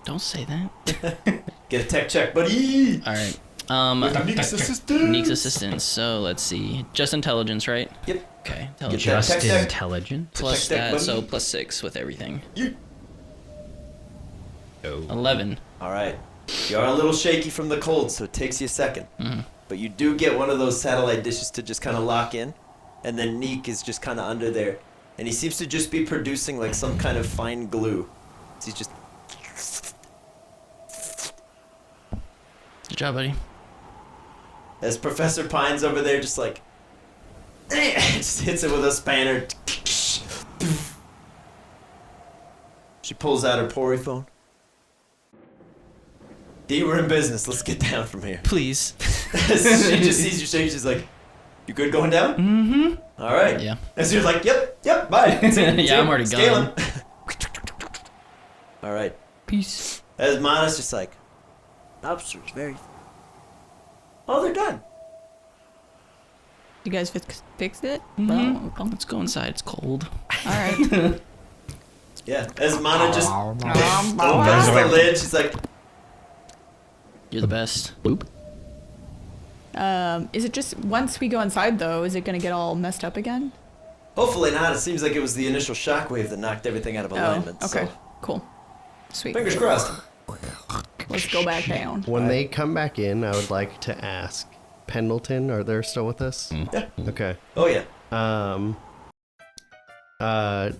Don't say that. Get a tech check, buddy. All right. Neek's assistance. Neek's assistance. So let's see. Just intelligence, right? Yep. Okay. Get that Intelligence. tech check. Intelligent. Plus tech that, buddy. so plus 6 with everything. You. 11. All right. You are a little shaky from the cold, so it takes you a second. But you do get one of those satellite dishes to just kind of lock in, and then Neek is just kind of under there, and he seems to just be producing some kind of fine glue. So he's just. Good job, buddy. As Professor Pine's over there, just just hits it with a spanner. She pulls out her Poryphone. D, we're in business. Let's get down from here. Please. She just sees you shake. She's like, "You good going down?" Mm-hmm. All right. Yeah. As you're like, "Yep, bye." See Yeah, I'm already scaling. gone. All right. Peace. As Mana's just like, "Lobster's very." Oh, they're done. You guys fix it? Let's go inside. It's cold. All right. Yeah. As Mana just opens the lid, she's like, You're the best. Boop. Is it just once we go inside though? Is it gonna get all messed up again? "Hopefully not. It seems like it was the initial shockwave that knocked everything out of alignment." Oh, okay. So, Cool. Sweet. fingers crossed. Let's go back down. When they come back in, I would like to ask Pendleton, are they still with us? Yeah. Okay. Oh yeah.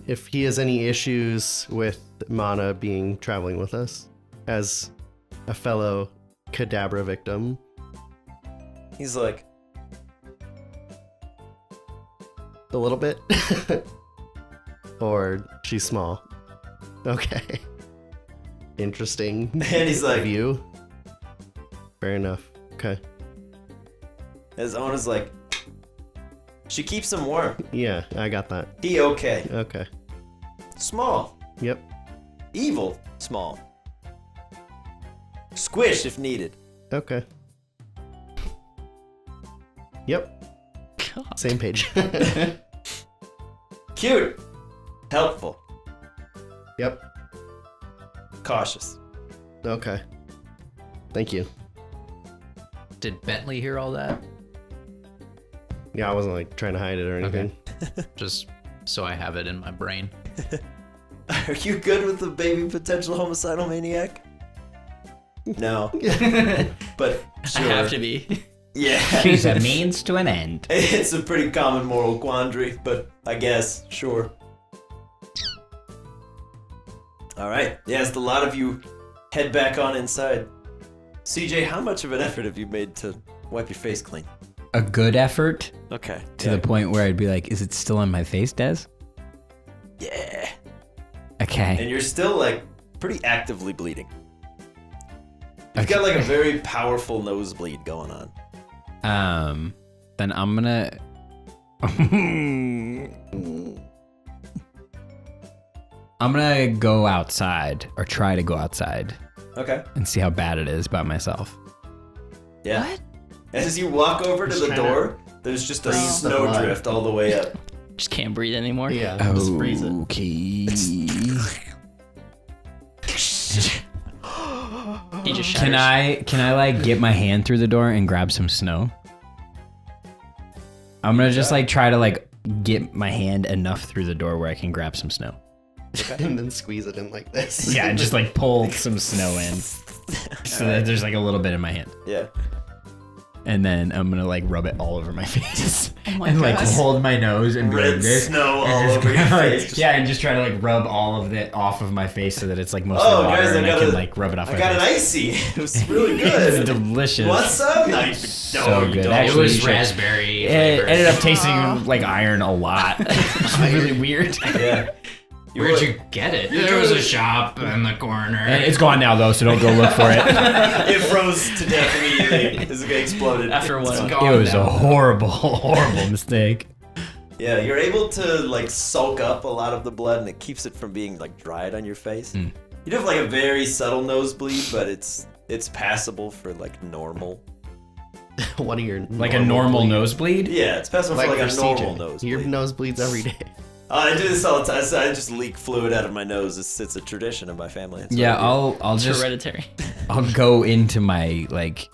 If he has any issues with Mana traveling with us as a fellow Kadabra victim. He's like, A little bit? Or she's small? Okay. Interesting. and he's like, View. Fair enough. Okay. as Ona's like, she keeps him warm. Yeah, I got that. He okay. Okay. Small. Yep. Evil. Small. Squish if needed. Okay. Yep. God. Same page. Cute. Helpful. Yep. Cautious. Okay. Thank you. Did Bentley hear all that? Yeah, I wasn't trying to hide it or anything. Just so I have it in my brain. Are you good with the baby potential homicidal maniac? No. But sure. I have to be. Yeah. She's a means to an end. It's a pretty common moral quandary, but I guess, sure. Alright. Yes, a lot of you head back on inside. CJ, how much of an effort have you made to wipe your face clean? A good effort Okay. to the point where I'd be like, is it still on my face, Des? Yeah. Okay. And you're still pretty actively bleeding. You've got a very powerful nosebleed going on. Then I'm gonna. I'm gonna go outside or try to go outside Okay. and see how bad it is by myself. Yeah. As you walk over to the door, there's just a snowdrift all the way up. Just can't breathe anymore. Yeah, just freeze it. Okay. He just Can I like get my hand through the door and grab some snow? I'm gonna just like try to like get my hand enough through the door where I can grab some snow. And then squeeze it in like this. Yeah, and just like pull some snow in, so that there's like a little bit in my hand. Yeah. And then I'm gonna like rub it all over my face Oh my and like gosh. hold my nose and be Red like this. snow and all just over your kinda, like, face. yeah, and just try to like rub all of it off of my face so that it's like mostly Oh, water guys, and I can like rub it off I my got an face. icy. It was really It's good. delicious. What's up? No, you So don't. good. Don't. Actually, It was you should- raspberry. It flavor. ended up tasting like iron a lot. It's really weird. Yeah. Where'd you get it? There was a shop in the corner. And it's gone now though, so don't go look for it. It froze to death immediately. This guy exploded. After It's what? gone It was now. a horrible mistake. Yeah, you're able to like soak up a lot of the blood, and it keeps it from being like dried on your face. Mm. You have like a very subtle nosebleed, but it's passable for like normal. One of your Like a normal bleeds. nosebleed? Yeah, it's passable for like a for normal CJ. nosebleed. Your nose bleeds every day. I do this all the time. So I just leak fluid out of my nose. It's a tradition in my family. It's Yeah, what I do. I'll It's just hereditary. I'll go into my like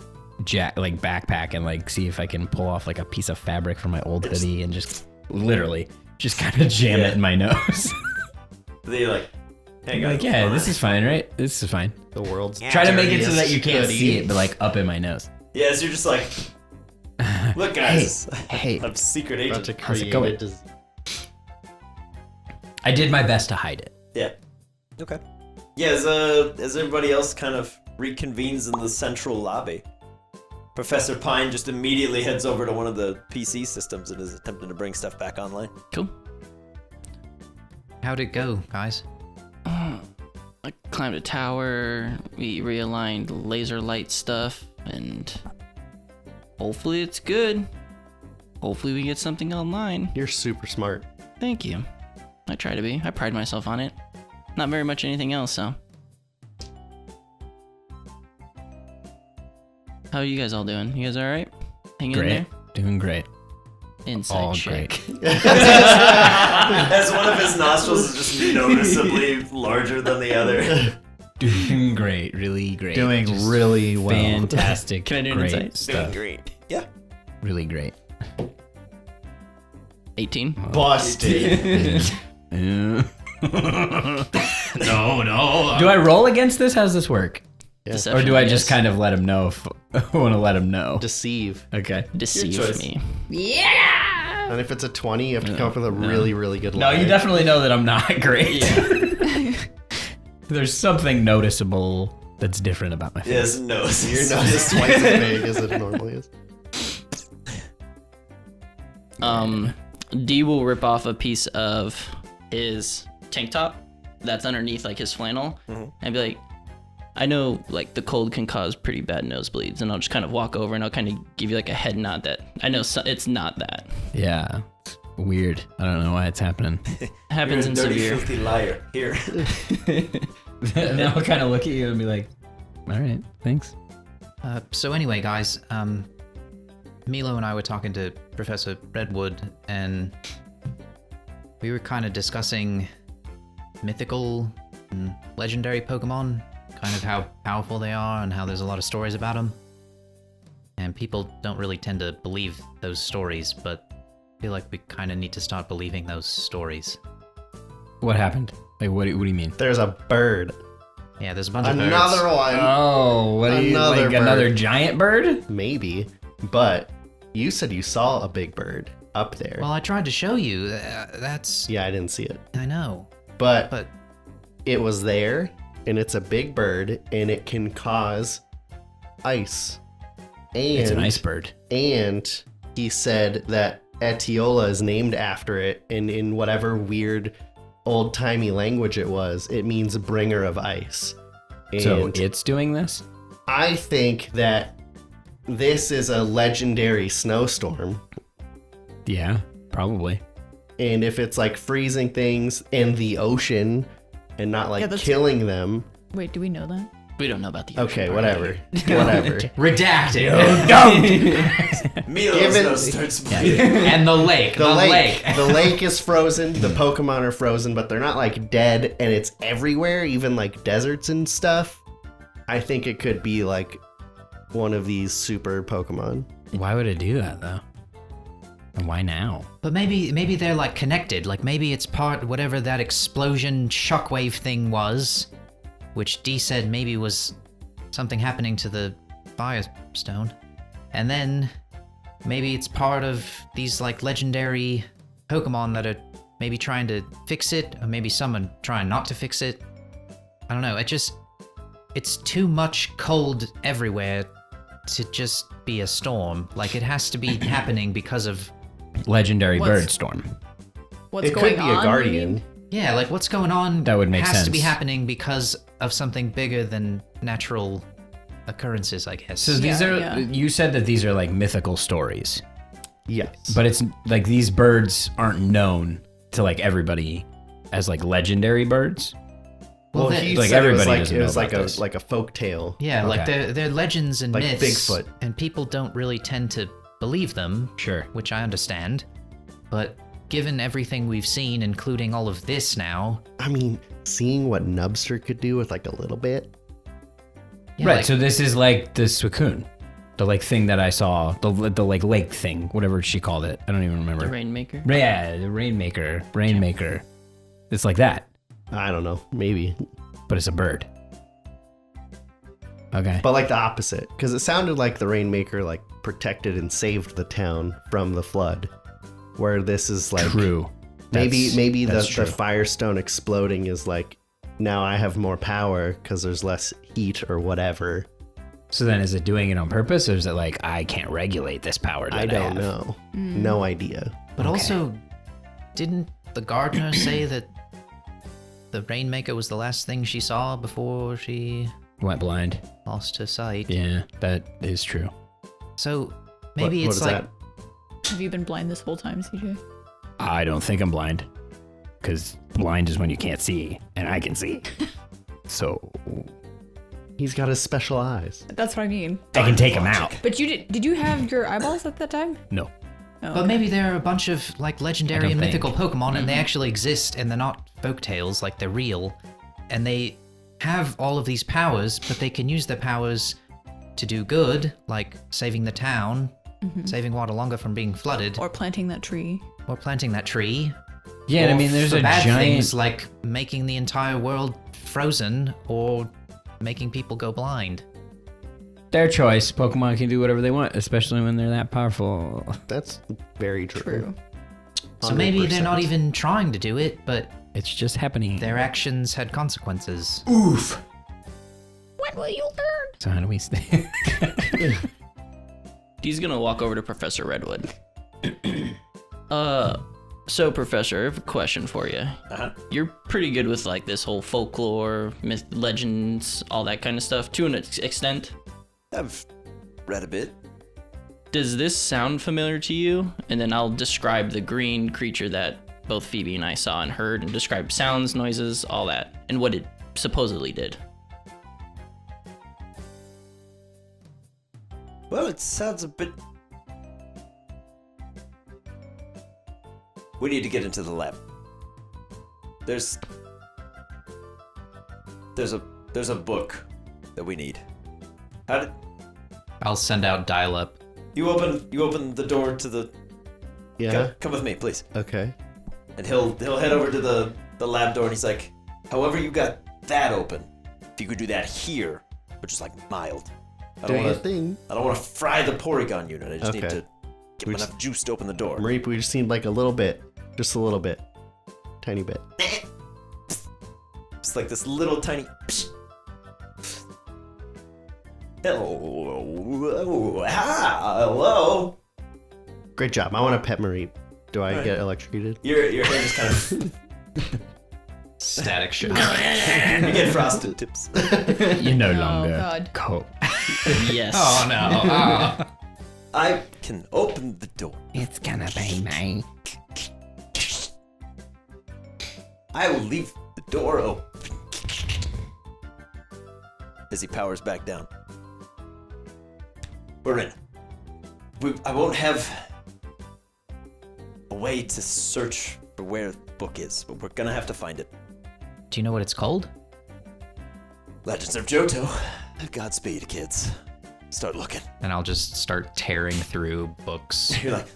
backpack and like see if I can pull off like a piece of fabric from my old hoodie and just literally just kind of jam it in my nose. Then you're like, hey guys, Like, yeah, this is fine, right? This is fine. The world's Try to make it so that dirtiest you can't hoodie. see it, but like up in my nose. Yeah, so you're just like, look guys, Hey, I'm a secret About agent. to How's it create going? a dis- I did my best to hide it. Yeah. Okay. Yeah, as everybody else kind of reconvenes in the central lobby, Professor Pine just immediately heads over to one of the PC systems and is attempting to bring stuff back online. Cool. How'd it go, guys? I climbed a tower. We realigned laser light stuff, and hopefully it's good. Hopefully we get something online. You're super smart. Thank you. I try to be. I pride myself on it. Not very much anything else, so. How are you guys all doing? You guys all right? Hanging in Great. there? Doing great. Inside All check. As one of his nostrils is just noticeably larger than the other. Doing great. Really great. Doing Just really well. fantastic. Can I do an great insight? stuff. Great. Yeah. Really great. 18. Busted. Yeah. No. Do I roll against this? How's this work? Deception, Or do I just yes. kind of let him know if I want to let him know? Deceive. Okay. deceive choice. me? And if it's a 20, you have to come up with a really, really good No, lie. you definitely know that I'm not great. There's something noticeable that's different about my face. Yeah, his nose. Your nose is twice as big as it normally is. D will rip off a piece of his tank top that's underneath like his flannel and be like, I know like the cold can cause pretty bad nosebleeds, and I'll just kind of walk over and I'll kind of give you like a head nod that I know it's not that. Yeah. It's weird. I don't know why it's happening. Happens You're in a dirty, severe. filthy liar. Here. And then I'll kind of look at you and be like, all right, thanks. So anyway, guys, Milo and I were talking to Professor Redwood, and we were kind of discussing mythical and legendary Pokemon, kind of how powerful they are and how there's a lot of stories about them. And people don't really tend to believe those stories, but I feel like we kind of need to start believing those stories. What happened? Like, what do you mean? There's a bird. Yeah, there's a bunch of Another birds. one. Oh, what do you Another like? bird. Another giant bird? Maybe. But you said you saw a big bird up there. Well, I tried to show you. That's... Yeah, I didn't see it. I know. But But it was there, and it's a big bird, and it can cause ice. And It's an ice bird. And he said that Etiola is named after it, and in whatever weird old-timey language it was, it means bringer of ice. And So it's doing this? I think that this is a legendary snowstorm, Yeah, probably. and if it's like freezing things in the ocean and not like Yeah, that's- killing them, Wait, do we know that? We don't know about the Okay, ocean. whatever. Whatever. Redacted. Milos starts breathing. And the lake. The lake is frozen. The Pokemon are frozen, but they're not like dead, and it's everywhere, even like deserts and stuff. I think it could be like one of these super Pokemon. Why would it do that though? And why now? But maybe they're like connected. Like maybe it's part whatever that explosion shockwave thing was, which D said maybe was something happening to the Firestone. And then maybe it's part of these like legendary Pokemon that are maybe trying to fix it, or maybe someone trying not to fix it. I don't know. It's too much cold everywhere to just be a storm. Like it has to be happening because of Legendary What's- bird storm. What's It going could be on? a you guardian. mean? yeah, like what's going on That would make has to be sense. happening because of something bigger than natural occurrences, I guess. So these Yeah, are, yeah. you said that these are like mythical stories, Yes. but it's like these birds aren't known to like everybody as like legendary birds. Well, he like, said everybody it doesn't was know like about a this. like a folk tale. yeah, like Okay. they're legends and Like myths. Bigfoot. And people don't really tend to believe them, Sure. which I understand. But given everything we've seen, including all of this now, I mean, seeing what Nubster could do with like a little bit. yeah, Right. like- So this is like the Suicune, the like thing that I saw, the like lake thing, whatever she called it. I don't even remember. The Rainmaker. Yeah, the Rainmaker. It's like that, I don't know, maybe, but it's a bird. Okay. but like the opposite, because it sounded like the Rainmaker like protected and saved the town from the flood, where this is like True. maybe That's the true. Firestone exploding is like now I have more power because there's less heat or whatever. So then, is it doing it on purpose, or is it like I can't regulate this power? That I don't have? know, Mm. no idea. but Okay. also, didn't the gardener say that the Rainmaker was the last thing she saw before she Went blind. lost her sight? Yeah, that is true. So maybe What it's is like that? Have you been blind this whole time, CJ? I don't think I'm blind, because blind is when you can't see, and I can see. So He's got his special eyes. That's what I mean. I can take him out. But did you have your eyeballs at that time? No. Oh, But maybe there are a bunch of like I legendary don't and think. mythical Pokemon, and they actually exist, and they're not folk tales, like they're real, and they have all of these powers, but they can use their powers to do good, like saving the town, saving Waterlonga from being flooded, or planting that tree. or planting that tree. Yeah, and or I mean, there's for a bad giant. things like making the entire world frozen, or making people go blind. Their choice. Pokemon can do whatever they want, especially when they're that powerful. That's very true. True. So maybe they're not 100%. even trying to do it, but It's just happening. their actions had consequences. Oof. When will you learn? So how do we stay? He's gonna walk over to Professor Redwood. So Professor, I have a question for you. Uh-huh. You're pretty good with like this whole folklore, myth, legends, all that kind of stuff to an extent. I've read a bit. Does this sound familiar to you? And then I'll describe the green creature that both Phoebe and I saw and heard, and describe sounds, noises, all that, and what it supposedly did. Well, it sounds a bit. We need to get into the lab. There's a book that we need. How did I'll send out dial-up. you open the door to the? Yeah. Come with me, please. Okay. And he'll head over to the lab door and he's like, however you got that open, if you could do that here, but just like mild. I Do don't your want to. thing. I don't want to fry the Porygon unit. I just need Okay. to give We him just- enough juice to open the door. Mareep, we just need like a little bit. Just a little bit. Tiny bit. It's like this little tiny. Hello. Hello. Great job. I want to pet Mareep. Do I Alright. get electrocuted? Your hair just kind of. Static shock. You get frosted tips. You no Oh, longer God. cope. Yes. Oh no. Oh. I can open the door. It's gonna be me. I will leave the door open. as he powers back down. We're in. I won't have a way to search for where the book is, but we're gonna have to find it. Do you know what it's called? Legends of Johto. Godspeed, kids. Start looking. And I'll just start tearing through books. You're like,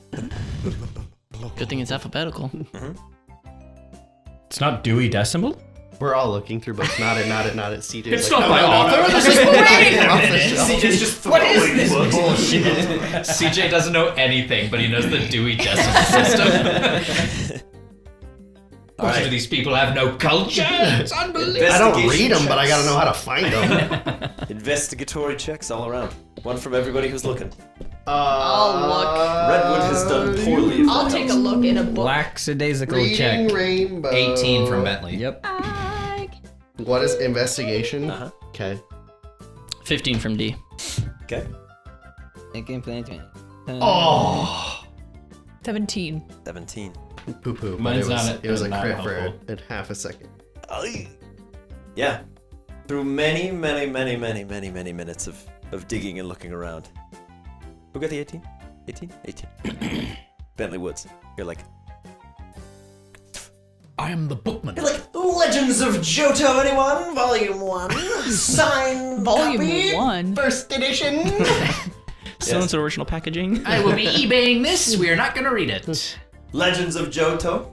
Good thing it's alphabetical. It's not Dewey Decimal? We're all looking through books. Not it. CJ. It's not my author. This is CJ's just throwing books. CJ doesn't know anything, but he knows the Dewey Decimal System. Why do these people have no culture? It's unbelievable. I don't read them, but I gotta know how to find them. Investigatory checks all around. One from everybody who's looking. I'll look. Redwood has done poorly. if I'll that take a helps. look in a book. Lackadaisical Reading check. Rainbow. 18 from Bentley. Yep. What is investigation? Uh-huh. Okay. 15 from D. Okay. Oh. 17. 17. Poo poo. Mine's It was a not crit for helpful. a half a second. Aye. Yeah. Through many minutes of digging and looking around. Who got the 18? 18? Bentley Woods. You're like, I am the bookman. You're like, Legends of Johto, anyone? Volume 1. Sign Volume copy. 1. First edition. Still into original packaging. I will be eBaying this. We are not going to read it. Legends of Johto.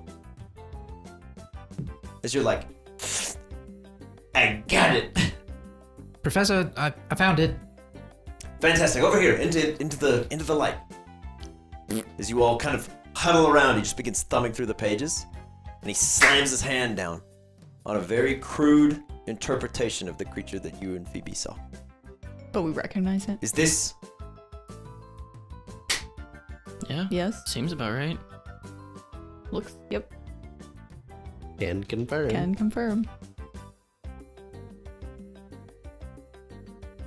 As you're like, I got it. Professor, I found it. Fantastic. Over here, into the light. As you all kind of huddle around, he just begins thumbing through the pages, and he slams his hand down on a very crude interpretation of the creature that you and Phoebe saw. But we recognize it. Is this? Yeah. Yes. Seems about right. Looks. Yep. Can confirm. Can confirm.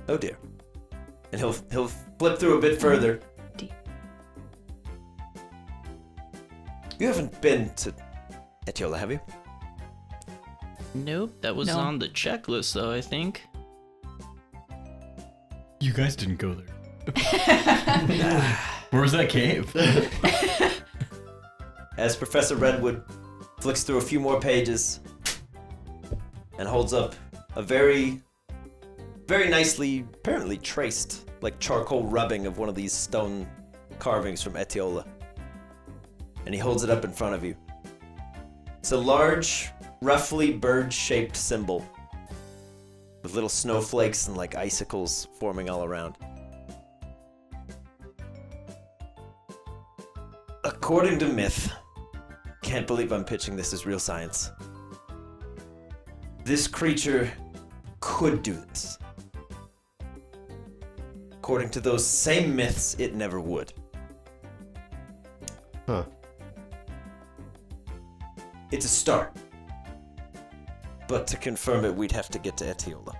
Oh dear. And he'll flip through a bit further. D. You haven't been to Etiola, have you? Nope. That was No. on the checklist, though, I think. You guys didn't go there. Where was that cave? As Professor Redwood flicks through a few more pages and holds up a very nicely, apparently traced, like charcoal rubbing of one of these stone carvings from Etiola. And he holds it up in front of you. It's a large, roughly bird-shaped symbol with little snowflakes and like icicles forming all around. According to myth, can't believe I'm pitching this as real science, this creature could do this. According to those same myths, it never would. Huh. It's a start. But to confirm it, we'd have to get to Etiola.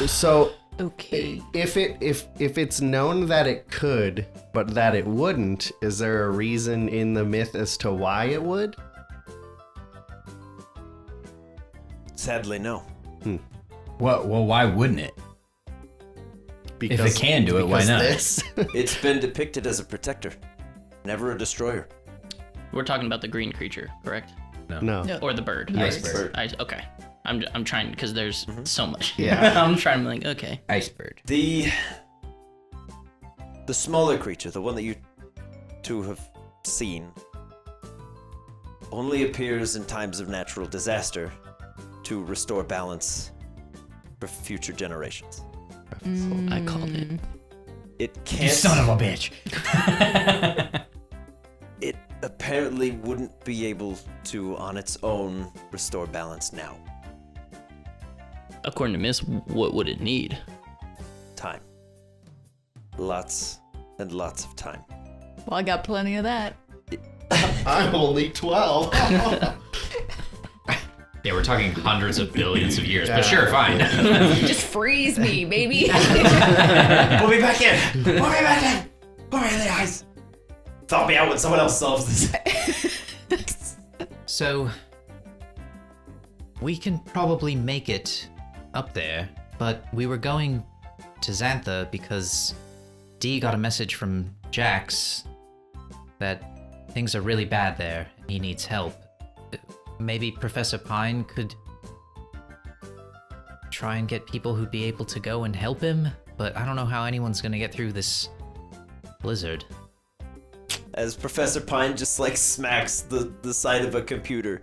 So Okay. if it's known that it could, but that it wouldn't, is there a reason in the myth as to why it would? Sadly, no. Well, why wouldn't it? Because, If it can do it, why because not? This. It's been depicted as a protector, never a destroyer. We're talking about the green creature, correct? no. No. Or the bird? Iceberg. Okay. I'm trying, because there's so much. Yeah. I'm trying to be like, okay. Iceberg. The smaller creature, the one that you two have seen, only appears in times of natural disaster to restore balance for future generations. I called it. It You can't. son of a bitch. It apparently wouldn't be able to, on its own, restore balance now. According to Miss, what would it need? Time. Lots and lots of time. Well, I got plenty of that. I'm only 12. Yeah, we're talking hundreds of billions of years, Yeah. but sure, fine. Just freeze me, baby. Pull me back in! Pull me back in! Pull me in the eyes! Thaw me out when someone else solves this. So, we can probably make it up there, but we were going to Xantha because Dee got a message from Jax that things are really bad there and he needs help. Maybe Professor Pine could try and get people who'd be able to go and help him, but I don't know how anyone's gonna get through this blizzard. As Professor Pine just like smacks the side of a computer,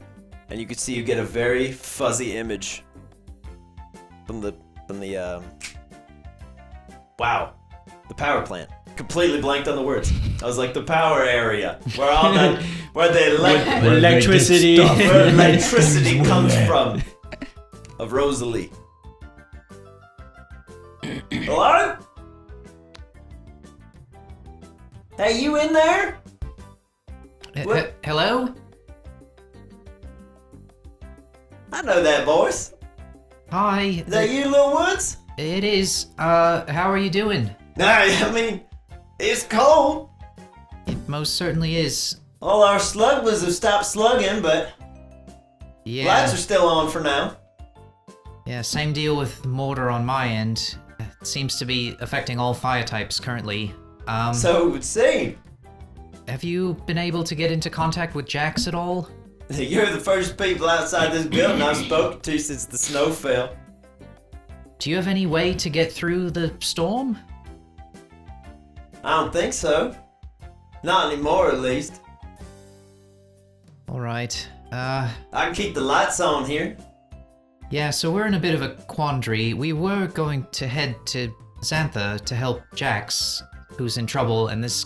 and you can see you get a very fuzzy image from the wow, the power plant. Completely blanked on the words. I was like, the power area, where all that, where the Electricity. where electricity comes from, of Rosalie. Hello? Hey, you in there? What? Hello? I know that voice. Hi. Is that you, Lil Woods? It is. How are you doing? I mean, it's cold. It most certainly is. All our slugglers have stopped slugging, but Yeah. lights are still on for now. Yeah, same deal with mortar on my end. It seems to be affecting all fire types currently. So it would seem. Have you been able to get into contact with Jax at all? You're the first people outside this building I've spoken to since the snow fell. Do you have any way to get through the storm? I don't think so. Not anymore, at least. Alright. I can keep the lights on here. Yeah, so we're in a bit of a quandary. We were going to head to Xantha to help Jax, who's in trouble, and this...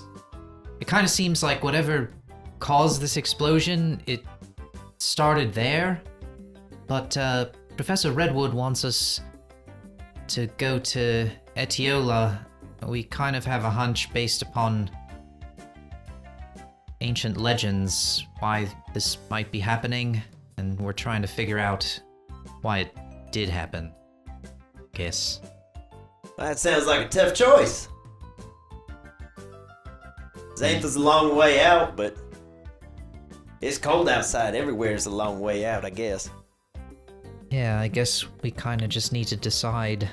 It kind of seems like whatever caused this explosion, it started there. But Professor Redwood wants us to go to Etiola. We kind of have a hunch based upon ancient legends why this might be happening, and we're trying to figure out why it did happen. Guess. That sounds like a tough choice. Xantha's a long way out, but it's cold outside. Everywhere's a long way out, I guess. Yeah, I guess we kind of just need to decide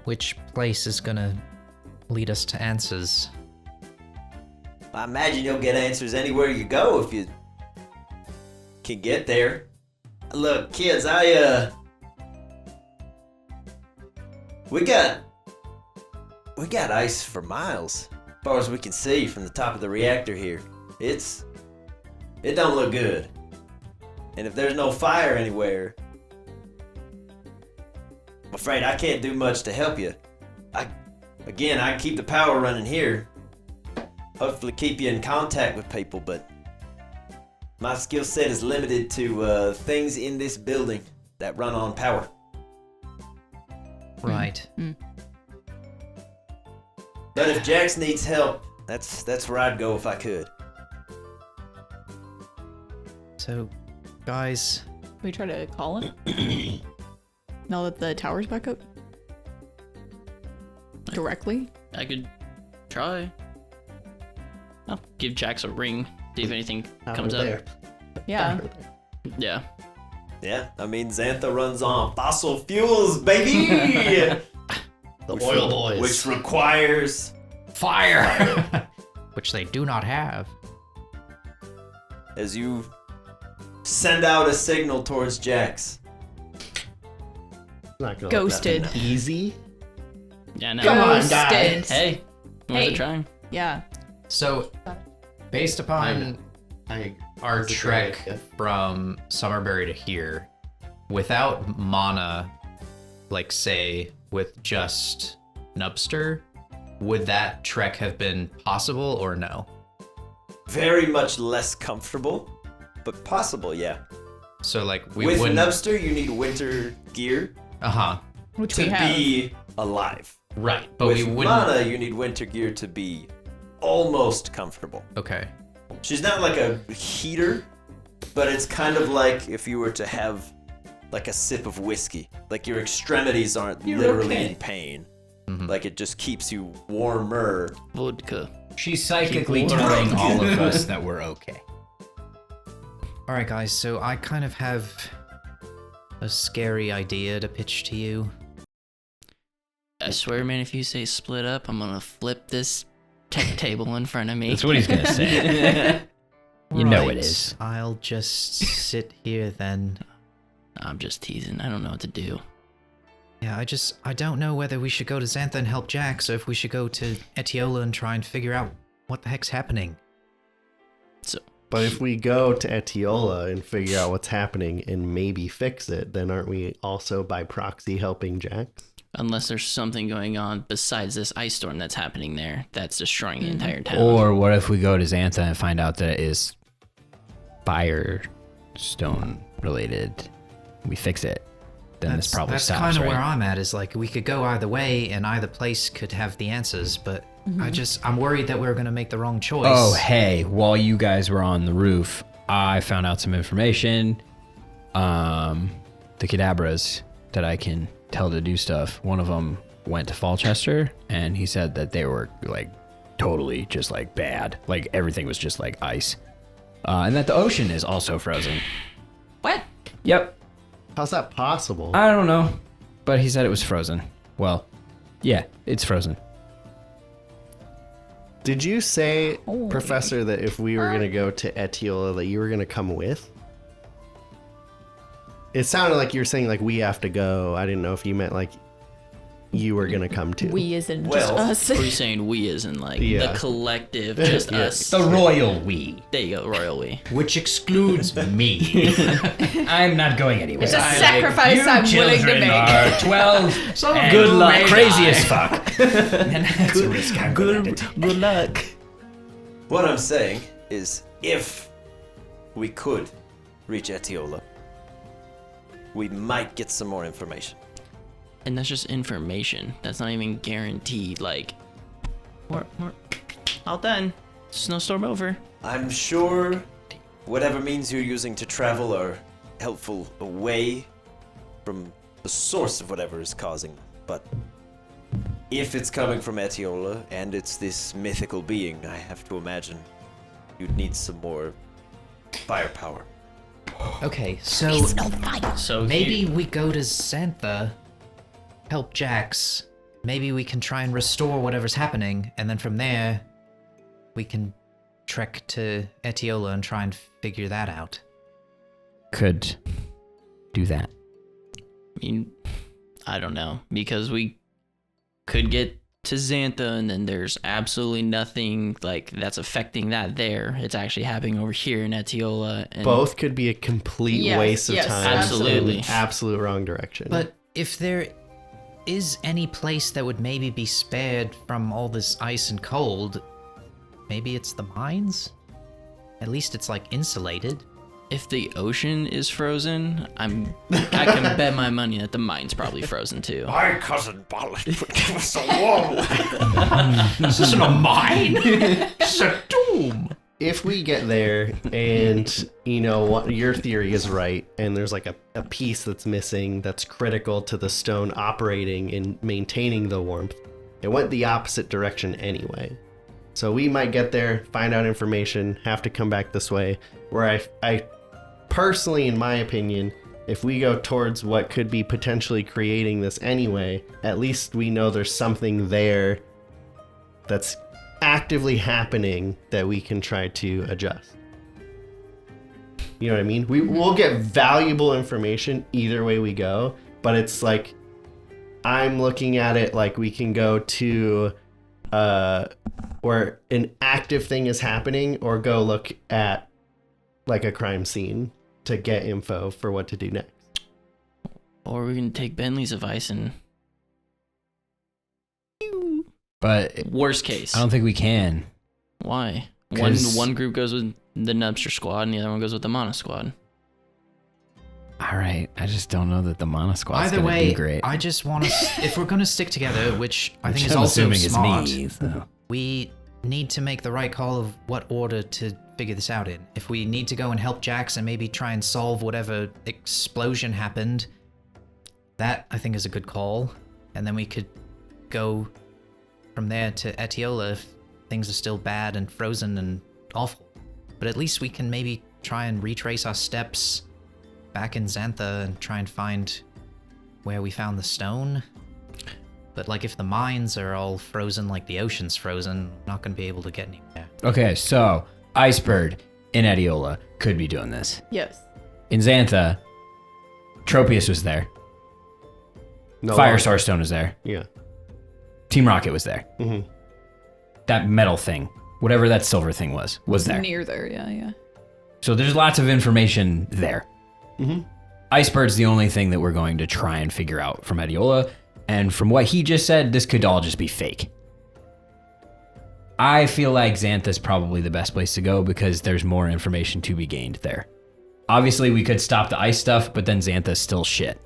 which place is gonna lead us to answers. I imagine you'll get answers anywhere you go if you can get there. Look, kids, we got ice for miles, as far as we can see from the top of the reactor here. It don't look good. And if there's no fire anywhere, I'm afraid I can't do much to help you. I can keep the power running here. Hopefully keep you in contact with people, but my skill set is limited to things in this building that run on power. Right. But if Jax needs help, that's where I'd go if I could. So, guys, We try to call him? Now that the tower's back up? Directly? I could try. I'll give Jax a ring, see if anything comes up. there. Yeah. Yeah. Yeah, I mean, Xantha runs on fossil fuels, baby! The oil boys. Which requires fire! Which they do not have. as you send out a signal towards Jax. Not gonna Ghosted. Look easy. Yeah, no. Come on, Ghosted. guys. Hey, worth Hey. a try. Yeah. So, based upon our That's a trek great idea. from Summerberry to here, without mana, like say with just Nubster, would that trek have been possible or no? Very much less comfortable, but possible, yeah. So like we With wouldn't. Nubster, you need winter gear Which to we have. be alive. Right, but With we wouldn't. Mana, you need winter gear to be almost comfortable. Okay. She's not like a heater, but it's kind of like if you were to have like a sip of whiskey. Like your extremities aren't literally in pain. Mhm. Like it just keeps you warmer. Vodka. She's psychically Keep telling warm. all of us that we're okay. All right, guys. So I kind of have a scary idea to pitch to you. I swear, man, if you say split up, I'm gonna flip this tech table in front of me. That's what he's gonna say. You know it is. I'll just sit here then. I'm just teasing. I don't know what to do. Yeah, I don't know whether we should go to Xantha and help Jax, or if we should go to Etiola and try and figure out what the heck's happening. But if we go to Etiola and figure out what's happening and maybe fix it, then aren't we also by proxy helping Jax? Unless there's something going on besides this ice storm that's happening there that's destroying the entire town. Or what if we go to Xantha and find out that it is Firestone related? We fix it. Then this probably that's stops, kind of right? where I'm at, is like we could go either way and either place could have the answers, but I'm worried that we're gonna make the wrong choice. Oh, hey, while you guys were on the roof, I found out some information. The Kadabras that I can tell to do stuff, one of them went to Falchester, and he said that they were, like, totally just, like, bad. Like, everything was just, like, ice. And that the ocean is also frozen. What? Yep. How's that possible? I don't know, but he said it was frozen. Well, yeah, it's frozen. Did you say, Professor, that if we were going to go to Etiola, that you were going to come with? It sounded like you were saying, like, we have to go. I didn't know if you meant, like, you were going to come too. We isn't Well, just Are us. you saying we as in like Yeah. the collective, just Yeah. us? The royal we, There you go, royal we. which excludes me. I'm not going anywhere. It's a sacrifice I'm willing to make. Are 12. and Good luck. Crazy as fuck. And that's a risk I'm willing to take. Good luck. What I'm saying is, if we could reach Etiola, we might get some more information. And that's just information. That's not even guaranteed. Like, we're all done. Snowstorm over. I'm sure whatever means you're using to travel are helpful away from the source of whatever is causing them. But if it's coming from Etiola and it's this mythical being, I have to imagine you'd need some more firepower. Okay, so maybe we go to Xantha, help Jax. Maybe we can try and restore whatever's happening, and then from there, we can trek to Etiola and try and figure that out. Could do that. I mean, I don't know, because we could get to Xantha and then there's absolutely nothing like that's affecting that there. It's actually happening over here in Etiola. And Both could be a complete Yes, waste of yes, time. absolutely. In absolute wrong direction. But if there is any place that would maybe be spared from all this ice and cold, maybe it's the mines? At least it's like insulated. if the ocean is frozen, I can bet my money that the mine's probably frozen too. My cousin Ballast would give us a warm This isn't a mine. It's a tomb. if we get there and, you know, what your theory is right, and there's like a piece that's missing that's critical to the stone operating and maintaining the warmth, it went the opposite direction anyway. So we might get there, find out information, have to come back this way, where I personally, in my opinion, if we go towards what could be potentially creating this anyway, at least we know there's something there that's actively happening that we can try to adjust. You know what I mean? We'll get valuable information either way we go, but it's like, I'm looking at it like we can go to where an active thing is happening, or go look at like a crime scene to get info for what to do next. Or we can take Bentley's advice and But worst case. I don't think we can. Why? 'Cause- One group goes with the Nubster squad and the other one goes with the Mana squad. All right, I just don't know that the Mana Squad's Either gonna way, do great. I just want to. If we're gonna stick together, which I think Which is I'm also assuming smart, is me. So. we need to make the right call of what order to figure this out in. If we need to go and help Jax and maybe try and solve whatever explosion happened, that I think is a good call. And then we could go from there to Etiola if things are still bad and frozen and awful. But at least we can maybe try and retrace our steps back in Xantha and try and find where we found the stone. But like if the mines are all frozen like the ocean's frozen, I'm not going to be able to get anywhere. Okay, so Icebird in Adiola could be doing this. Yes. In Xantha, Tropius was there. No Fire longer. Source Stone was there. Yeah. Team Rocket was there. Mhm. That metal thing, whatever that silver thing was there. Near there, yeah. So there's lots of information there. Mhm. Icebird's the only thing that we're going to try and figure out from Adiola. And from what he just said, this could all just be fake. I feel like Xantha's probably the best place to go because there's more information to be gained there. Obviously, we could stop the ice stuff, but then Xantha's still shit.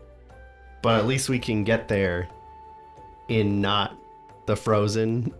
But at least we can get there in not the frozen,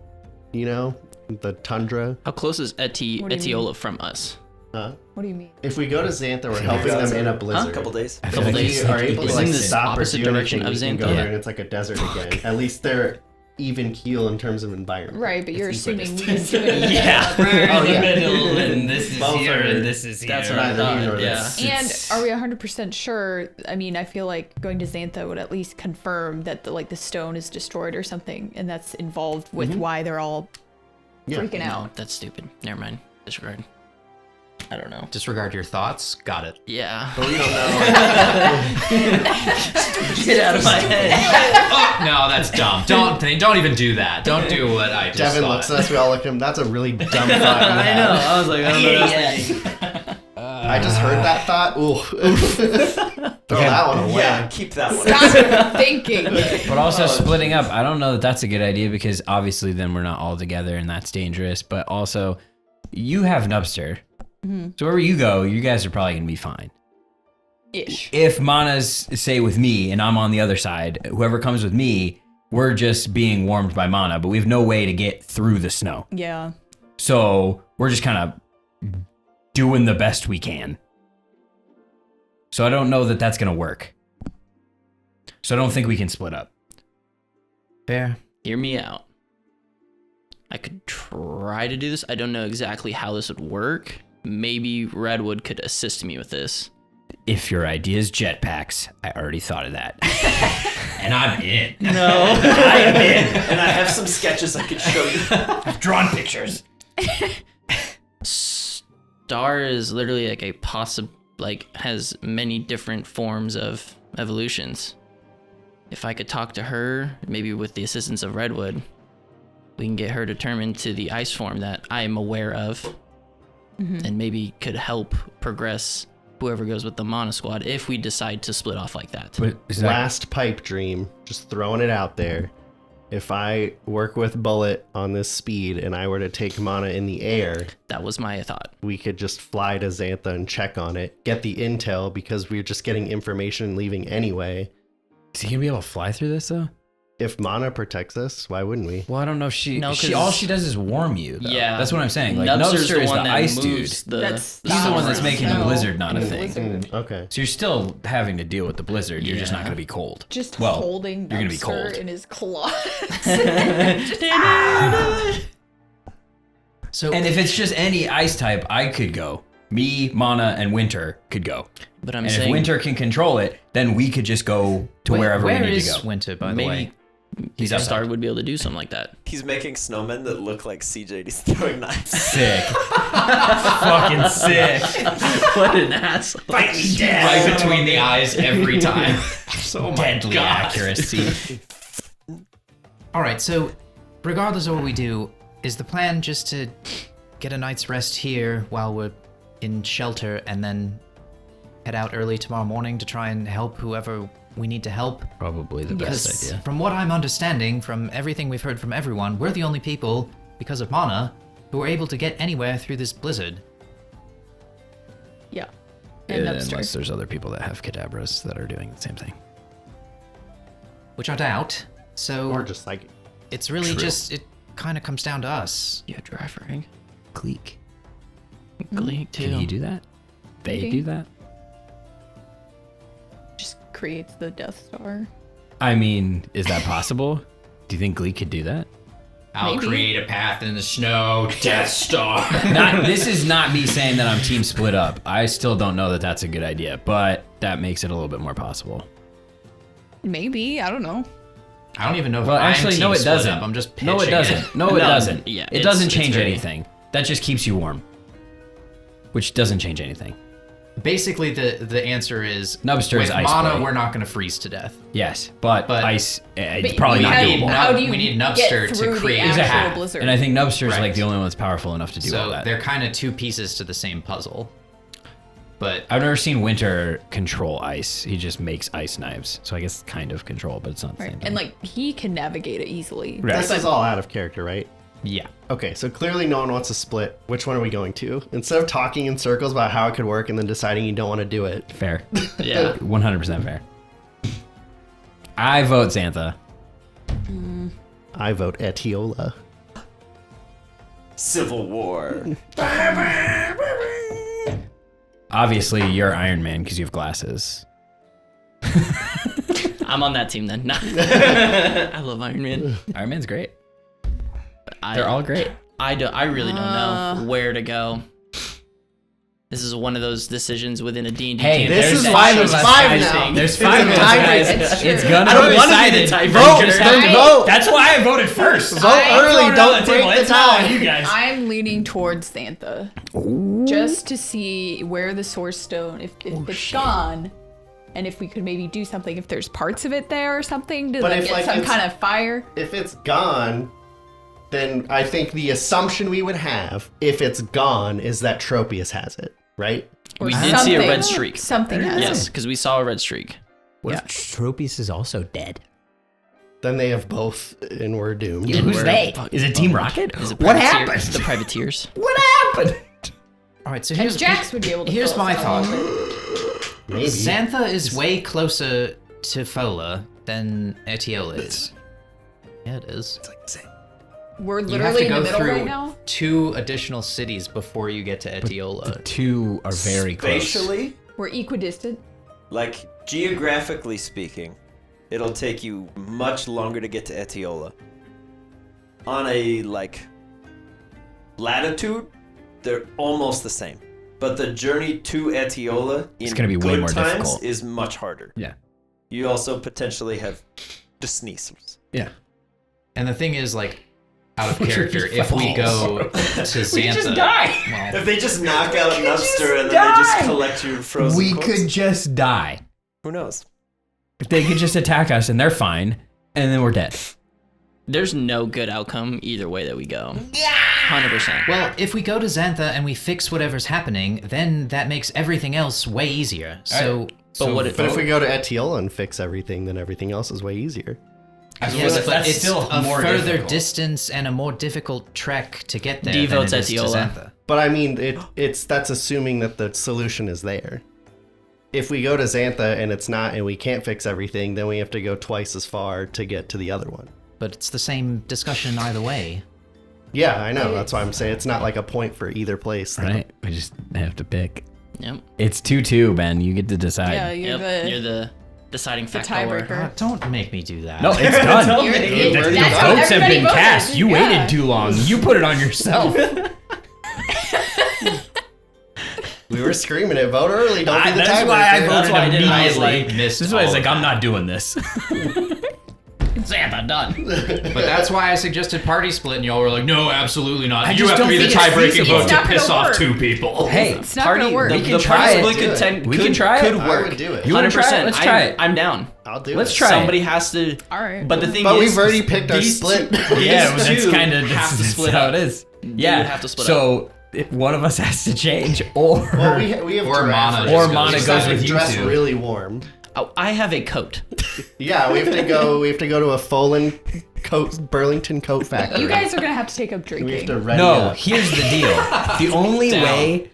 the tundra. How close is What do you Etiola from us? Huh? What do you mean? If we go to Xantha, we're helping them in a blizzard. A couple days. A couple If days. we are able It's to in like the stop or opposite do direction anything, of we can go Xantha. there and it's like a desert again. At least they're even keel in terms of environment. Right, but you're It's assuming we equidistant. can do it. Yeah. Oh, yeah. middle, and this is Both here, are- and this is here. that's what I thought, Yeah. yeah. And are we 100% sure? I mean, I feel like going to Xantha would at least confirm that the stone is destroyed or something, and that's involved with why they're all Yeah. freaking No, out. that's stupid. Never mind. Disregard. I don't know. Disregard your thoughts. Got it. Yeah. But we don't know. Get out of my head. No, that's dumb. Don't even do that. Don't do what I just Devin thought. looks at us, we all look at him. That's a really dumb thought. I know. I was like, I don't know what I was thinking. I just heard that thought. Ooh. Throw that one away. Yeah, keep that one. Stop thinking. But also splitting up, I don't know that that's a good idea because obviously then we're not all together and that's dangerous. But also, you have Nubster. So wherever you go, you guys are probably going to be fine. Ish. If Mana's, say, with me and I'm on the other side, whoever comes with me, we're just being warmed by Mana, but we have no way to get through the snow. Yeah. So we're just kind of doing the best we can. So I don't know that that's going to work. So I don't think we can split up. Fair. Hear me out. I could try to do this. I don't know exactly how this would work. Maybe Redwood could assist me with this. If your idea is jetpacks, I already thought of that. And I'm in. No. I am in. And I have some sketches I could show you. I've drawn pictures. Star is literally like has many different forms of evolutions. If I could talk to her, maybe with the assistance of Redwood, we can get her determined to the ice form that I am aware of, and maybe could help progress whoever goes with the Mana Squad if we decide to split off like that. But is that, Last pipe dream, just throwing it out there. If I work with Bullet on this speed and I were to take Mana in the air, That was my thought. we could just fly to Xantha and check on it, get the intel because we're just getting information and leaving anyway. is he going to be able to fly through this, though? If Mana protects us, why wouldn't we? Well, I don't know if No, she 'cause- all she does is warm you, though. Yeah. That's what I'm saying. Like, Nubster's Nubster is the that ice dude. moves the That's He's the one that's Nubster. making the No. blizzard not a The thing. blizzard. Okay. So you're still having to deal with the blizzard. You're just not Yeah. going to be cold. Just Well, holding you're gonna be Nubster cold. in his claws. So And if it's just any ice type, I could go. Me, Mana, and Winter could go. But I'm And saying if Winter can control it, then we could just go to wherever where we need is to go. Winter, by the maybe way? He's Star outside. would be able to do something like that. He's making snowmen that look like CJ. He's throwing knives. Sick. Fucking sick. What an asshole. Fight me dead. Right between the eyes every time. So deadly accuracy. All right, so regardless of what we do, is the plan just to get a night's rest here while we're in shelter and then head out early tomorrow morning to try and help whoever we need to help? Probably the Because best idea. from what I'm understanding, from everything we've heard from everyone, we're the only people, because of Mana, who are able to get anywhere through this blizzard. Yeah. And Unless Nubster. there's other people that have cadabras that are doing the same thing. Which I doubt. So Or just like it's really True. just, it kind of comes down to us. Yeah, dry frag. Clique. Gleek too. Can he do that? They Maybe. do that? Just creates the Death Star. I mean, is that possible? Do you think Glee could do that? I'll Maybe. create a path in the snow, Death Star. This is not me saying that I'm team split up. I still don't know that that's a good idea, but that makes it a little bit more possible. Maybe, I don't know. I don't even know if Well, I'm actually, no, team it split doesn't. up. I'm just pitching No, it doesn't. No, it No, doesn't. yeah, it it's- doesn't it's change very- anything. That just keeps you warm. Which doesn't change anything. Basically, the answer is Nubster with is ice mono, blade. we're not going to freeze to death. Yes, but ice, it's But probably we not have- doable. How do you We need get Nubster to through the create actual a hat. blizzard? And I think Nubster is Right. like the only one that's powerful enough to do all So that. they're kind of two pieces to the same puzzle. But I've never seen Winter control ice. He just makes ice knives. So I guess kind of control, but it's not the Right. same thing. And like he can navigate it easily. Right. This is all out of character, right? Yeah. Okay, so clearly no one wants to split. Which one are we going to? Instead of talking in circles about how it could work and then deciding you don't want to do it. Fair. Yeah. 100% fair. I vote Xantha. I vote Etiola. Civil War. Obviously, you're Iron Man because you have glasses. I'm on that team then. Nah. I love Iron Man. Iron Man's great. I, They're all great. I really don't know where to go. This is one of those decisions within a D&D Hey, campaign. This there's is five five of of us, five guys. now. There's It's five a of us, tiebreaker. guys. It's true. It's gonna I don't be want to be decided. the tiebreaker. Vote, then vote. That's why I voted first. Vote early, voted don't on the table. break the It's not on tie. you guys. I'm leaning towards Xantha. Just to see where the Source Stone, if it's gone, and if we could maybe do something, if there's parts of it there or something, to But like, if, get like, some it's- kind of fire. If it's gone, then I think the assumption we would have, if it's gone, is that Tropius has it, right? Or We did see a something. red streak. Something has Yes, it. because we saw a red streak. What if Tropius is also dead? Then they have both, and we're doomed. And Who's we're they? fucking Is it Team bummed. Rocket? Is it What privateer- happened? The privateers. What happened? all right, so And here's Jax would be able to. here's fill my us out. thought. Maybe. Xantha is way closer to Fola than Etiola is. Yeah, it is. We're You have to literally in the go middle through right now. 2 additional cities before you get to Etiola. Two are very close. Spatially, We're equidistant. like geographically speaking, it'll take you much longer to get to Etiola. On a latitude, they're almost the same. But the journey to Etiola in gonna be way good more times difficult. is much harder. Yeah. You also potentially have the sneezers. Yeah. And the thing is, out of character, if we go to Xantha, well, If they just knock out Nubster and then they just collect your frozen We corpse, could just die. who knows? If they could just attack us and they're fine, and then we're dead. There's no good outcome either way that we go. 100%. well, if we go to Xantha and we fix whatever's happening, then that makes everything else way easier. So, But if we go to Etiola and fix everything, then everything else is way easier. yes, but that's it's still a more further difficult. distance and a more difficult trek to get there. D than votes it is to Etiola. Xantha. But I mean, that's assuming that the solution is there. If we go to Xantha and it's not, and we can't fix everything, then we have to go twice as far to get to the other one. But it's the same discussion either way. Yeah, I know. That's why I'm saying it's not like a point for either place. Right? We just have to pick. Yep. It's 2-2, Ben. You get to decide. Yeah, You're the deciding factor. tiebreaker. Don't make me do that. No, it's done. You're- The that's how votes have everybody been voted. cast. You Yeah. waited too long. You put it on yourself. We were screaming it. Vote early. Don't be the That's tiebreaker. why I voted That's why I didn't immediately. like- missed This is why it's all like, of I'm that. not doing this. Xantha, done. But that's why I suggested party split, and y'all were like, "No, absolutely not. I you just have to don't be the think it's tie-breaking feasible. vote It's to not piss gonna off work. 2 people." Hey, It's not gonna work. We the can try party it. split could ten- We can try it. Could I work. would do it. You wanna try it? 100%. Let's try it. I'm down. I'll do Let's it. try Somebody it. has to. All right. But the thing But is, we've already picked our these split. two- Yeah, these that's two kind of have to split how up. it is. They Yeah, would have to split so one of us has to change, or Well, we have Or giraffe. Mana or just Mana goes goes with with you dress two. really warm. Oh, I have a coat. Yeah, we have to go. We have to go to a Folan coat, Burlington coat factory. You guys are gonna have to take up we have drinking. to ready No, up. here's the deal. The only Down. way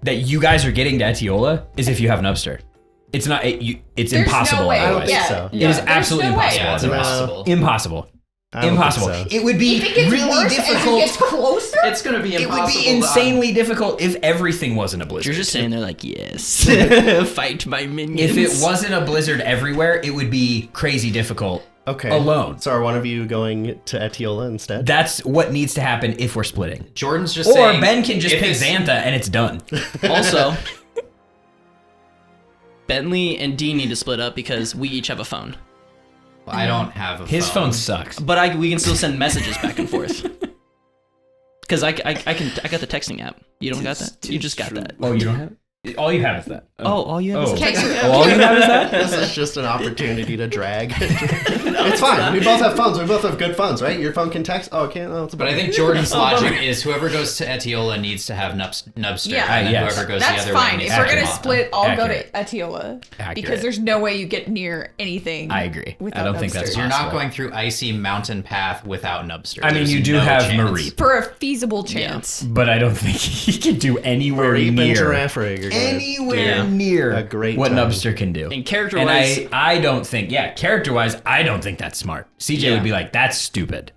that you guys are getting to Etiola is if you have an upster. It's not. It's There's impossible no way. I don't otherwise. think Yeah. so. It is There's absolutely no way. impossible. Yeah, it's otherwise. impossible. Impossible. I don't Impossible. think so. It would be You think it's really worse as it difficult. gets closer? It's gonna be It impossible. would be insanely difficult if everything wasn't a blizzard. You're just saying they're like, yes, fight my minions. If it wasn't a blizzard everywhere, it would be crazy difficult. Okay. Alone. So are one of you going to Etiola instead? That's what needs to happen if we're splitting. Jordan's just Or saying. Ben can just if pick it's- Xantha and it's done. Also, Bentley and Dean need to split up because we each have a phone. Well, I don't have a His phone sucks. But we can still send messages back and forth. Because I got the texting app. You don't got that? You just got that. Oh, you don't have it? All you have is that. Oh, all you have is text. All you have is that? This is just an opportunity to drag. It's fine. We both have phones. We both have good phones, right? Your phone can text. Oh, it can't. Oh, it's a But I think Jordan's logic is whoever goes to Etiola needs to have Nubster, Yeah. and then Yes. whoever goes That's the other way fine. needs If to we're gonna have split, I'll go Accurate. to Etiola Accurate. because there's no way you get near anything. I agree. I without don't think that's Nubster. So you're not possible. going through icy mountain path without Nubster. I mean, There's you do no have chance. Mareep, For a feasible chance. but I don't think he can do anywhere Reap and near Giraffe Rig are gonna- anywhere near A great what time. Nubster can do. And character-wise- and I don't think, character-wise, I don't think that's smart. CJ Yeah. would be like, that's stupid.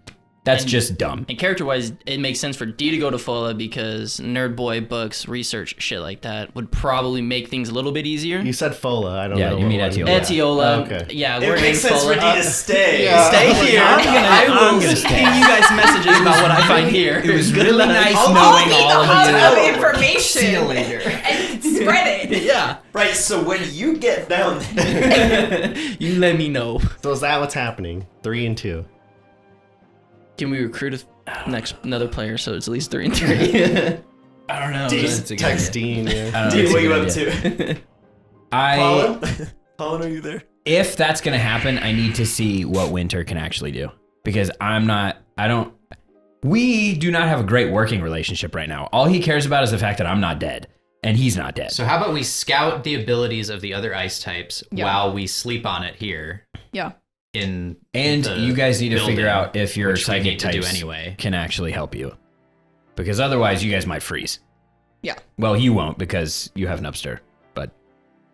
That's just dumb. And character-wise, it makes sense for D to go to Fola because nerd boy books, research, shit like that would probably make things a little bit easier. You said Fola. I don't Yeah, know. you what mean one Etiola. you- Etiola, Okay. yeah, It we're makes in sense for Fola. D to stay. Yeah. Stay here. I will gonna stay. ping you guys messages about what I find here. It was Good really luck. nice I'll knowing be the all hub of you. of information. See you later. And spread it. Yeah, Right, so when you get down there, you let me know. So is that what's happening? 3 and 2. Can we recruit another player so it's at least 3 and 3? I don't know. Just text Dean. Yeah. Dean, what you up to? I, Colin? Colin, are you there? if that's gonna happen, I need to see what Winter can actually do because we do not have a great working relationship right now. All he cares about is the fact that I'm not dead and he's not dead. So how about we scout the abilities of the other ice types Yeah. while we sleep on it here Yeah. in And the you guys need to building, figure out if your which we psychic need to do types anyway. can actually help you. Because otherwise you guys might freeze. Yeah. Well, you won't because you have Nubster, but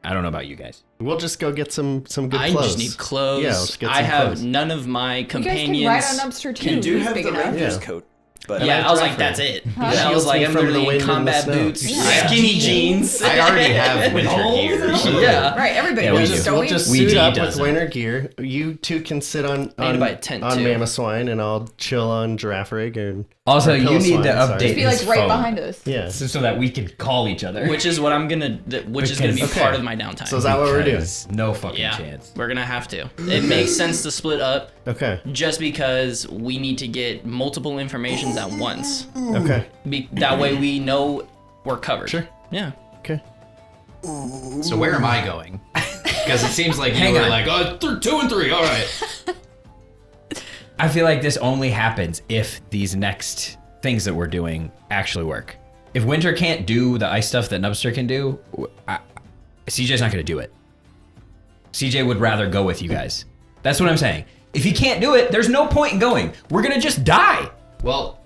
I don't know about you guys. We'll just go get some good I clothes. just need clothes. Yeah, let's get I some have clothes. none of my You guys companions. can ride on Nubster too. You do He's have big the enough. Ranger's Yeah. coat. But Yeah, I was like, Bradford. that's it. Huh? I was Shields like, me I'm from the literally wind in and the combat snow. boots, Yeah. skinny jeans. I already have winter gear. so- Yeah. Right, everybody Yeah, we does, do. don't We'll we? just We suit do. up He with doesn't. winter gear. You two can sit on I need to buy a tent, on too. Mammoth Swine, and I'll chill on Giraffe Rig. And Also, or you Pillow need Swine, to sorry. update Be like his right phone. behind us. Yeah. So that we can call each other. Which is what I'm gonna, which is gonna be Because- part of my downtime. So is that what we're doing? Because no fucking yeah, chance. we're gonna have to. It makes sense to split up Okay. just because we need to get multiple informations at once. Okay. That way we know we're covered. Sure. Yeah. Okay. So where am I going? Because it seems like you Hang were on. like, oh, 2 and 3, all right. I feel like this only happens if these next things that we're doing actually work. If Winter can't do the ice stuff that Nubster can do, CJ's not going to do it. CJ would rather go with you guys. That's what I'm saying. If he can't do it, there's no point in going. We're going to just die. Well,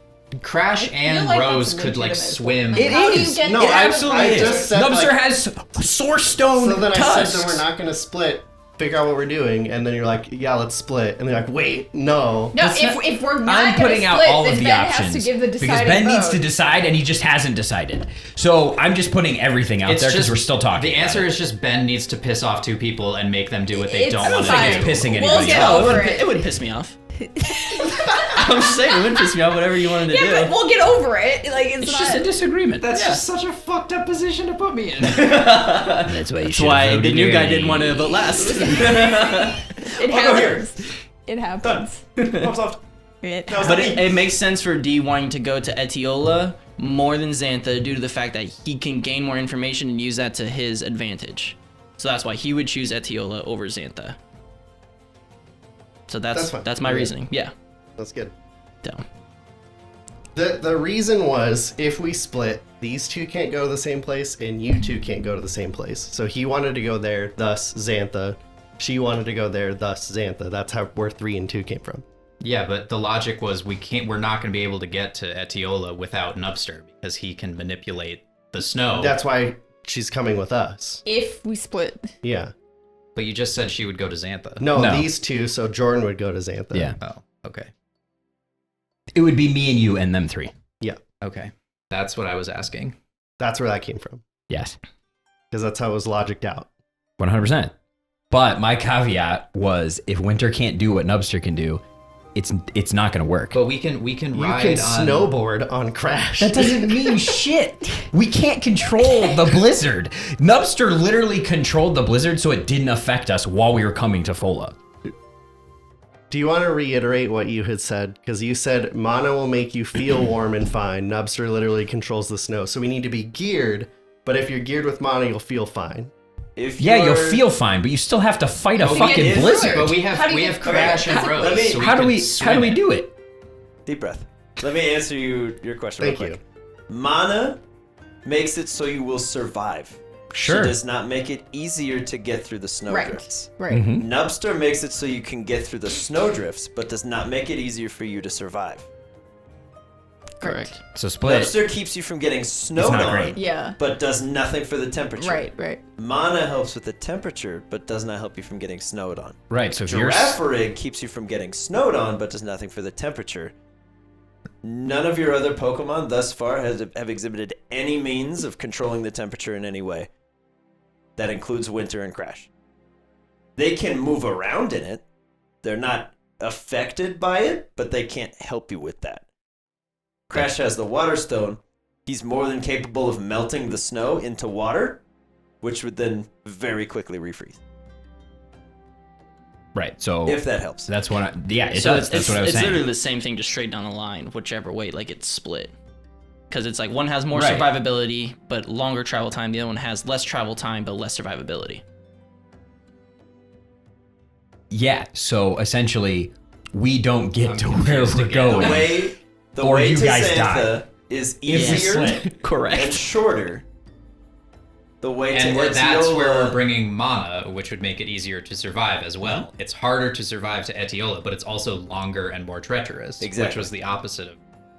Crash and like Rose that's could like legitimate. swim. It How do you is. get No, there? I Absolutely is. just said, Nubster like- has source stone So then I tusks. said that we're not going to split. Figure out what we're doing, and then you're like, "Yeah, let's split." And they're like, "Wait, no." No, if we're not I'm putting gonna out split, all then of the Ben options has to give the because deciding Ben needs vote. to decide, and he just hasn't decided. So I'm just putting everything out there because we're still talking. The about answer it. is just Ben needs to piss off 2 people and make them do what they It's don't want to fine. do. It's pissing We'll anybody get off. over It it. would piss me off. I'm just saying, it would piss me off. Whatever you wanted to Yeah, do. but we'll get over it. Like it's, It's not. just a disagreement. That's just such a fucked up position to put me in. That's why you That's why the new guy didn't want to vote last. It I'll go here. happens. It happens. Pops off. It No, it's But not it me. makes sense for D wanting to go to Etiola more than Xantha due to the fact that he can gain more information and use that to his advantage. So that's why he would choose Etiola over Xantha. So That's fine. that's my Okay. reasoning. Yeah. That's good. Down. The reason was if we split, these two can't go to the same place, and you two can't go to the same place. So he wanted to go there, thus Xantha. She wanted to go there, thus Xantha. That's where 3 and 2 came from. Yeah, but the logic was we're not going to be able to get to Etiola without Nubster because he can manipulate the snow. That's why she's coming with us. if we split. Yeah. But you just said she would go to Xantha. No, No. these two. So Jordan would go to Xantha. Yeah. Oh, okay. It would be me and you and them 3. Okay. That's what I was asking. That's where that came from. Yes. Because that's how it was logicked out. 100%. But my caveat was if Winter can't do what Nubster can do, it's not gonna work. But we can You ride can on snowboard on Crash. That doesn't mean shit. We can't control the blizzard. Nubster literally controlled the blizzard so it didn't affect us while we were coming to Fola. Do you want to reiterate what you had said? Because you said mana will make you feel warm and fine. Nubster literally controls the snow. So we need to be geared, but if you're geared with mana, you'll feel fine. If Yeah, you'll you're- feel fine, but you still have to fight a But we fucking get blizzard. But we How have do you we get- have Crash and okay, Rose. let me- so we how do can we swim it. do it? Deep breath. Let me answer your question Thank real quick. Mana makes it so you will survive. Sure. She does not make it easier to get through the snowdrifts. Right. Nubster makes it so you can get through the snowdrifts, but does not make it easier for you to survive. Correct. So split. Nubster keeps you from getting snowed not on, great. Yeah. but does nothing for the temperature. Right. Mana helps with the temperature, but does not help you from getting snowed on. Right, so if you're... Giraffe keeps you from getting snowed on, but does nothing for the temperature. None of your other Pokemon thus far have exhibited any means of controlling the temperature in any way. That includes Winter and Crash. They can move around in it. They're not affected by it, but they can't help you with that. Crash has the Water Stone. He's more than capable of melting the snow into water, which would then very quickly refreeze. Right, so... If that helps. That's what I... Yeah, it So does. That's what I was it's saying. literally the same thing, just straight down the line, whichever way, like it's split. Because it's like one has more Right. survivability, but longer travel time. The other one has less travel time, but less survivability. Yeah, so essentially, we don't get to where we're The going. way Or you to guys Xantha die. is If we easier split. and Correct. shorter. The way And to that's where Etiola- we're bringing mana, which would make it easier to survive as well. It's harder to survive to Etiola, but it's also longer and more treacherous, which Exactly. was the opposite of.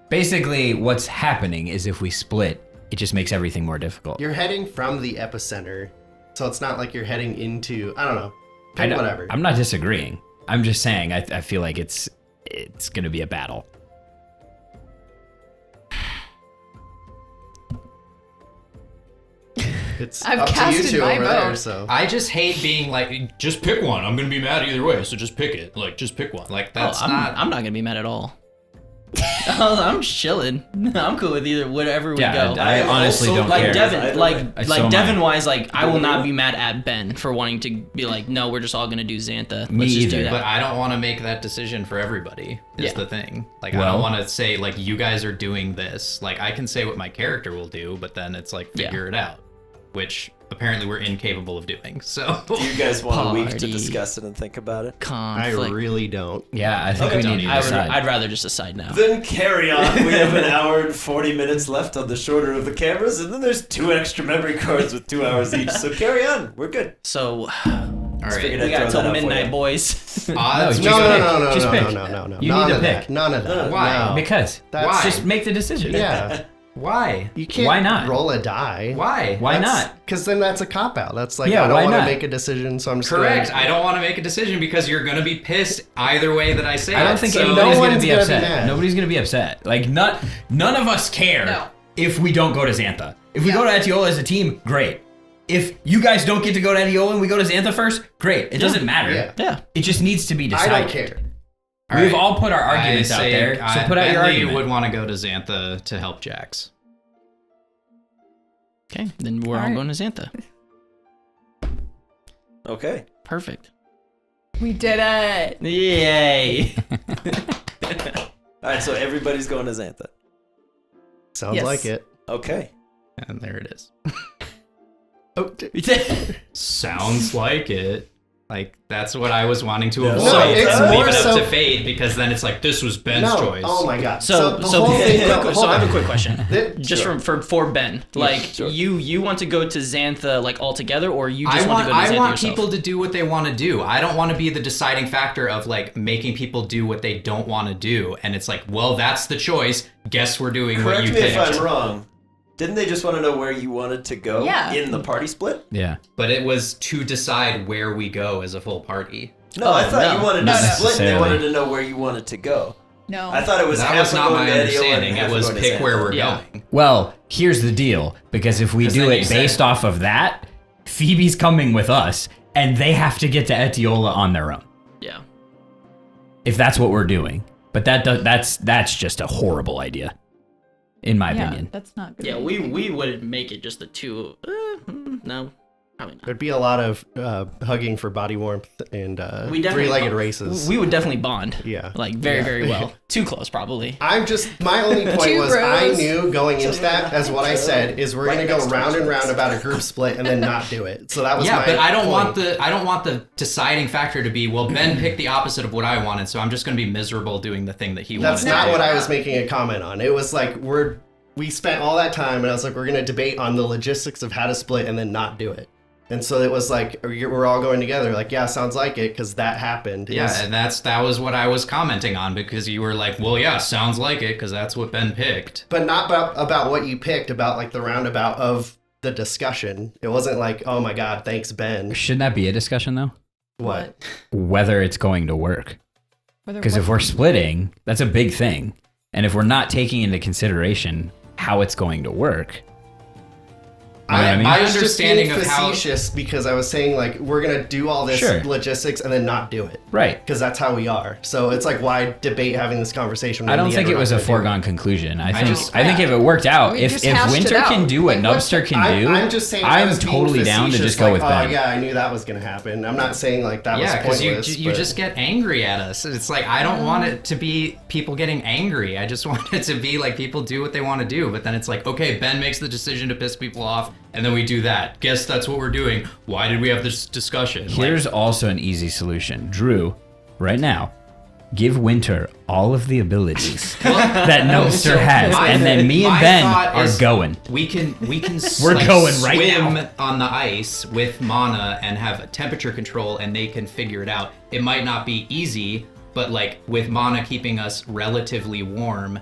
Basically, what's happening is if we split, it just makes everything more difficult. You're heading from the epicenter, so it's not like you're heading into, I don't know, I don't- whatever. I'm not disagreeing. I'm just saying I feel like it's going to be a battle. It's I've up to you casted two my over there, vote. so. I just hate being like, just pick one. I'm gonna be mad either way, so just pick it. Like, just pick one. Like, that's I'm not. not gonna be mad at all. I'm chilling. I'm cool with either whatever we Yeah, go. I honestly Also, don't like care. Devin, Either like way. So like am Devin I. wise, like I will you not want? be mad at Ben for wanting to be like, no, we're just all gonna do Xantha. Me Let's just do either. that. But I don't want to make that decision for everybody. Is Yeah. the thing. Like, I Well- don't want to say like you guys are doing this. Like, I can say what my character will do, but then it's like Yeah. figure it out, which apparently we're incapable of doing. So. Do you guys want a week to Party. discuss it and think about it? I Conflict. really don't. Yeah, I think Okay. we Don't need to even decide. I'd rather just decide now. Then carry on. We have an hour and 40 minutes left on the shorter of the cameras, and then there's 2 extra memory cards with 2 hours each. So carry on. We're good. So All right. figured we I'd got throw till that out for midnight, you. boys. Odds. No, we No, go- no, no, Just no, pick. no, no, no, no. You None need to of pick. that. None of that. Why? No. Because That's just make the decision. Yeah. Why? You can't Why not? roll a die. Why? Why not? Because then that's a cop-out. That's like, Yeah, I don't why want to not? make a decision, so I'm just Correct. gonna... I don't want to make a decision because you're gonna be pissed either way that I say it. I don't think so anybody's no going to one's be gonna be upset. mad. Nobody's going to be upset. Like, none of us care No. if we don't go to Xantha. If we Yeah. go to Etiola as a team, great. If you guys don't get to go to Etiola and we go to Xantha first, great. It doesn't matter. Yeah. Yeah. It just needs to be I decided. don't care. We've right. all put our arguments I out say, there, so put out your Bentley argument. would want to go to Xantha to help Jax. Okay, then we're all Alright. going to Xantha. Okay. Perfect. We did it. Yay. All right, so everybody's going to Xantha. Sounds Yes. like it. Okay. And there it is. Oh, Sounds like it. Like, that's what I was wanting to No, avoid. No, it's Leave more it up so- to fate because then it's like, this was Ben's no. choice. Oh my god. So the whole thing... no, so hold I have on. a quick question. Just Sure. for Ben, like sure. you want to go to Xantha like all together, or you just I want to go to Xantha want yourself? people to do what they want to do. I don't want to be the deciding factor of like making people do what they don't want to do. And it's like, well, that's the choice. Guess we're doing what Correct you me if picked. I'm wrong. Didn't they just want to know where you wanted to go Yeah. in the party split? Yeah. But it was to decide where we go as a full party. No, I thought no. you wanted to No, no. split and they Necessarily. wanted to know where you wanted to go. No. I thought it was That half was not going my to Etiola and understanding. half It was going to pick Xantha. where we're Yeah. going. Well, here's the deal. Because if we 'Cause do then you it said- based off of that, Phoebe's coming with us, and they have to get to Etiola on their own. Yeah. if that's what we're doing. But that's just a horrible idea, in my opinion. That's not good. Yeah, we wouldn't make it just the two. No, probably not. There'd be a lot of hugging for body warmth and We definitely three-legged bond. races. We would definitely bond. Yeah. Like very well. Too close, probably. My only point Two was I bros. knew going into that, as what I said, is we're going to go round and round about a group split and then not do it. So that was Yeah, my but I don't point. want the deciding factor to be, well, Ben picked the opposite of what I wanted, so I'm just going to be miserable doing the thing that he That's wanted. not to what do. I was making a comment on. It was like we spent all that time and I was like, we're going to debate on the logistics of how to split and then not do it. And so it was like, we're all going together. Like, yeah, sounds like it, because that happened. Yeah, and that was what I was commenting on, because you were like, well, yeah, sounds like it, because that's what Ben picked. But not about what you picked, about like the roundabout of the discussion. It wasn't like, oh my God, thanks, Ben. Shouldn't that be a discussion, though? What? Whether it's going to work. Because if we're splitting, that's a big thing. And if we're not taking into consideration how it's going to work... My was just being understanding of how- facetious because I was saying like we're gonna do all this Sure. logistics and then not do it, Right. because that's how we are. So it's like, why debate having this conversation? when I in don't the think end it we're was not a gonna do it? foregone conclusion. I just- think if it worked out, We if just hashed it Winter out. can do what Like, Nubster can do, I'm just saying I I'm was being totally down to facetious, just go like, with oh Ben. yeah, I knew that was gonna happen. I'm not saying like that Yeah, was because pointless. you but- just get angry at us. It's like, I don't want it to be people getting angry. I just want it to be like people do what they want to do. But then it's like, okay, Ben makes the decision to piss people off, and then we do that. Guess that's what we're doing. Why did we have this discussion? Here's also an easy solution. Drew, right now, give Winter all of the abilities that Nubster so has, my- and then me and my Ben thought are is going. We can We're like, going right swim now. on the ice with mana and have a temperature control, and they can figure it out. It might not be easy, but like with mana keeping us relatively warm,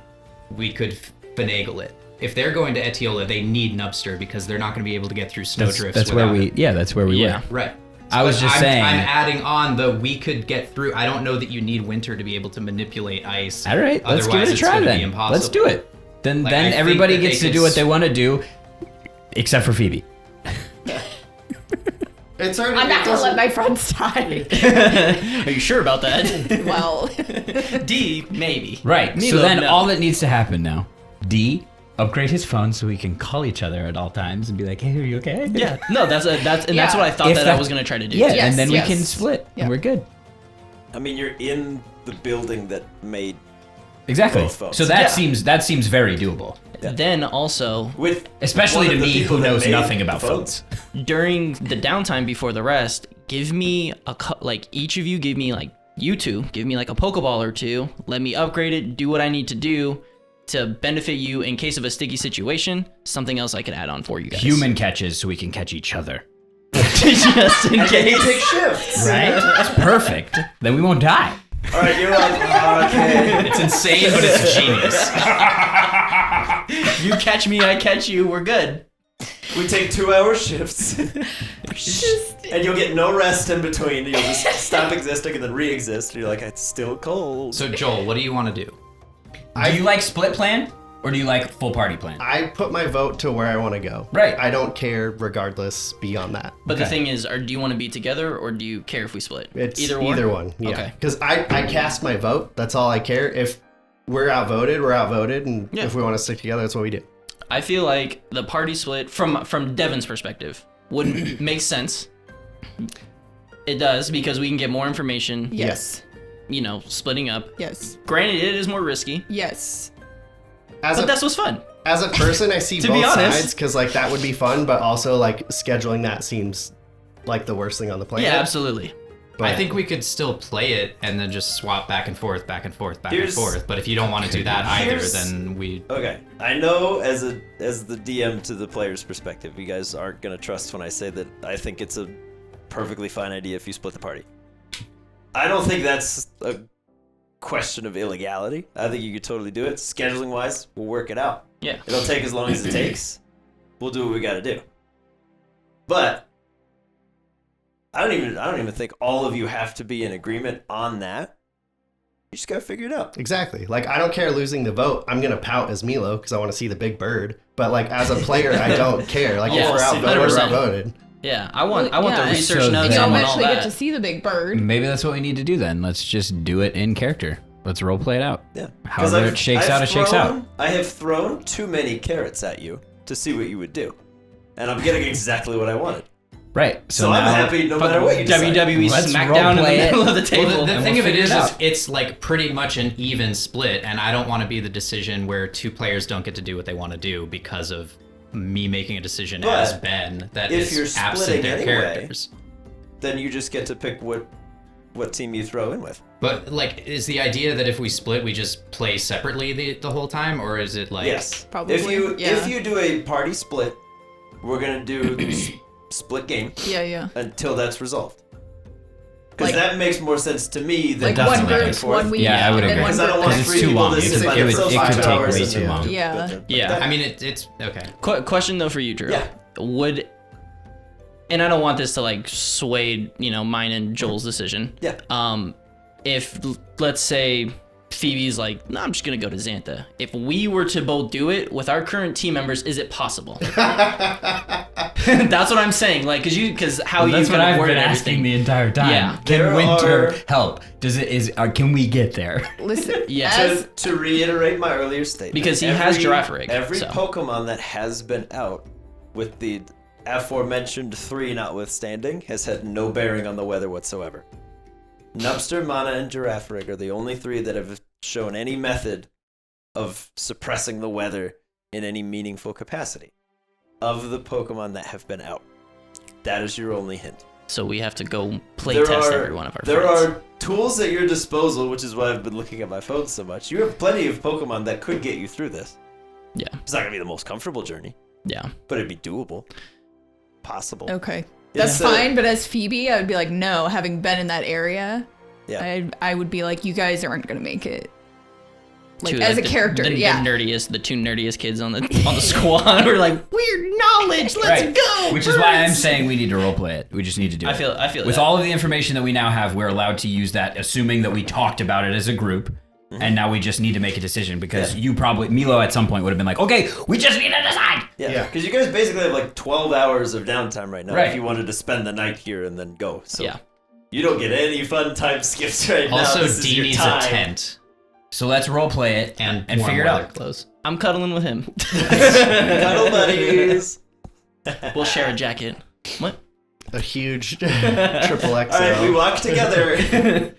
we could finagle it. If they're going to Etiola, they need Nubster because they're not going to be able to get through snowdrifts. That's where without we. it. Yeah, that's where we Yeah. were. Right. I was But just saying. I'm adding on the we could get through. I don't know that you need Winter to be able to manipulate ice. All right, let's give Otherwise, it a it's try gonna be then. impossible. Let's do it. Then Like, I think everybody that gets they to do could what they want to do, except for Phoebe. It's already. I'm it not gonna doesn't- let my friends die. Are you sure about that? Well, D, maybe. Right. Me so love then no. all that needs to happen now, D, upgrade his phone so we can call each other at all times and be like, hey, are you okay? Yeah, no, that's what I thought If that I that- was gonna try to do. Yeah, too. Yes, and then yes. we can split Yeah. and we're good. I mean, you're in the building that made Exactly. Both phones. So that seems very doable. Then also with Especially one to of the me people who that knows made nothing the about phones. during the downtime before the rest, give me each of you give me like you two give me like a Pokeball or two. Let me upgrade it, do what I need to do to benefit you in case of a sticky situation. Something else I could add on for you guys. Human catches so we can catch each other. just in And then you case. take shifts. Right? That's perfect. Then we won't die. All right, you're up. Okay. It's insane, but it's genius. You catch me, I catch you. We're good. We take 2-hour shifts, and you'll get no rest in between. You'll just stop existing and then re-exist. And you're like, it's still cold. So Joel, what do you want to do? Do you like split plan or do you like full party plan? I put my vote to where I want to go. Right. I don't care regardless beyond that. But the Okay. thing is, do you want to be together or do you care if we split? It's either one. Yeah. Okay. Because I cast my vote. That's all I care. If we're outvoted, we're outvoted, and Yeah. if we want to stick together, that's what we do. I feel like the party split from Devin's perspective would make sense. It does because we can get more information. yes, You know, splitting up. yes, Granted, it is more risky, yes. As but a that's what's fun. as a person, I see To both be honest. sides because like that would be fun, but also like scheduling that seems like the worst thing on the planet. Yeah, absolutely. But I think we could still play it and then just swap back and forth, back and forth, back Here's- and forth. But if you don't want to do that either, Here's- then we. Okay, I know as the DM to the player's perspective, you guys aren't gonna trust when I say that I think it's a perfectly fine idea if you split the party. I don't think that's a question of illegality. I think you could totally do it. Scheduling wise, we'll work it out. Yeah. It'll take as long as it takes. We'll do what we gotta do. But I don't even think all of you have to be in agreement on that. You just gotta figure it out. exactly. Like I don't care losing the vote. I'm gonna pout as Milo because I want to see the big bird. But like as a player, I don't care. Like Yeah, if we're outvoted, we're 100%. outvoted. Yeah, I want the yeah. research So notes. You then- I want all eventually get that. to see the big bird. Maybe that's what we need to do then. Let's just do it in character. Let's role play it out. Yeah. 'Cause However it shakes out, it shakes out. I have thrown too many carrots at you to see what you would do. And I'm getting exactly what I wanted. Right. So I'm now- happy no matter what you decide. WWE Let's SmackDown in the roleplay it. middle of the table. Well, the and thing we'll of it figure is, it out. it's like pretty much an even split, and I don't want to be the decision where two players don't get to do what they want to do because of me making a decision But as Ben that if is you're absent splitting their anyway- characters. Then you just get to pick what team you throw in with. But like, is the idea that if we split, we just play separately the whole time, or is it like? Yes. Probably, If yeah. you do a party split, we're gonna do split game Yeah. until that's resolved. Because Like- that makes more sense to me than Like Definitely one back group, and forth. one week. Yeah, I would and agree. one Because I don't group want Because three it's too people long. to It sit could- by it would- themselves it for could 2 take hours way and too then- long. Yeah. Yeah, I mean it's okay. Question though for you, Drew. Yeah. Would, and I don't want this to like sway, mine and Joel's decision. Yeah. If let's say Phoebe's like, no, I'm just gonna go to Xantha. If we were to both do it with our current team members, is it possible? That's what I'm saying. Like, because how That's you what kind I've of worded been asking everything. the entire time. Yeah. Can There Winter are- help? Can we get there? Listen, Yeah. as To reiterate my earlier statement, Because he has Giraffe Rig, Every so. Pokemon that has been out, with the aforementioned 3 notwithstanding, has had no bearing on the weather whatsoever. Nubster, Mana, and Giraffe Rig are the only 3 that have shown any method of suppressing the weather in any meaningful capacity of the Pokemon that have been out. That is your only hint. So we have to go play There test are- every one of our There friends. are tools at your disposal, which is why I've been looking at my phone so much. You have plenty of Pokemon that could get you through this. Yeah. It's not going to be the most comfortable journey, Yeah. but it'd be doable. Possible. okay, It's that's a- fine. But as Phoebe, I would be like, no. Having been in that area, Yeah. I would be like, you guys aren't gonna make it. Like Two, as a the- character, the yeah. the two nerdiest kids on the squad were like, weird knowledge, let's Right. go. Which is why I'm birds." saying we need to roleplay it. We just need to do I it. feel With that. all of the information that we now have, we're allowed to use that, assuming that we talked about it as a group. And now we just need to make a decision because Yeah. you probably, Milo at some point would have been like, okay, we just need to decide. Yeah, Yeah. because you guys basically have like 12 hours of downtime right now Right. if you wanted to spend the night here and then go. So Yeah. you don't get any fun time skips right now. Also, This is D your needs a time. tent So let's roleplay it and and warm figure it weather out. clothes. I'm cuddling with him. Cuddle buddies. We'll share a jacket. What? A huge triple XL. All right, we walk together.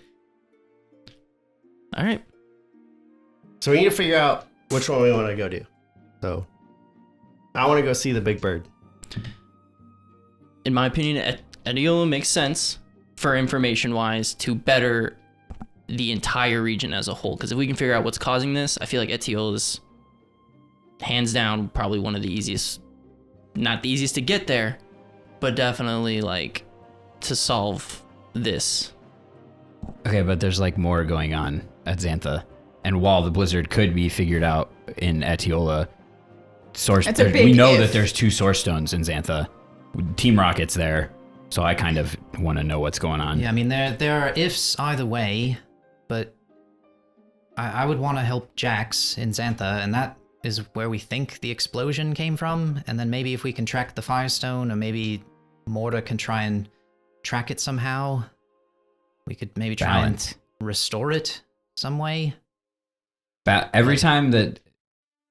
All right. So we need to figure out which one we want to go do. So I want to go see the big bird. In my opinion, Adiola makes sense for information-wise to better the entire region as a whole. Because if we can figure out what's causing this, I feel like Etiola is hands down probably one of the easiest, not the easiest to get there, but definitely like to solve this. Okay, but there's like more going on at Xantha. And while the blizzard could be figured out in Etiola, It's a big we know if. that there's 2 source stones in Xantha. Team Rocket's there, so I kind of want to know what's going on. Yeah, I mean there are ifs either way, but I would want to help Jax in Xantha, and that is where we think the explosion came from. And then maybe if we can track the Firestone, or maybe Morta can try and track it somehow, we could maybe try Balance. and restore it some way. Every time that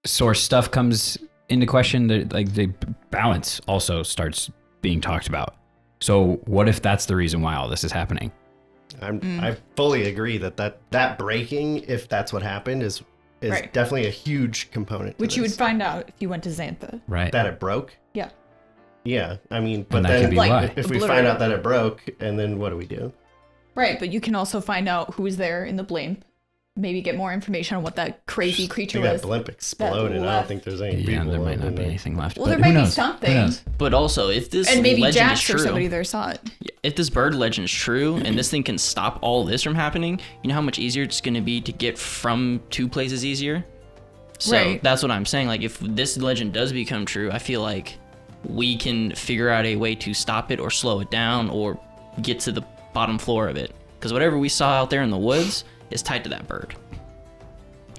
source stuff comes into question, the balance also starts being talked about. So what if that's the reason why all this is happening? I fully agree that breaking, if that's what happened, is Right. definitely a huge component. to Which you would this. find out if you went to Xantha. Right. That it broke. Yeah. Yeah, I mean, but that then could be Like- why. if we Obliterate find it. out that it broke, and then what do we do? Right, but you can also find out who was there in the blimp. Maybe get more information on what that crazy creature That was. blimp exploded. I don't left. think there's any Yeah, people there might in not be there. anything left. Well, but there who might be knows? Who something. knows? But also, if this And maybe legend Jax is or true, somebody there saw it. if this bird legend's true and this thing can stop all this from happening, you know how much easier it's going to be to get from 2 places easier? So Right. that's what I'm saying. Like, if this legend does become true, I feel like we can figure out a way to stop it or slow it down or get to the bottom floor of it. Because whatever we saw out there in the woods is tied to that bird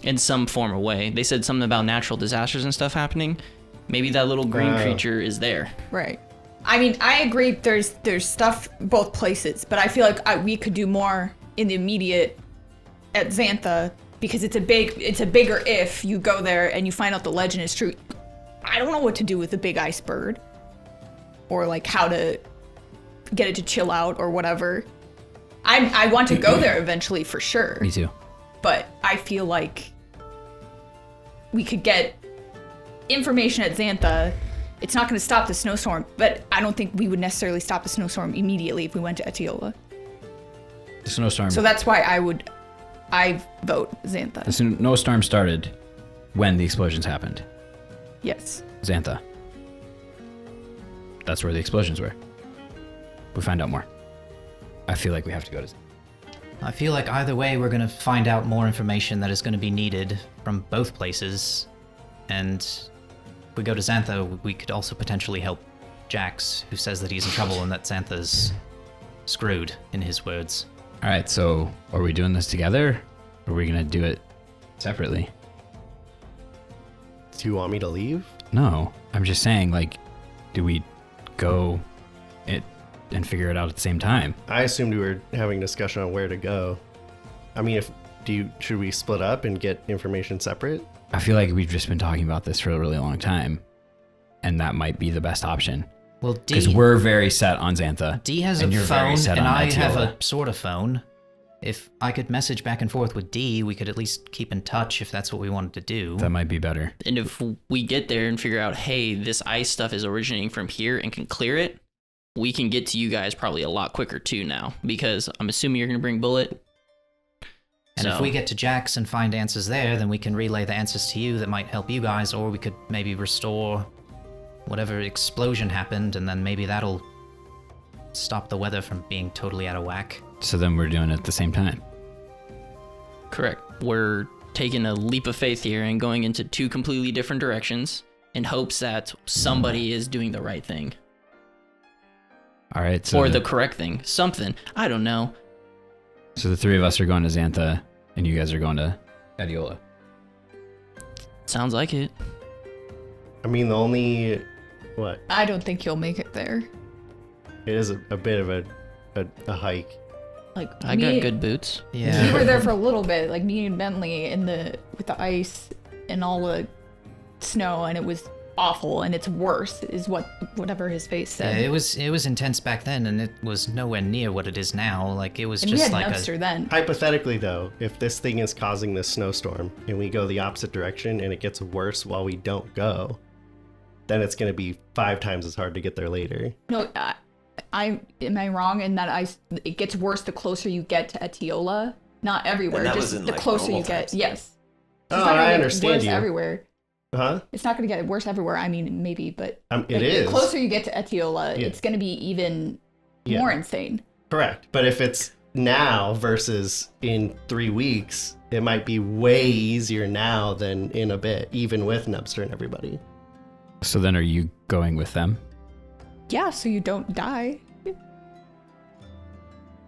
in some form or way. They said something about natural disasters and stuff happening. Maybe that little green creature is there. Right. I mean, I agree. There's stuff both places, but I feel like we could do more in the immediate at Xantha because it's a bigger if you go there and you find out the legend is true. I don't know what to do with the big ice bird, or like how to get it to chill out or whatever. I want to go there eventually for sure. Me too. But I feel like we could get information at Xantha. It's not going to stop the snowstorm, but I don't think we would necessarily stop the snowstorm immediately if we went to Etiola. The snowstorm. So that's why I vote Xantha. The snowstorm started when the explosions happened. Yes. Xantha. That's where the explosions were. We find out more. I feel like we have to go to Xantha. I feel like either way, we're going to find out more information that is going to be needed from both places. And if we go to Xantha, we could also potentially help Jax, who says that he's in trouble and that Xantha's screwed, in his words. All right, so are we doing this together? Or are we going to do it separately? Do you want me to leave? No, I'm just saying, like, do we go it and figure it out at the same time? I assumed we were having a discussion on where to go. I mean, should we split up and get information separate? I feel like we've just been talking about this for a really long time, and that might be the best option. Well, Because we're very set on Xantha. D has and a you're very phone, set and on I have Etiola. a sort of phone. If I could message back and forth with D, we could at least keep in touch if that's what we wanted to do. That might be better. And if we get there and figure out, hey, this ice stuff is originating from here and can clear it, we can get to you guys probably a lot quicker too now. Because I'm assuming you're going to bring Bullet. And if we get to Jax and find answers there, then we can relay the answers to you that might help you guys, or we could maybe restore whatever explosion happened, and then maybe that'll stop the weather from being totally out of whack. So then we're doing it at the same time. Correct. We're taking a leap of faith here and going into two completely different directions in hopes that somebody is doing the right thing. All right. So Or the correct thing. Something. I don't know. So the three of us are going to Xantha, and you guys are going to Adiola. Sounds like it. I mean, the only... What? I don't think you'll make it there. It is a bit of a hike. Like I got good boots. We were there for a little bit, like me and Bentley with the ice and all the snow, and it was awful, and it's worse, is whatever his face said. Yeah, it was intense back then, and it was nowhere near what it is now. Like, it was And just we had like Nubster then. Hypothetically, though, if this thing is causing this snowstorm and we go the opposite direction and it gets worse while we don't go, then it's going to be 5 times as hard to get there later. No, am I wrong in that it gets worse the closer you get to Etiola? Not everywhere, And that just was in, the like, closer you normal get. times. Yes. Oh, It's not gonna I get understand worse you. everywhere. Huh? It's not going to get worse everywhere. I mean, maybe, but It like, is. the closer you get to Etiola, Yeah. it's going to be even Yeah. more insane. Correct. But if it's now versus in 3 weeks, it might be way easier now than in a bit, even with Nubster and everybody. So then are you going with them? Yeah, so you don't die.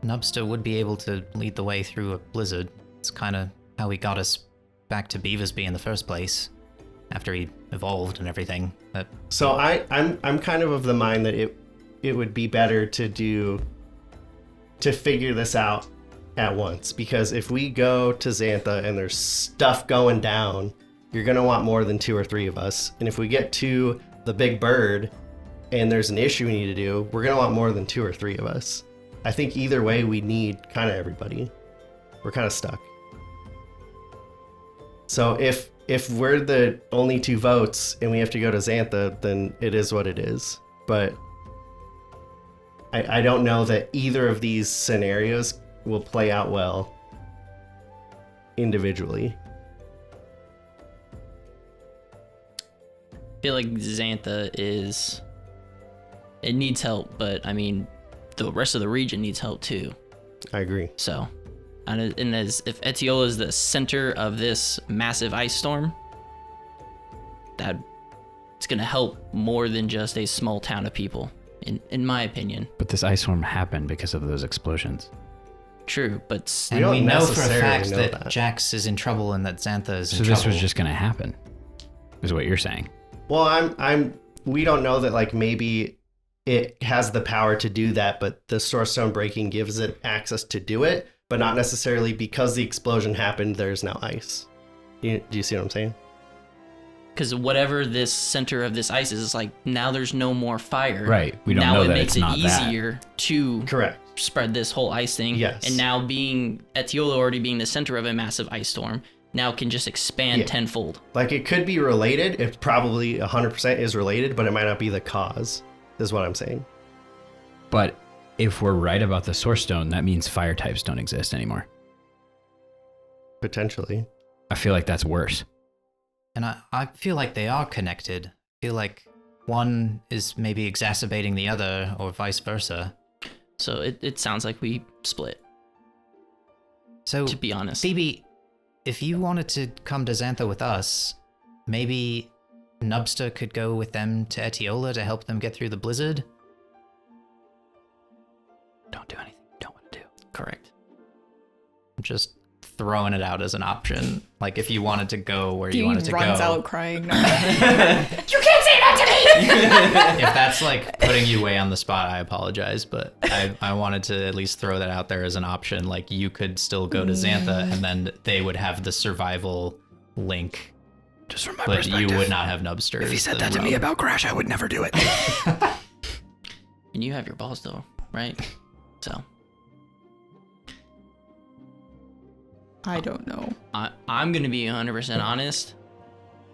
Nubster would be able to lead the way through a blizzard. It's kind of how he got us back to Beaversby in the first place, after he evolved and everything. But So I'm kind of the mind that it would be better to figure this out at once, because if we go to Xantha and there's stuff going down, you're gonna want more than 2 or 3 of us. And if we get to the big bird and there's an issue we need to do, we're gonna want more than 2 or 3 of us. I think either way we need kind of everybody. We're kind of stuck. So if we're the only 2 votes and we have to go to Xantha, then it is what it is. But I don't know that either of these scenarios will play out well individually. I feel like Xantha it needs help, but I mean, the rest of the region needs help too. I agree. So, and as if Etiola is the center of this massive ice storm, that it's gonna help more than just a small town of people, in my opinion. But this ice storm happened because of those explosions. True, but We don't we know for a necessarily fact know that, that. Jax is in trouble and that Xantha is in So trouble. this was just going to happen, is what you're saying. Well, we don't know that, like, maybe it has the power to do that, but the Source Stone breaking gives it access to do it, but not necessarily because the explosion happened, there's now ice. Do you see what I'm saying? Because whatever this center of this ice is like, now there's no more fire. Right. We don't now know it that makes it's it not that. easier to Correct. spread this whole ice thing. Yes. And now being Etiola already being the center of a massive ice storm, now can just expand Yeah. tenfold. Like, it could be related. It probably 100% is related, but it might not be the cause, is what I'm saying. But if we're right about the Source Stone, that means fire types don't exist anymore. Potentially. I feel like that's worse. And I feel like they are connected. I feel like one is maybe exacerbating the other, or vice versa. So it sounds like we split, So, to be honest. Phoebe, if you wanted to come to Xantha with us, maybe Nubster could go with them to Etiola to help them get through the blizzard? Don't do anything you don't want to do. Correct. I'm just throwing it out as an option. Like, if you wanted to go where you Dean wanted to runs go. out crying. No. You can't say that to me! If that's like putting you way on the spot, I apologize, but I wanted to at least throw that out there as an option. Like, you could still go to Xantha, and then they would have the survival link, Just from my but perspective. you would not have Nubster. If he said that to me about Crash, I would never do it. And you have your balls though, right? So I don't know. I'm gonna be 100% honest.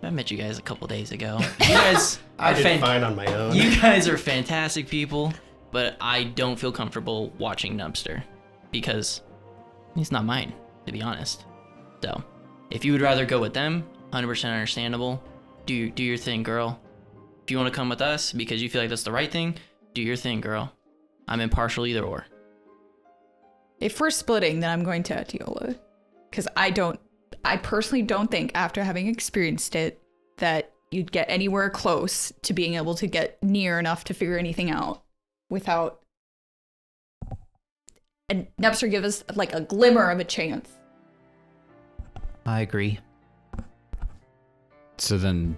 I met you guys a couple days ago. You guys I are did fine on my own. You guys are fantastic people, but I don't feel comfortable watching Nubster because he's not mine, to be honest. So, if you would rather go with them, 100% understandable. Do your thing, girl. If you want to come with us because you feel like that's the right thing, do your thing, girl. I'm impartial either or. If we're splitting, then I'm going to Etiola. Because I personally don't think, after having experienced it, that you'd get anywhere close to being able to get near enough to figure anything out without... And Nubster give us like a glimmer of a chance. I agree. So then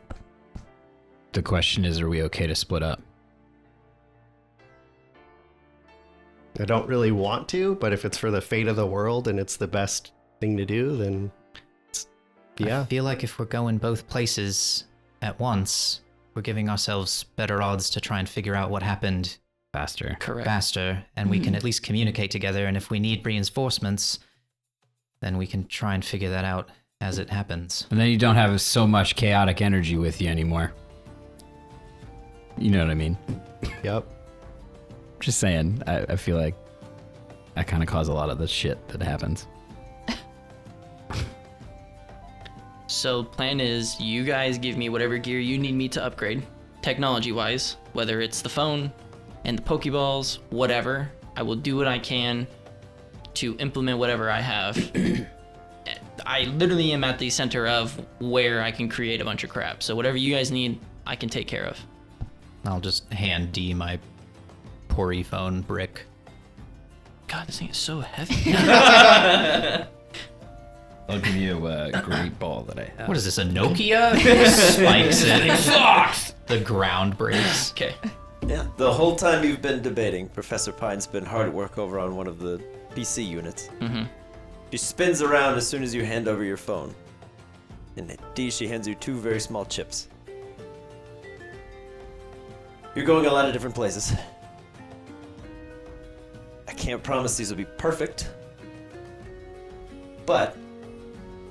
the question is, are we okay to split up? I don't really want to, but if it's for the fate of the world and it's the best thing to do, then I feel like if we're going both places at once, we're giving ourselves better odds to try and figure out what happened Faster. Correct. faster, and we can at least communicate together, and if we need reinforcements, then we can try and figure that out as it happens. And then you don't have so much chaotic energy with you anymore. You know what I mean? Yep. Just saying, I feel like I kind of cause a lot of the shit that happens. So plan is you guys give me whatever gear you need me to upgrade, technology-wise, whether it's the phone and the Pokeballs, whatever. I will do what I can to implement whatever I have. I literally am at the center of where I can create a bunch of crap. So whatever you guys need, I can take care of. I'll just hand D my Pori phone brick. God, this thing is so heavy. I'll give you a great ball that I have. What is this, a Nokia? Spikes it. The ground breaks. Okay. Yeah. The whole time you've been debating, Professor Pine's been hard at work over on one of the PC units. Mm-hmm. She spins around as soon as you hand over your phone. And D, she hands you two very small chips. You're going a lot of different places. I can't promise these will be perfect, but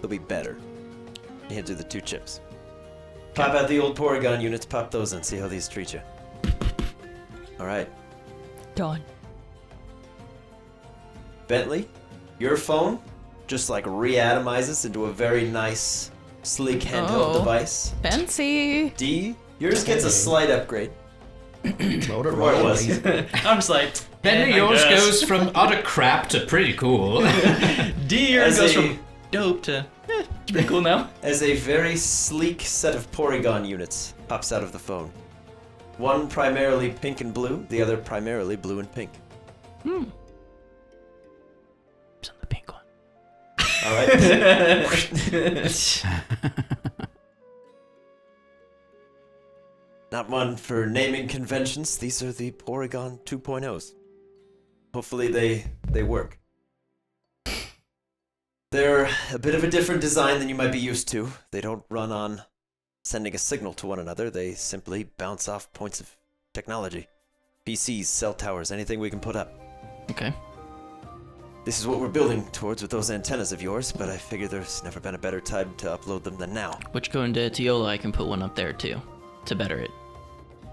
they'll be better. He hands you the two chips. Pop out the old Porygon units, pop those in, see how these treat you. Alright. Done. Bentley, your phone just like reatomizes into a very nice, sleek handheld Oh. device. Fancy. D, yours gets a slight upgrade from where it was. I'm just like, Then yours goes from utter crap to pretty cool. D yours As goes a- from dope to it's pretty cool now. As a very sleek set of Porygon units pops out of the phone. One primarily pink and blue, the other primarily blue and pink. It's on the pink one. Alright. not one for naming conventions. These are the Porygon 2.0s. Hopefully they work. They're a bit of a different design than you might be used to. They don't run on sending a signal to one another. They simply bounce off points of technology. PCs, cell towers, anything we can put up. Okay. This is what we're building towards with those antennas of yours, but I figure there's never been a better time to upload them than now. Which going to Tiola, I can put one up there too, to better it.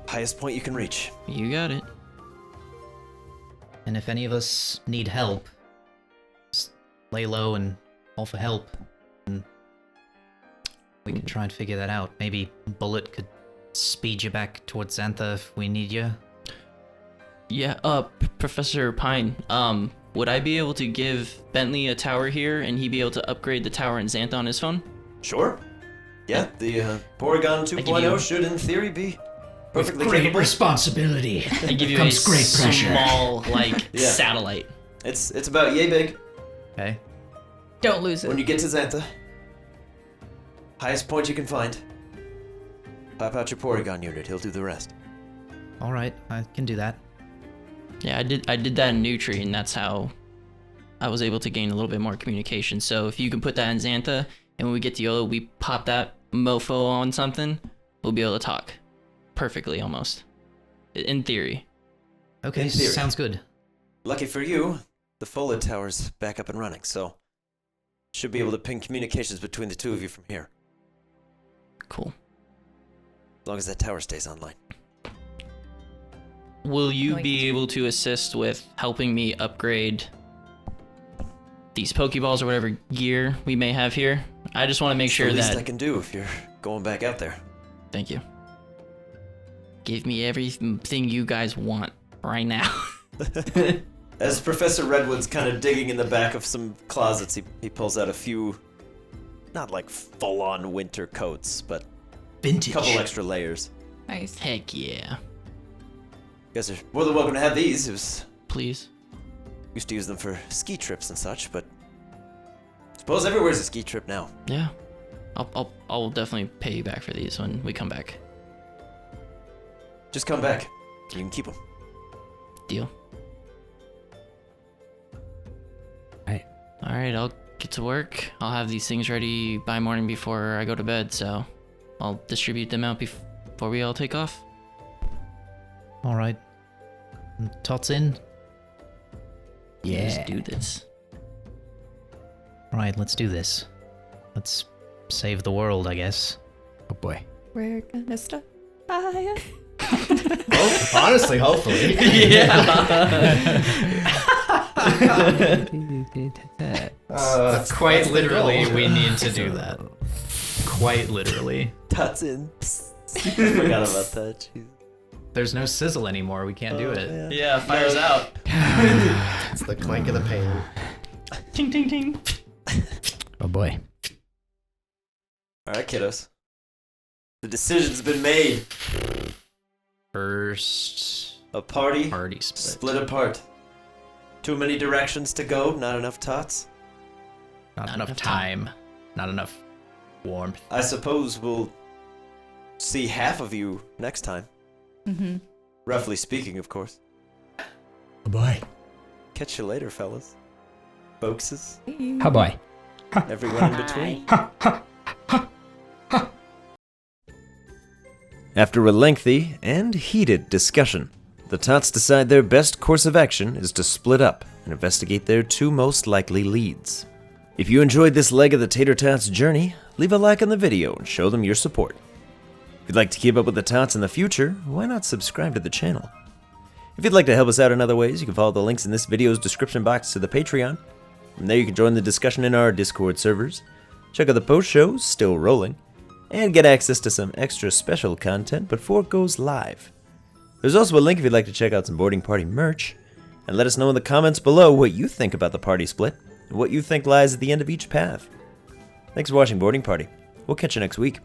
Highest point you can reach. You got it. And if any of us need help, just lay low and call for help. And we can try and figure that out. Maybe Bullet could speed you back towards Xantha if we need you. Yeah, Professor Pine, would I be able to give Bentley a tower here and he be able to upgrade the tower in Xantha on his phone? Sure. Yeah, the Porygon 2.0 should in theory be perfectly capable. responsibility. I give you Comes a great pressure. small, like, Yeah. satellite. It's about yay big. Okay. Don't lose When it. you get to Xantha, highest point you can find. Pop out your Porygon unit, he'll do the rest. All right, I can do that. Yeah, I did that in Nutri, and that's how I was able to gain a little bit more communication. So if you can put that in Xantha, and when we get to Yola, we pop that mofo on something, we'll be able to talk. Perfectly, almost. In theory. Okay, In theory. sounds good. Lucky for you, the Fola tower's back up and running, so should be able to ping communications between the two of you from here, Cool. as long as that tower stays online. Will you Like- be able to assist with helping me upgrade these Pokeballs or whatever gear we may have here? I just want to make It's sure the least that... I can do if you're going back out there. Thank you. Give me everything you guys want right now. As Professor Redwood's kind of digging in the back of some closets, he pulls out a few, not like full-on winter coats, but a Vintage. couple extra layers. Nice. Heck yeah. You guys are more than welcome to have these. Please. Used to use them for ski trips and such, but I suppose everywhere's a ski trip now. Yeah. I'll definitely pay you back for these when we come back. Just come back. You can keep them. Deal. Right. All right, I'll get to work. I'll have these things ready by morning before I go to bed, so I'll distribute them out before we all take off. All right. Tots in. Yeah. Let's do this. All right, let's do this. Let's save the world, I guess. Oh boy. We're gonna stop by. Honestly, hopefully. Quite literally, we need to do that. Quite literally. Tots in. I forgot about that. Jeez. There's no sizzle anymore. We can't do it. Yeah, fire's out. It's the clank of the pan. Ting ting ting. Oh boy. All right, kiddos. The decision's been made. First A party party split. split apart. Too many directions to go, not enough tots. Not enough time. Not enough warmth. I suppose we'll see half of you next time. Mm-hmm. Roughly speaking, of course. Oh boy. Catch you later, fellas. Folkses. Oh boy. Everyone in between. After a lengthy and heated discussion, the Tots decide their best course of action is to split up and investigate their two most likely leads. If you enjoyed this leg of the Tater Tots journey, leave a like on the video and show them your support. If you'd like to keep up with the Tots in the future, why not subscribe to the channel? If you'd like to help us out in other ways, you can follow the links in this video's description box to the Patreon. From there you can join the discussion in our Discord servers, check out the post shows still rolling, and get access to some extra special content before it goes live. There's also a link if you'd like to check out some boarding party merch, and let us know in the comments below what you think about the party split, and what you think lies at the end of each path. Thanks for watching Boarding Party. We'll catch you next week.